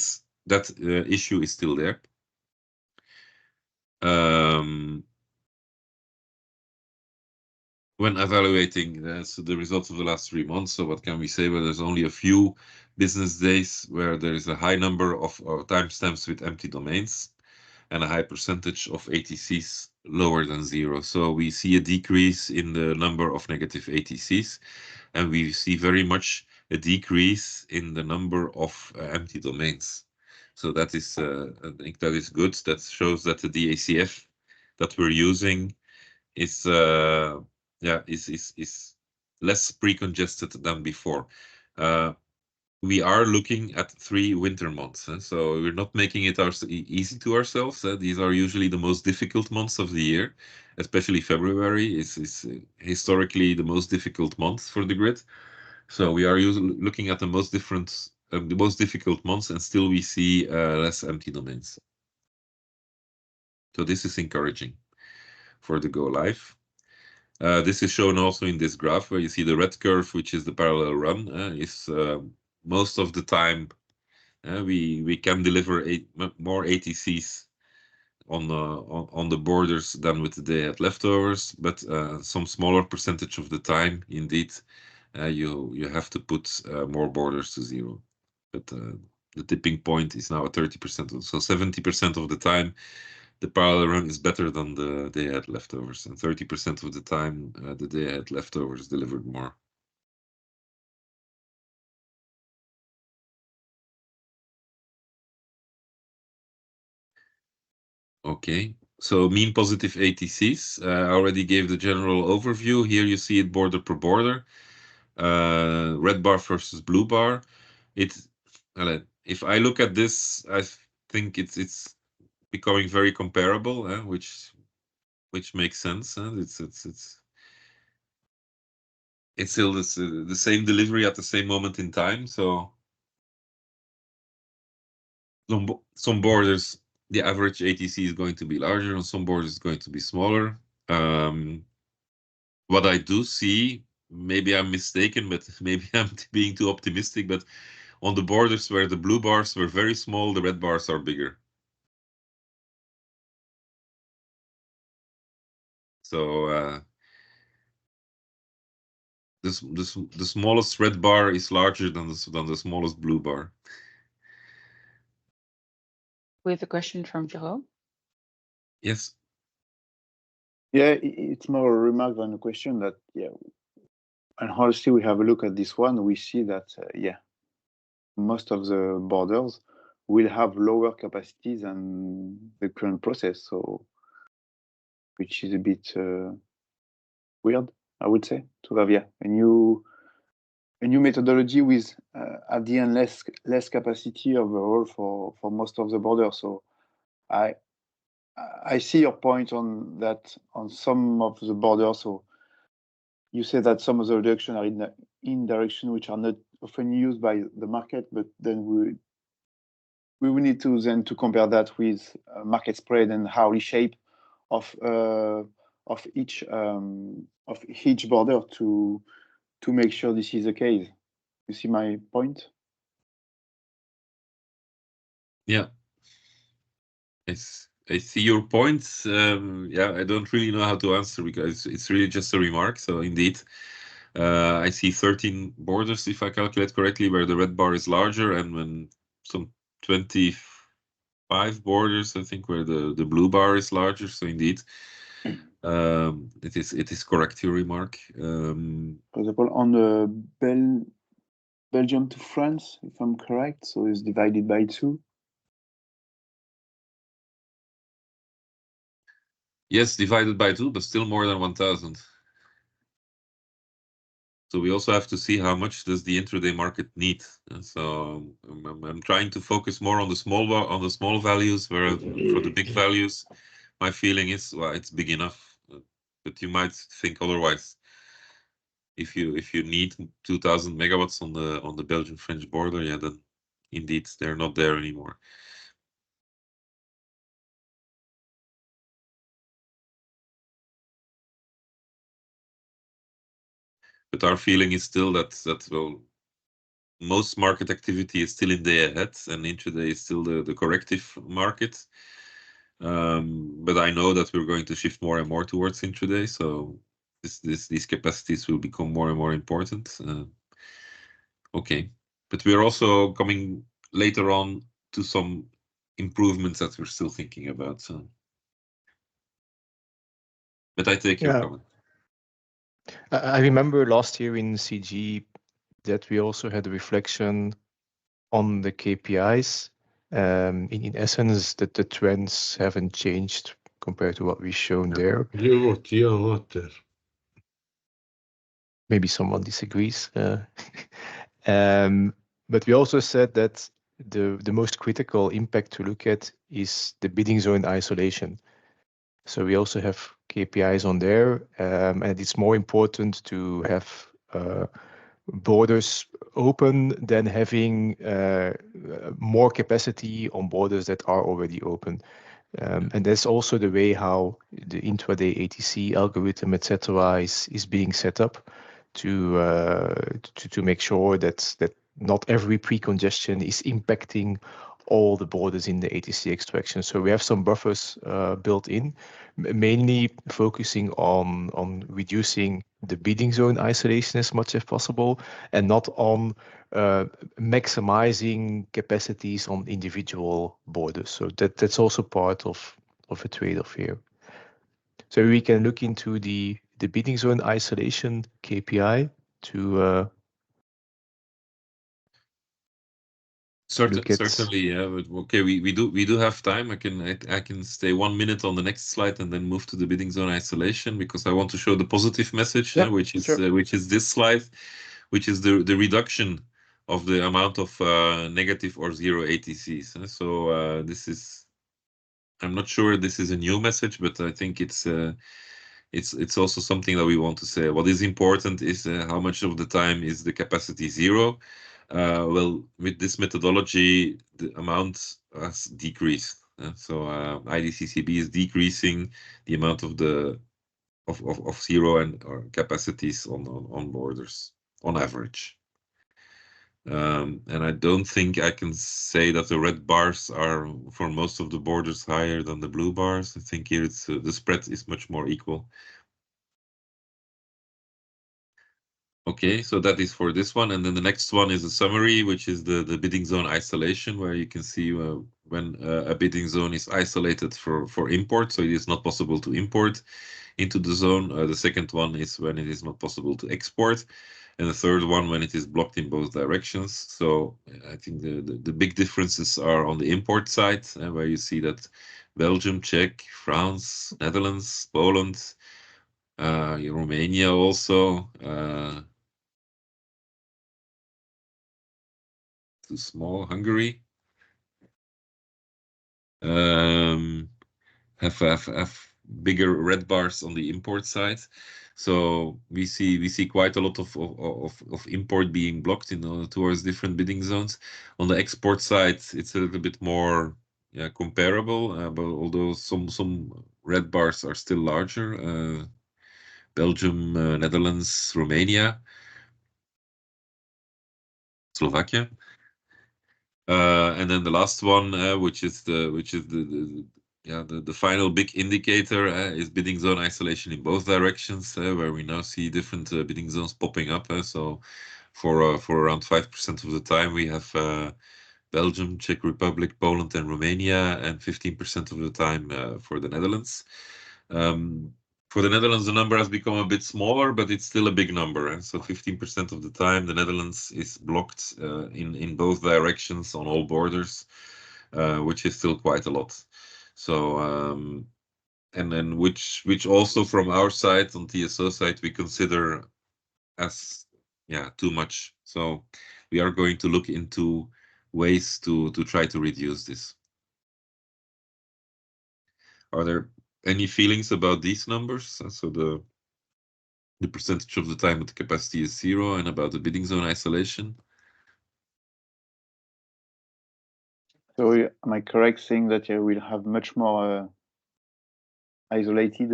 issue is still there. When evaluating the results of the last 3 months, so what can we say? Well, there's only a few business days where there is a high number of timestamps with empty domains and a high percentage of ATCs lower than 0. So we see a decrease in the number of negative ATCs, and we see very much a decrease in the number of empty domains. So that is, I think that is good. That shows that the DACF that we're using is less pre-congested than before. We are looking at 3 winter months, so we're not making it easy to ourselves. These are usually the most difficult months of the year, especially February is historically the most difficult month for the grid. So we are looking at the most difficult months, and still we see less empty domains. So this is encouraging for the go live. This is shown also in this graph where you see the red curve, which is the parallel run. Is most of the time we can deliver more ATCs on the borders than with the day-ahead leftovers, but some smaller percentage of the time, indeed, you have to put more borders to 0. But the tipping point is now at 30%. So 70% of the time, the parallel run is better than the day-ahead leftovers, and 30% of the time, the day-ahead leftovers delivered more. Okay, so mean positive ATCs. I already gave the general overview. Here you see it border per border. Red bar versus blue bar. If I look at this, I think it's becoming very comparable, which makes sense. It's still the same delivery at the same moment in time. So some borders, the average ATC is going to be larger, on some borders it's going to be smaller. What I do see, maybe I'm mistaken, but maybe I'm being too optimistic, but on the borders where the blue bars were very small, the red bars are bigger. So the smallest red bar is larger than the smallest blue bar. We have a question from Jerome. Yes. Yeah, it's more a remark than a question that, yeah, and honestly, we have a look at this one, we see that, yeah, most of the borders will have lower capacities than the current process, so which is a bit weird, I would say, to have, yeah, a new methodology with at the end less capacity overall for most of the borders. So I see your point on that on some of the borders. So you say that some of the reduction are in direction which are not often used by the market, but then we will need to then to compare that with market spread and hourly shape of each border to make sure this is the case. You see my point? Yeah. I see your points. Yeah, I don't really know how to answer because it's really just a remark. So indeed, I see 13 borders, if I calculate correctly, where the red bar is larger, and when some 25 borders, I think, where the blue bar is larger. So indeed, it is correct, your remark. For example, on the Belgium to France, if I'm correct, so it's divided by 2. Yes, divided by 2, but still more than 1,000. So we also have to see how much does the intraday market need. And so I'm trying to focus more on the small values, where for the big values, my feeling is, well, it's big enough. But you might think otherwise. If you need 2,000 megawatts on the Belgian-French border, yeah, then indeed they're not there anymore. But our feeling is still that well, most market activity is still in day ahead, and intraday is still the corrective market. But I know that we're going to shift more and more towards intraday, so these capacities will become more and more important. Okay, but we're also coming later on to some improvements that we're still thinking about. So, but I take your comment. I remember last year in CG that we also had a reflection on the KPIs. In essence, that the trends haven't changed compared to what we've shown there. Maybe someone disagrees. But we also said that the most critical impact to look at is the bidding zone isolation. So we also have KPIs on there, and it's more important to have borders open than having more capacity on borders that are already open. And that's also the way how the intraday ATC algorithm, etc., is being set up to make sure that not every pre-congestion is impacting all the borders in the ATC extraction. So we have some buffers built in, mainly focusing on reducing the bidding zone isolation as much as possible, and not on maximizing capacities on individual borders. So that's also part of a trade-off here. So we can look into the bidding zone isolation KPI to Certainly, yeah. But okay, we do have time. I can stay 1 minute on the next slide and then move to the bidding zone isolation, because I want to show the positive message, which is this slide, which is the reduction of the amount of negative or zero ATCs. So this is, I'm not sure this is a new message, but I think it's also something that we want to say. What is important is how much of the time is the capacity zero. Well, with this methodology, the amount has decreased. So IDCCB is decreasing the amount of the of zero and or capacities on borders on average. And I don't think I can say that the red bars are for most of the borders higher than the blue bars. I think here it's the spread is much more equal. Okay, so that is for this one. And then the next one is a summary, which is the bidding zone isolation, where you can see when a bidding zone is isolated for import, so it is not possible to import into the zone. The second one is when it is not possible to export. And the third one when it is blocked in both directions. So I think the big differences are on the import side, where you see that Belgium, Czech, France, Netherlands, Poland, Romania also, too small, Hungary, have bigger red bars on the import side. So we see quite a lot of import being blocked towards different bidding zones. On the export side, it's a little bit more comparable, but although some red bars are still larger. Belgium, Netherlands, Romania, Slovakia. And then the last one, which is the final big indicator, is bidding zone isolation in both directions, where we now see different bidding zones popping up. So for around 5% of the time, we have Belgium, Czech Republic, Poland, and Romania, and 15% of the time for the Netherlands. For the Netherlands, the number has become a bit smaller, but it's still a big number. So 15% of the time, the Netherlands is blocked in both directions on all borders, which is still quite a lot. So and then which also from our side, on TSO side, we consider as too much. So we are going to look into ways to try to reduce this. Are there any feelings about these numbers? So the percentage of the time that the capacity is zero, and about the bidding zone isolation. So am I correct saying that we'll have much more isolated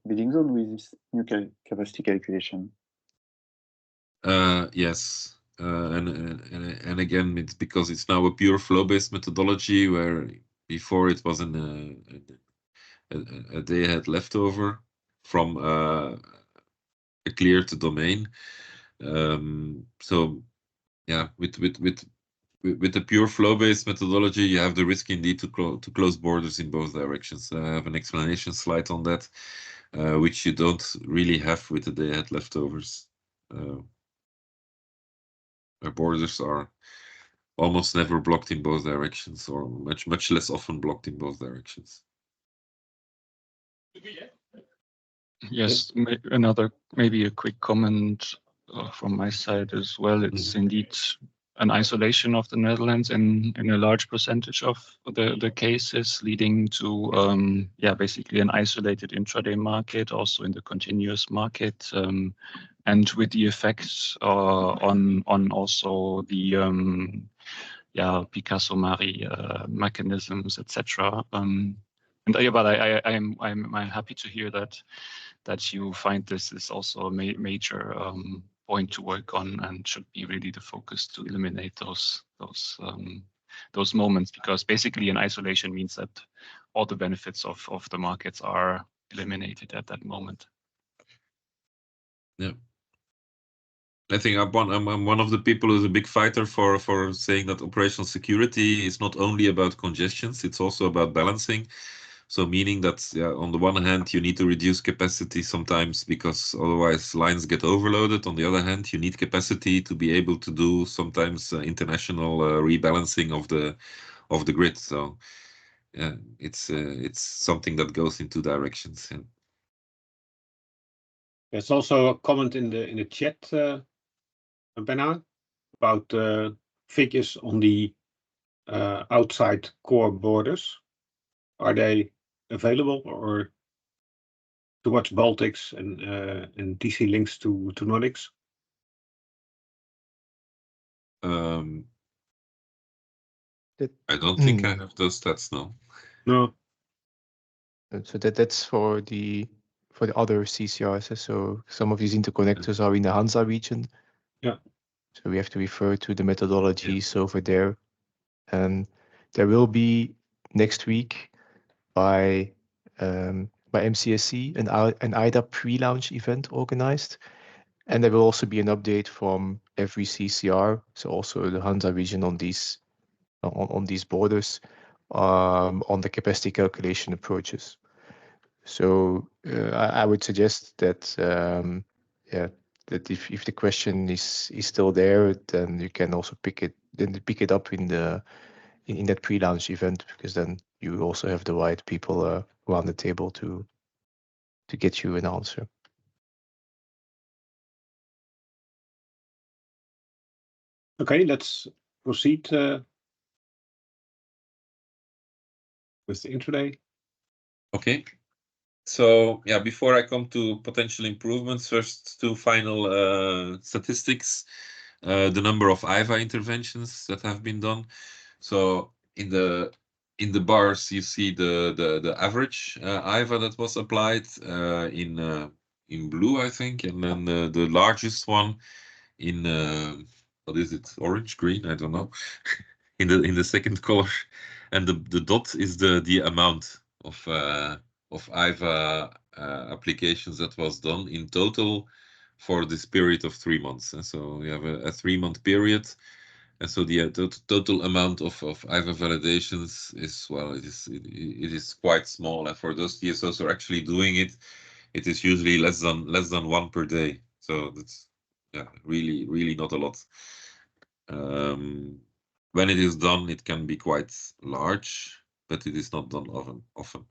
bidding zone with this new capacity calculation? Yes. And again, it's because it's now a pure flow-based methodology, where before it was a day ahead leftover from a clear to domain. So yeah, with the pure flow-based methodology, you have the risk indeed to close borders in both directions. I have an explanation slide on that, which you don't really have with the day ahead leftovers. Our borders are almost never blocked in both directions, or much less often blocked in both directions. Yes, maybe a quick comment from my side as well. It's indeed an isolation of the Netherlands in a large percentage of the cases, leading to basically an isolated intraday market, also in the continuous market. and with the effects on also the Picasso-Mari mechanisms, etc. But I'm happy to hear that you find this is also a major point to work on and should be really the focus to eliminate those moments, because basically in isolation means that all the benefits of the markets are eliminated at that moment. Yeah. I think I'm one of the people who's a big fighter for saying that operational security is not only about congestions, it's also about balancing. So meaning that on the one hand, you need to reduce capacity sometimes because otherwise lines get overloaded. On the other hand, you need capacity to be able to do sometimes international rebalancing of the grid. So yeah, it's something that goes in two directions. Yeah. There's also a comment in the chat, Benna, about figures on the outside core borders. Are they available or towards Baltics and DC links to Nordics? I don't think I have those stats now. No. So that's for the other CCRs. So some of these interconnectors are in the Hansa region. Yeah. So we have to refer to the methodologies over there. And there will be next week by MCSC an IDA pre-launch event organized. And there will also be an update from every CCR, so also the Hansa region on these borders, on the capacity calculation approaches. So I would suggest that that if the question is still there, then you can also pick it up in that pre-launch event, because then you also have the right people around the table to get you an answer. Okay, let's proceed with the intraday. Okay. So yeah, before I come to potential improvements, first two final statistics. The number of IVA interventions that have been done. So in the bars you see the average IVA that was applied in blue, I think, and then the largest one in what is it, orange, green, I don't know, in the second color, and the dot is the amount of IVA applications that was done in total for this period of 3 months. And so we have a 3-month period, and so the total amount of IVA validations is, well, it is quite small, and for those TSOs who are actually doing it, it is usually less than 1 per day. So that's really not a lot. When it is done, it can be quite large, but it is not done often.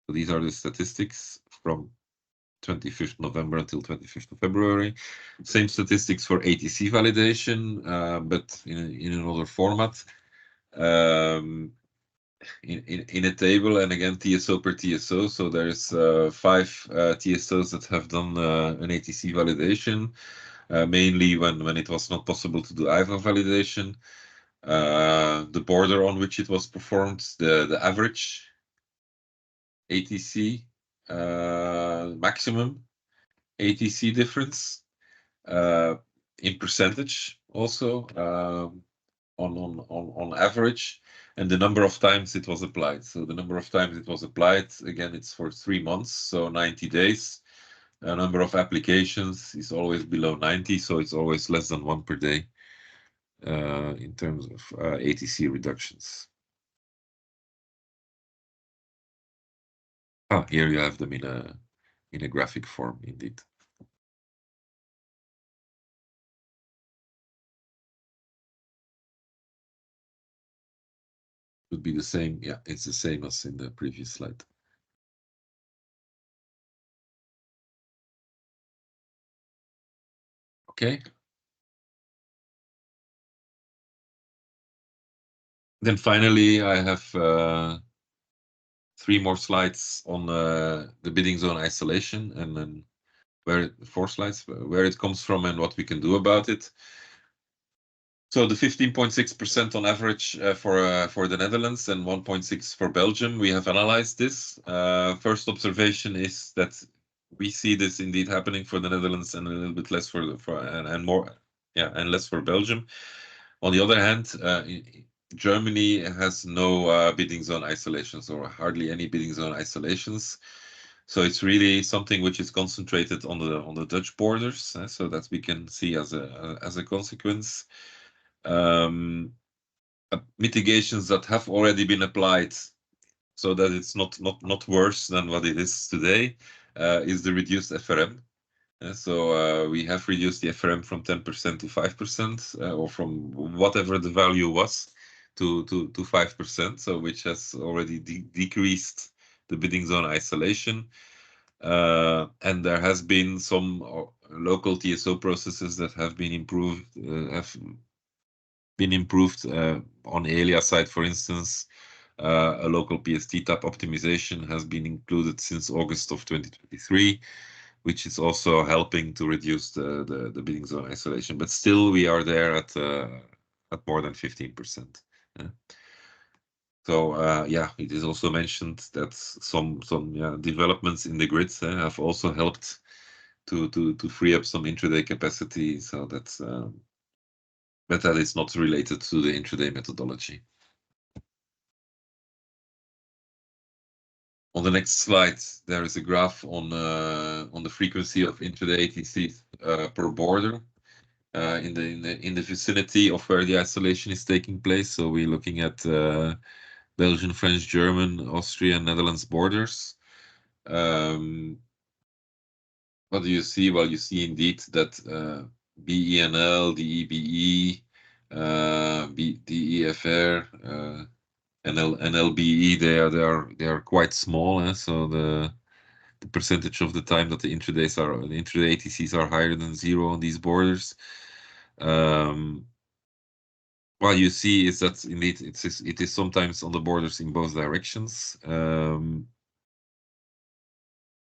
So these are the statistics from 25th November until 25th of February. Same statistics for ATC validation, but in another format. In a table, and again TSO per TSO. So there's 5 TSOs that have done an ATC validation, mainly when it was not possible to do IVA validation. The border on which it was performed, the average ATC maximum ATC difference in percentage also on average, and the number of times it was applied. So the number of times it was applied, again, it's for 3 months, so 90 days. Number of applications is always below 90, so it's always less than 1 per day in terms of ATC reductions. Here you have them in a graphic form, indeed. Would be the same. Yeah, it's the same as in the previous slide. Okay. Then finally, I have 3 more slides on the bidding zone isolation, and then 4 slides, where it comes from and what we can do about it. So the 15.6% on average for the Netherlands and 1.6 for Belgium, we have analyzed this. First observation is that we see this indeed happening for the Netherlands and a little bit less and less for Belgium. On the other hand, Germany has no bidding zone isolations or hardly any bidding zone isolations. So it's really something which is concentrated on the Dutch borders, so that we can see as a consequence. Mitigations that have already been applied, so that it's not worse than what it is today, is the reduced FRM. So we have reduced the FRM from 10% to 5%, or from whatever the value was to 5%. So which has already decreased the bidding zone isolation. And there has been some local TSO processes that have been improved. On Elia side, for instance. A local PST type optimization has been included since August of 2023, which is also helping to reduce the bidding zone isolation. But still, we are there at more than 15%. So it is also mentioned that some developments in the grid have also helped to free up some intraday capacity, so that is not related to the intraday methodology. On the next slide, there is a graph on the frequency of intraday ATCs per border in the vicinity of where the isolation is taking place. So we're looking at Belgian, French, German, Austrian, Netherlands borders. What do you see? Well, you see indeed that BENL, DEBE, DEFR, NLBE, they are quite small, so the percentage of the time that the intraday ATCs are higher than 0 on these borders. What you see is that indeed it is sometimes on the borders in both directions,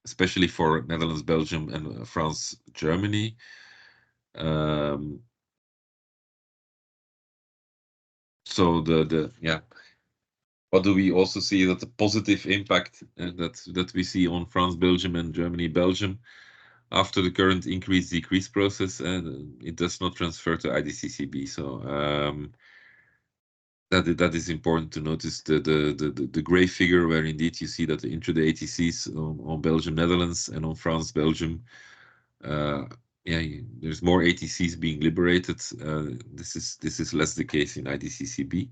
especially for Netherlands, Belgium, and France, Germany. So what do we also see that the positive impact that we see on France, Belgium, and Germany, Belgium after the current increase-decrease process, it does not transfer to IDCCB. So that is important to notice. The gray figure, where indeed you see that the intraday ATCs on Belgium, Netherlands, and on France, Belgium, there's more ATCs being liberated. This is less the case in IDCCB.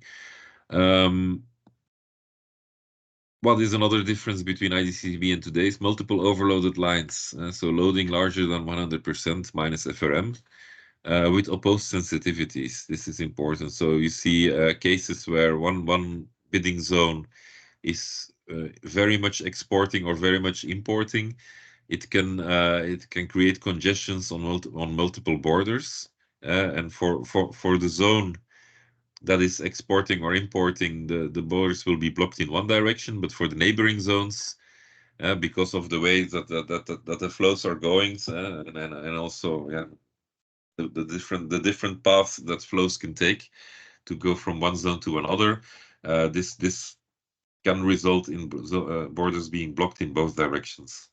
What is another difference between IDCCB and today's multiple overloaded lines? So loading larger than 100% minus FRM with opposed sensitivities. This is important. So you see cases where one bidding zone is very much exporting or very much importing. It can create congestions on multiple borders, and for the zone that is exporting or importing, the borders will be blocked in one direction, but for the neighboring zones, because of the way that the flows are going, and also the different paths that flows can take to go from one zone to another, this can result in borders being blocked in both directions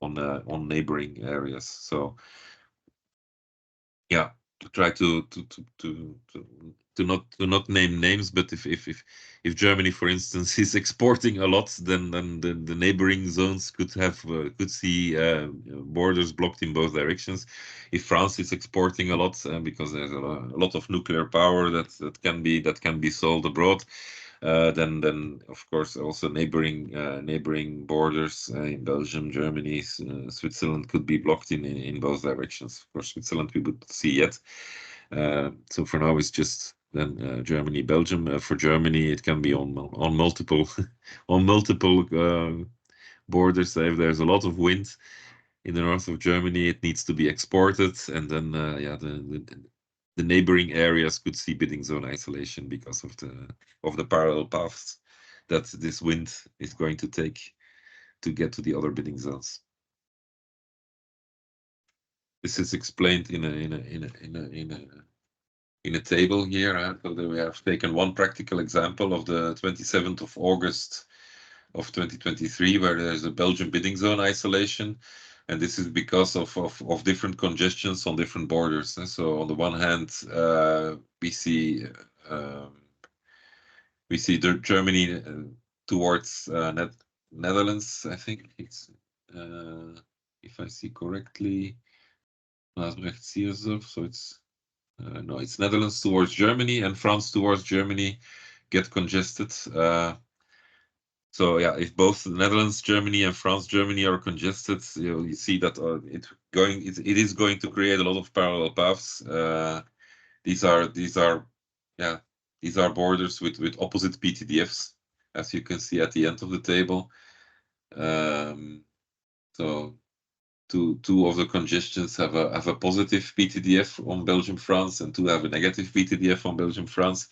on neighboring areas. So yeah, to try to not name names, but if Germany, for instance, is exporting a lot, then the neighboring zones could see borders blocked in both directions. If France is exporting a lot, because there's a lot of nuclear power that can be sold abroad, then of course also neighboring borders in Belgium, Germany, Switzerland could be blocked in both directions. Of course, Switzerland we would see yet. So for now it's just then Germany, Belgium. For Germany, it can be on multiple on multiple borders. So if there's a lot of wind in the north of Germany, it needs to be exported, and then the neighboring areas could see bidding zone isolation because of the parallel paths that this wind is going to take to get to the other bidding zones. This is explained in a table here. So that we have taken one practical example of the 27th of August of 2023, where there's a Belgian bidding zone isolation, and this is because of different congestions on different borders. So on the one hand, we see the Germany towards Netherlands. I think it's if I see correctly, Maasbrecht-Siersdorf. So it's no, it's Netherlands towards Germany and France towards Germany get congested. So yeah, if both the Netherlands, Germany, and France, Germany are congested, you see that it is going to create a lot of parallel paths. These are borders with opposite PTDFs, as you can see at the end of the table. So two of the congestions have a positive PTDF on Belgium France, and two have a negative PTDF on Belgium France.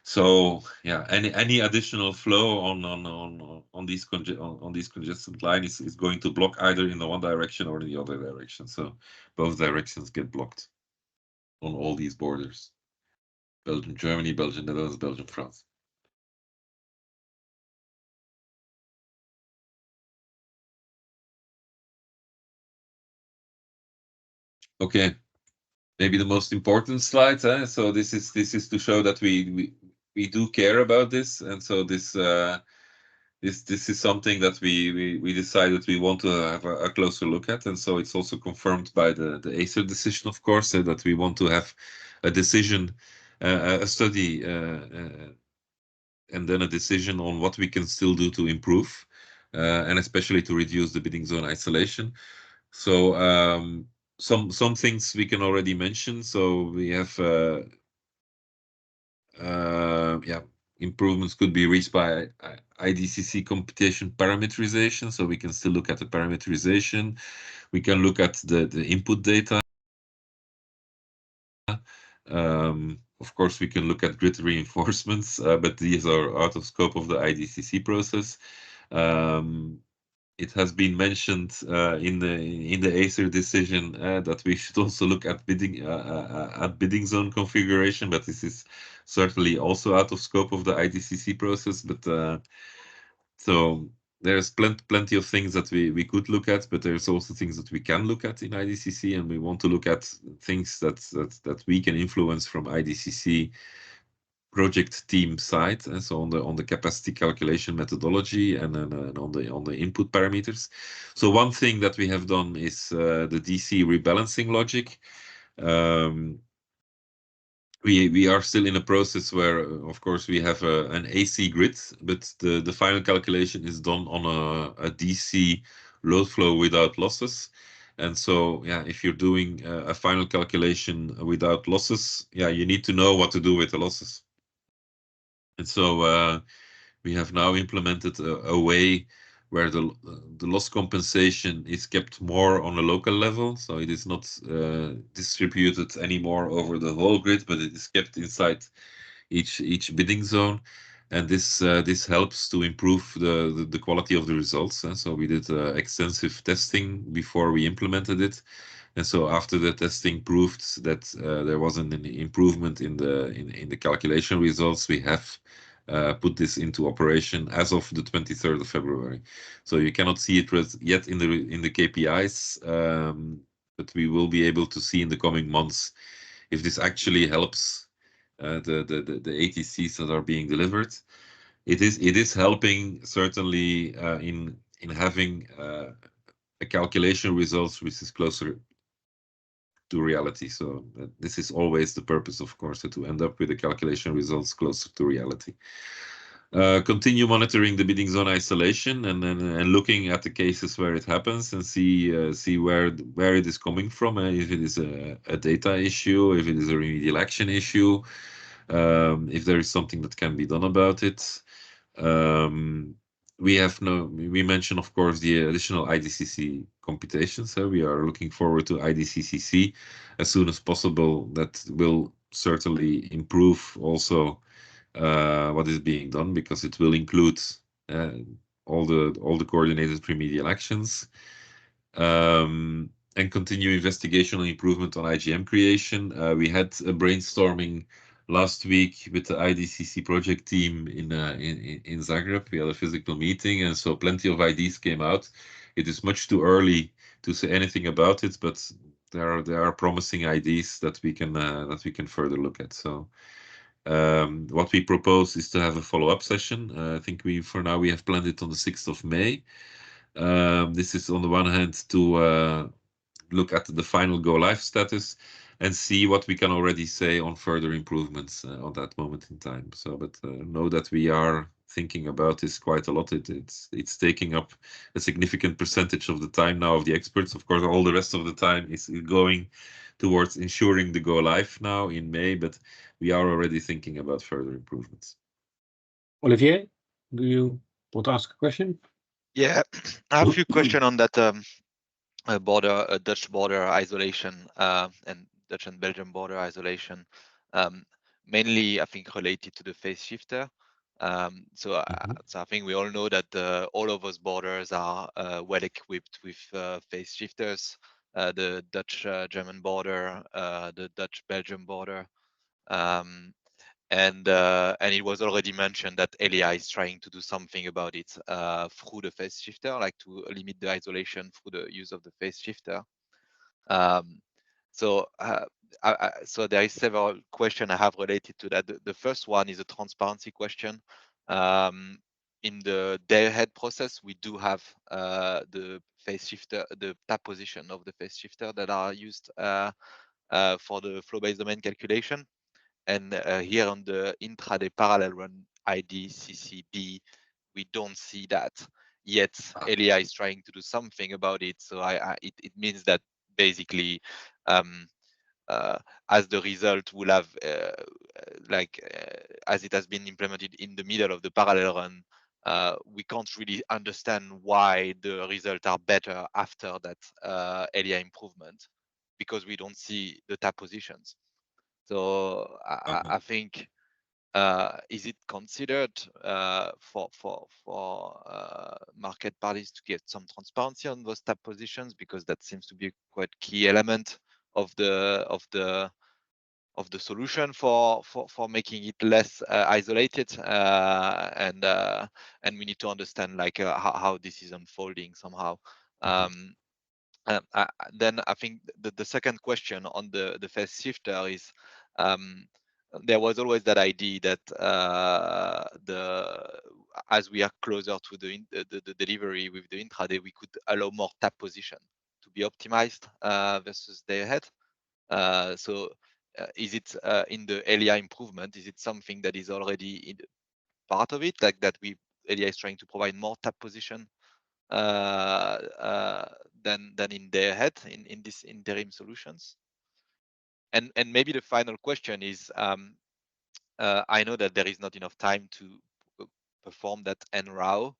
So yeah, any additional flow on these congested lines is going to block either in the one direction or in the other direction. So both directions get blocked on all these borders: Belgium, Germany, Belgium, Netherlands, Belgium, France. Okay, maybe the most important slide. So this is to show that we do care about this, and so this is something that we decided we want to have a closer look at, and so it's also confirmed by the Acer decision, of course, that we want to have a decision, a study, and then a decision on what we can still do to improve, and especially to reduce the bidding zone isolation. So some things we can already mention. So we have improvements could be reached by IDCC computation parameterization. So we can still look at the parameterization. We can look at the input data. Of course, we can look at grid reinforcements, but these are out of scope of the IDCC process. It has been mentioned in the Acer decision that we should also look at bidding zone configuration, but this is certainly also out of scope of the IDCC process. But so there's plenty of things that we could look at, but there's also things that we can look at in IDCC, and we want to look at things that we can influence from IDCC project team side, and so on the capacity calculation methodology and then on the input parameters. So one thing that we have done is the DC rebalancing logic. We are still in a process where, of course, we have an AC grid, but the final calculation is done on a DC load flow without losses. And so, yeah, if you're doing a final calculation without losses, yeah, you need to know what to do with the losses. And so we have now implemented a way where the loss compensation is kept more on a local level. So it is not distributed anymore over the whole grid, but it is kept inside each bidding zone. And this helps to improve the quality of the results. So we did extensive testing before we implemented it. And so after the testing proved that there wasn't any improvement in the calculation results, we have put this into operation as of the 23rd of February. So you cannot see it yet in the KPIs, but we will be able to see in the coming months if this actually helps the ATCs that are being delivered. It is helping certainly in having a calculation results which is closer to reality. So this is always the purpose, of course, to end up with the calculation results closer to reality. Continue monitoring the bidding zone isolation and looking at the cases where it happens and see where it is coming from. If it is a data issue, if it is a remedial action issue, if there is something that can be done about it. We mentioned, of course, the additional IDCC computations. So we are looking forward to IDCC as soon as possible. That will certainly improve also what is being done, because it will include all the coordinated remedial actions. and continue investigation and improvement on IGM creation. We had a brainstorming last week with the IDCC project team in Zagreb. We had a physical meeting, and so plenty of ideas came out. It is much too early to say anything about it, but there are promising ideas that we can further look at. So what we propose is to have a follow-up session. I think for now we have planned it on the 6th of May. This is on the one hand to look at the final go live status and see what we can already say on further improvements on that moment in time. So, but know that we are thinking about this quite a lot. It's taking up a significant percentage of the time now of the experts. Of course, all the rest of the time is going towards ensuring the go live now in May, but we are already thinking about further improvements. Olivier, do you want to ask a question? Yeah, I have a few questions on that Dutch border isolation and Dutch and Belgian border isolation, mainly I think related to the phase shifter. So I think we all know that all of those borders are well equipped with phase shifters. The Dutch-German border, the Dutch-Belgian border, and it was already mentioned that LEI is trying to do something about it through the phase shifter, like to limit the isolation through the use of the phase shifter. So there is several questions I have related to that. The first one is a transparency question. In the day-ahead process, we do have the phase shifter, the tap position of the phase shifter that are used for the flow-based domain calculation. And here on the intraday parallel run IDCCB, we don't see that yet. LEI is trying to do something about it. So it means that basically, as the result will have, as it has been implemented in the middle of the parallel run, we can't really understand why the results are better after that LEI improvement, because we don't see the tap positions. So I think, is it considered for market parties to get some transparency on those tap positions, because that seems to be a quite key element of the solution for making it less isolated, and we need to understand like how this is unfolding somehow. Then I think the second question on the phase shifter is, there was always that idea that as we are closer to the delivery with the intraday, we could allow more tap position to be optimized versus day ahead. So is it in the LEI improvement? Is it something that is already in part of it, like that LEI is trying to provide more tap position than in day ahead in these interim solutions? And maybe the final question is, I know that there is not enough time to perform that NRAO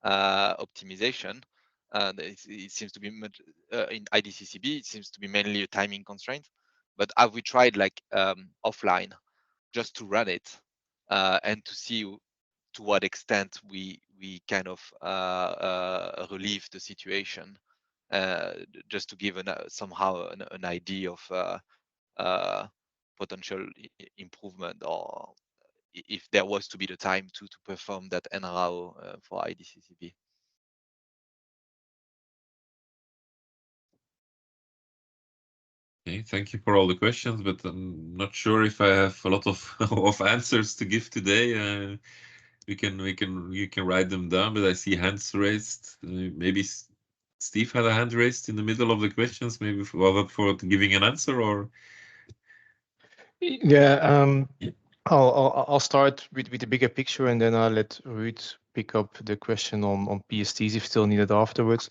optimization. It seems to be much, in IDCCB, it seems to be mainly a timing constraint. But have we tried like offline just to run it and to see to what extent we kind of relieve the situation, just to give somehow an idea of potential improvement, or if there was to be the time to perform that NRAO for IDCCB. Okay, thank you for all the questions, but I'm not sure if I have a lot of of answers to give today. You can write them down, but I see hands raised. Maybe Steve had a hand raised in the middle of the questions. Maybe for giving an answer, or yeah. I'll start with the bigger picture, and then I'll let Ruud pick up the question on PSTs if still needed afterwards.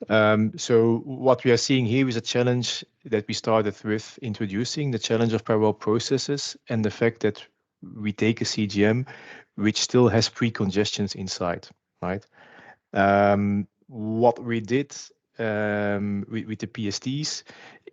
So what we are seeing here is a challenge that we started with introducing, the challenge of parallel processes and the fact that we take a CGM which still has pre-congestions inside, right? What we did with the PSTs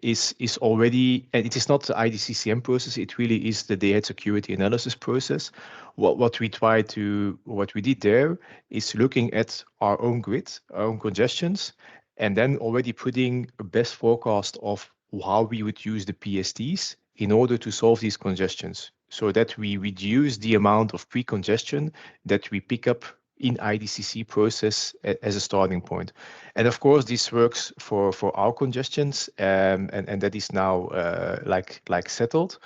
is already, and it is not the IDCCM process, it really is the day-ahead security analysis process. What we did there is looking at our own grid, our own congestions, and then already putting a best forecast of how we would use the PSTs in order to solve these congestions, so that we reduce the amount of pre-congestion that we pick up in IDCC process as a starting point. And of course, this works for our congestions, and that is now like settled.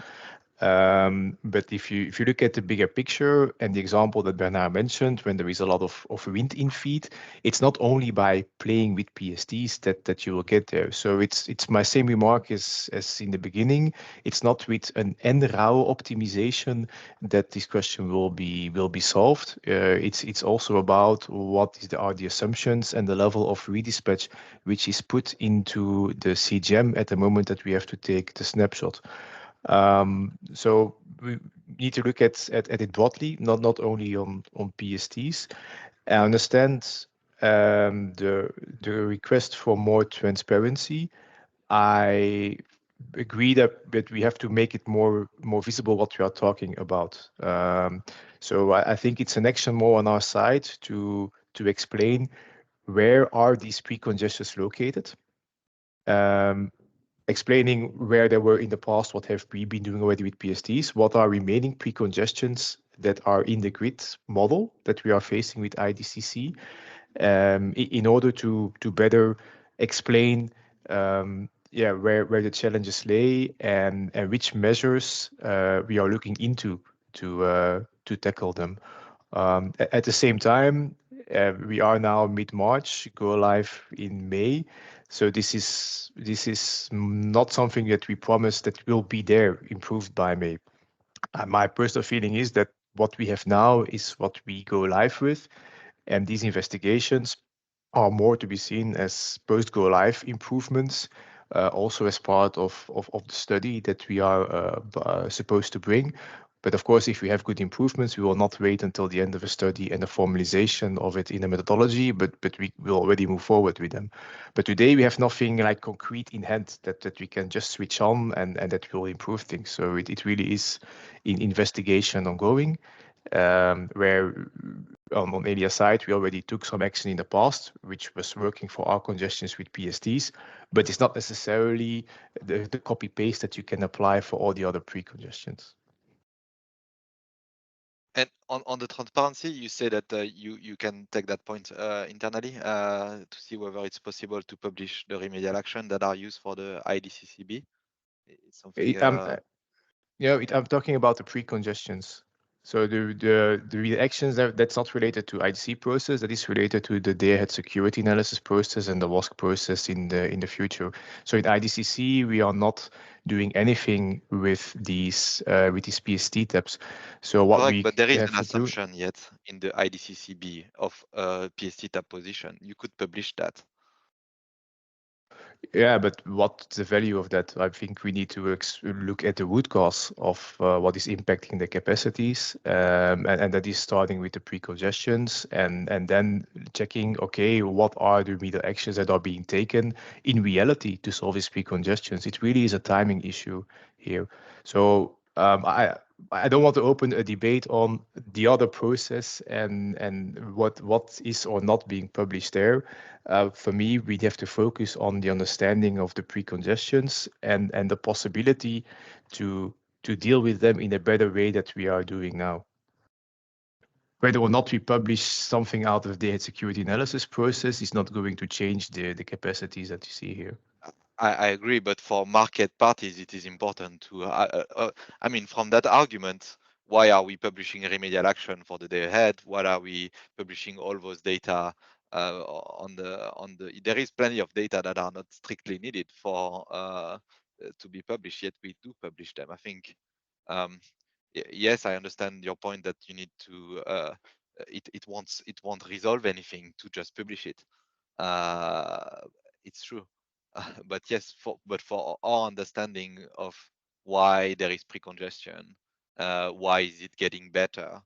But if you look at the bigger picture and the example that Bernard mentioned, when there is a lot of wind in feed, it's not only by playing with PSTs that you will get there. So it's my same remark as in the beginning. It's not with an NRAW optimization that this question will be solved. It's also about what are the assumptions and the level of redispatch which is put into the CGM at the moment that we have to take the snapshot. So we need to look at it broadly, not only on PSTs. I understand the request for more transparency. I agree that we have to make it more visible what we are talking about. So I think it's an action more on our side to explain where are these pre-congestions located. Explaining where they were in the past, what have we been doing already with PSTs, what are remaining pre-congestions that are in the grid model that we are facing with IDCC, in order to better explain where the challenges lay and which measures we are looking into to tackle them. At the same time, we are now mid-March, go live in May. So this is not something that we promise that will be there improved by May. My personal feeling is that what we have now is what we go live with, and these investigations are more to be seen as post-go live improvements, also as part of the study that we are supposed to bring. But of course, if we have good improvements, we will not wait until the end of a study and the formalization of it in a methodology, but we will already move forward with them. But today we have nothing like concrete in hand that we can just switch on and that will improve things. So it really is in investigation ongoing, where on Elia's side, we already took some action in the past, which was working for our congestions with PSTs, but it's not necessarily the copy-paste that you can apply for all the other pre-congestions. And on the transparency, you say that you can take that point internally to see whether it's possible to publish the remedial action that are used for the IDCCB. It's something. I'm talking about the pre-congestions. So the actions that's not related to IDC process, that is related to the day-ahead security analysis process and the WASC process in the future. So in IDCC, we are not doing anything with these PST tabs. So what Correct, we but there is have an to assumption yet in the IDCCB of PST tab position. You could publish that. Yeah, but what's the value of that? I think we need to look at the root cause of what is impacting the capacities, and that is starting with the pre-congestions and then checking, okay, what are the remedial actions that are being taken in reality to solve these pre-congestions? It really is a timing issue here. So I don't want to open a debate on the other process and what is or not being published there. For me, we have to focus on the understanding of the pre-congestions and the possibility to deal with them in a better way that we are doing now. Whether or not we publish something out of the security analysis process is not going to change the capacities that you see here. I agree, but for market parties, it is important to. I mean, from that argument, why are we publishing remedial action for the day ahead? Why are we publishing all those data on the? There is plenty of data that are not strictly needed for to be published, yet we do publish them. I think. Yes, I understand your point that you need to. It won't resolve anything to just publish it. It's true. But yes, for our understanding of why there is pre-congestion, why is it getting better,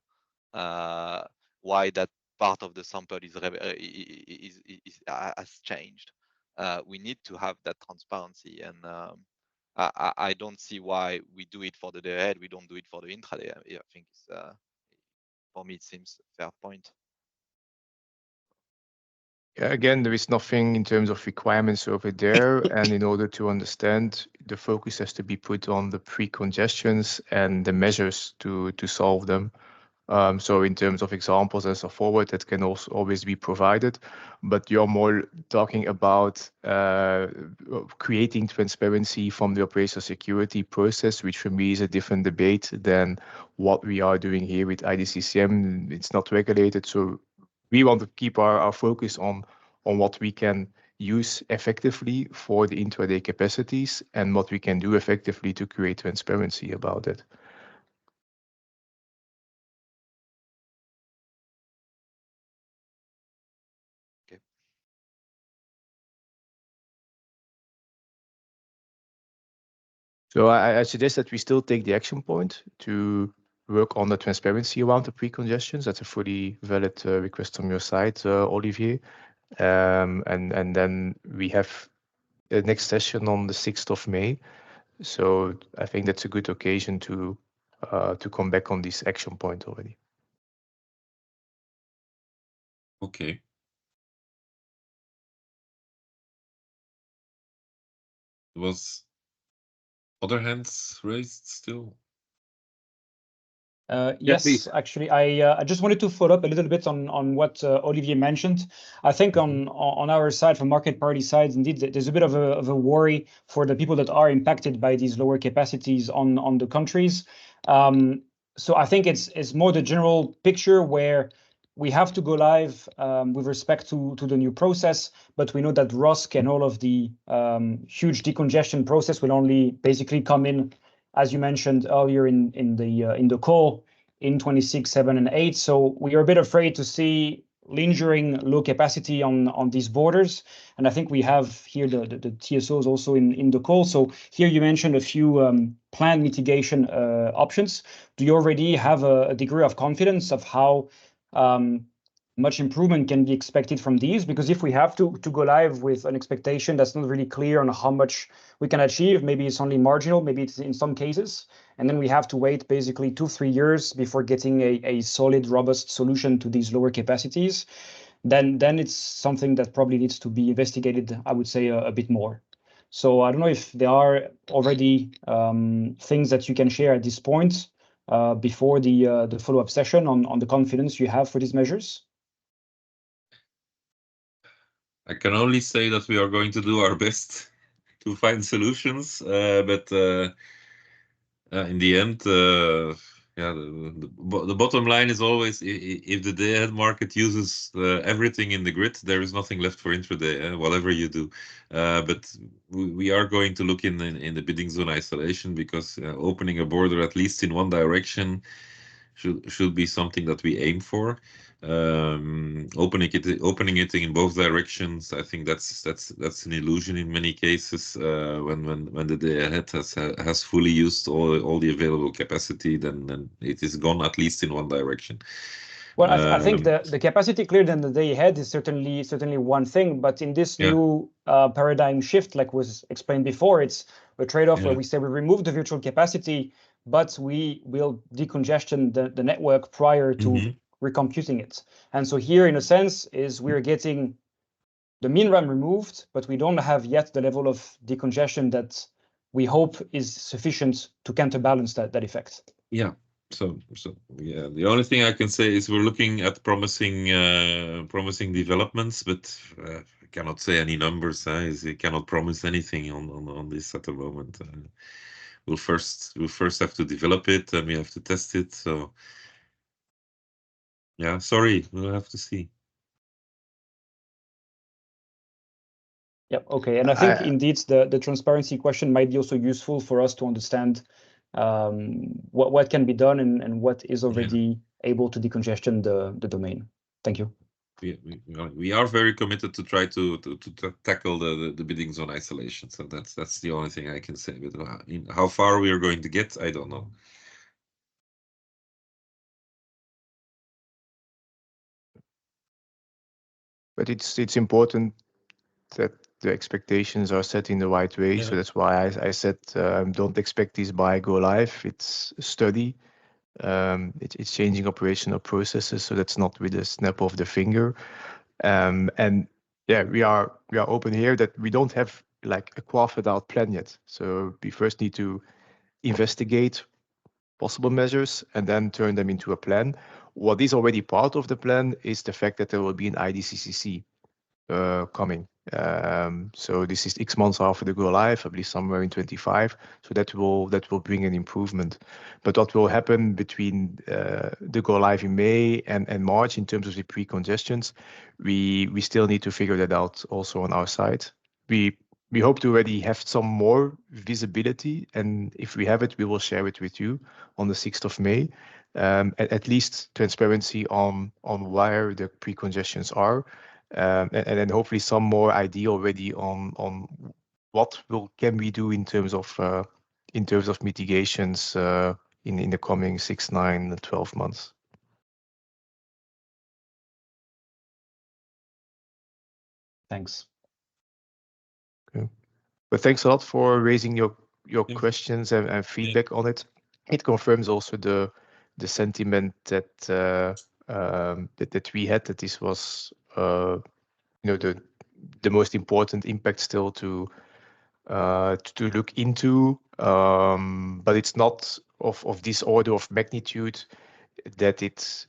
why that part of the sample has changed, we need to have that transparency, and I don't see why we do it for the day ahead, we don't do it for the intraday. I think it's, for me it seems a fair point. Again, there is nothing in terms of requirements over there, and in order to understand, the focus has to be put on the pre-congestions and the measures to solve them. So in terms of examples and so forward, that can also always be provided, but you're more talking about creating transparency from the operational security process, which for me is a different debate than what we are doing here with IDCCM. It's not regulated, so we want to keep our focus on what we can use effectively for the intraday capacities and what we can do effectively to create transparency about it. Okay. So I suggest that we still take the action point to work on the transparency around the pre-congestions. That's a fully valid request from your side, Olivier. And then we have the next session on the 6th of May. So I think that's a good occasion to come back on this action point already. Okay. Was other hands raised still? Yes, please. actually, I just wanted to follow up a little bit on what Olivier mentioned. I think on our side, from market party side, indeed, there's a bit of a worry for the people that are impacted by these lower capacities on the countries. So I think it's more the general picture where we have to go live with respect to the new process, but we know that ROSC and all of the huge decongestion process will only basically come in, as you mentioned earlier in the call, in 26, 7, and 8. So we are a bit afraid to see lingering low capacity on these borders. And I think we have here the TSOs also in the call. So here you mentioned a few planned mitigation options. Do you already have a degree of confidence of how much improvement can be expected from these? Because if we have to go live with an expectation that's not really clear on how much we can achieve, maybe it's only marginal, maybe it's in some cases, and then we have to wait basically 2-3 years before getting a solid, robust solution to these lower capacities, then it's something that probably needs to be investigated, I would say, a bit more. So I don't know if there are already things that you can share at this point before the follow-up session on the confidence you have for these measures. I can only say that we are going to do our best to find solutions, but in the end, yeah, the bottom line is always if the day-ahead market uses everything in the grid, there is nothing left for intraday, whatever you do. But we are going to look in the bidding zone isolation, because opening a border at least in one direction should be something that we aim for. Opening it in both directions, I think that's an illusion in many cases. When the day ahead has fully used all the available capacity, then it is gone at least in one direction. Well, I think the capacity cleared in the day ahead is certainly one thing, but in this new paradigm shift, like was explained before, it's a trade-off where we say we remove the virtual capacity, but we will decongestion the network prior to recomputing it. And so here, in a sense, is we're getting the mean run removed, but we don't have yet the level of decongestion that we hope is sufficient to counterbalance that effect. Yeah. So yeah, the only thing I can say is we're looking at promising developments, but I cannot say any numbers. I cannot promise anything on this at the moment. We'll first have to develop it, and we have to test it. So yeah, sorry, we'll have to see. Yep. Okay. And I think indeed the transparency question might be also useful for us to understand what can be done and what is already able to decongestion the domain. Thank you. We are very committed to try to tackle the bidding zone isolation. So that's the only thing I can say. But how far we are going to get, I don't know. But it's important that the expectations are set in the right way. So that's why I said don't expect this by go live. It's a study. It's changing operational processes. So that's not with a snap of the finger. And yeah, we are open here that we don't have like a carved out plan yet. So we first need to investigate possible measures and then turn them into a plan. What is already part of the plan is the fact that there will be an IDCC coming. So this is X months after the go live, I believe somewhere in 25. So that will bring an improvement. But what will happen between the go live in May and March in terms of the pre-congestions, we still need to figure that out also on our side. We hope to already have some more visibility, and if we have it, we will share it with you on the 6th of May. At least transparency on where the pre-congestions are. And then hopefully some more idea already on what can we do in terms of mitigations in the coming 6, 9, 12 months. Thanks. Okay. But thanks a lot for raising your Thanks. questions and feedback on it. It confirms also the sentiment that that we had, that this was the most important impact still to look into, but it's not of this order of magnitude that it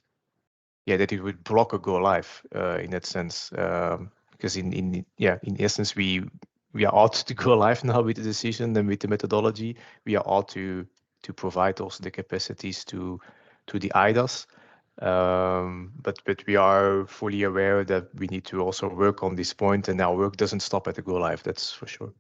would block a go live in that sense, because in essence we are out to go live now with the decision and with the methodology. We are out to provide also the capacities to the IDAS. But we are fully aware that we need to also work on this point, and our work doesn't stop at the go live, that's for sure.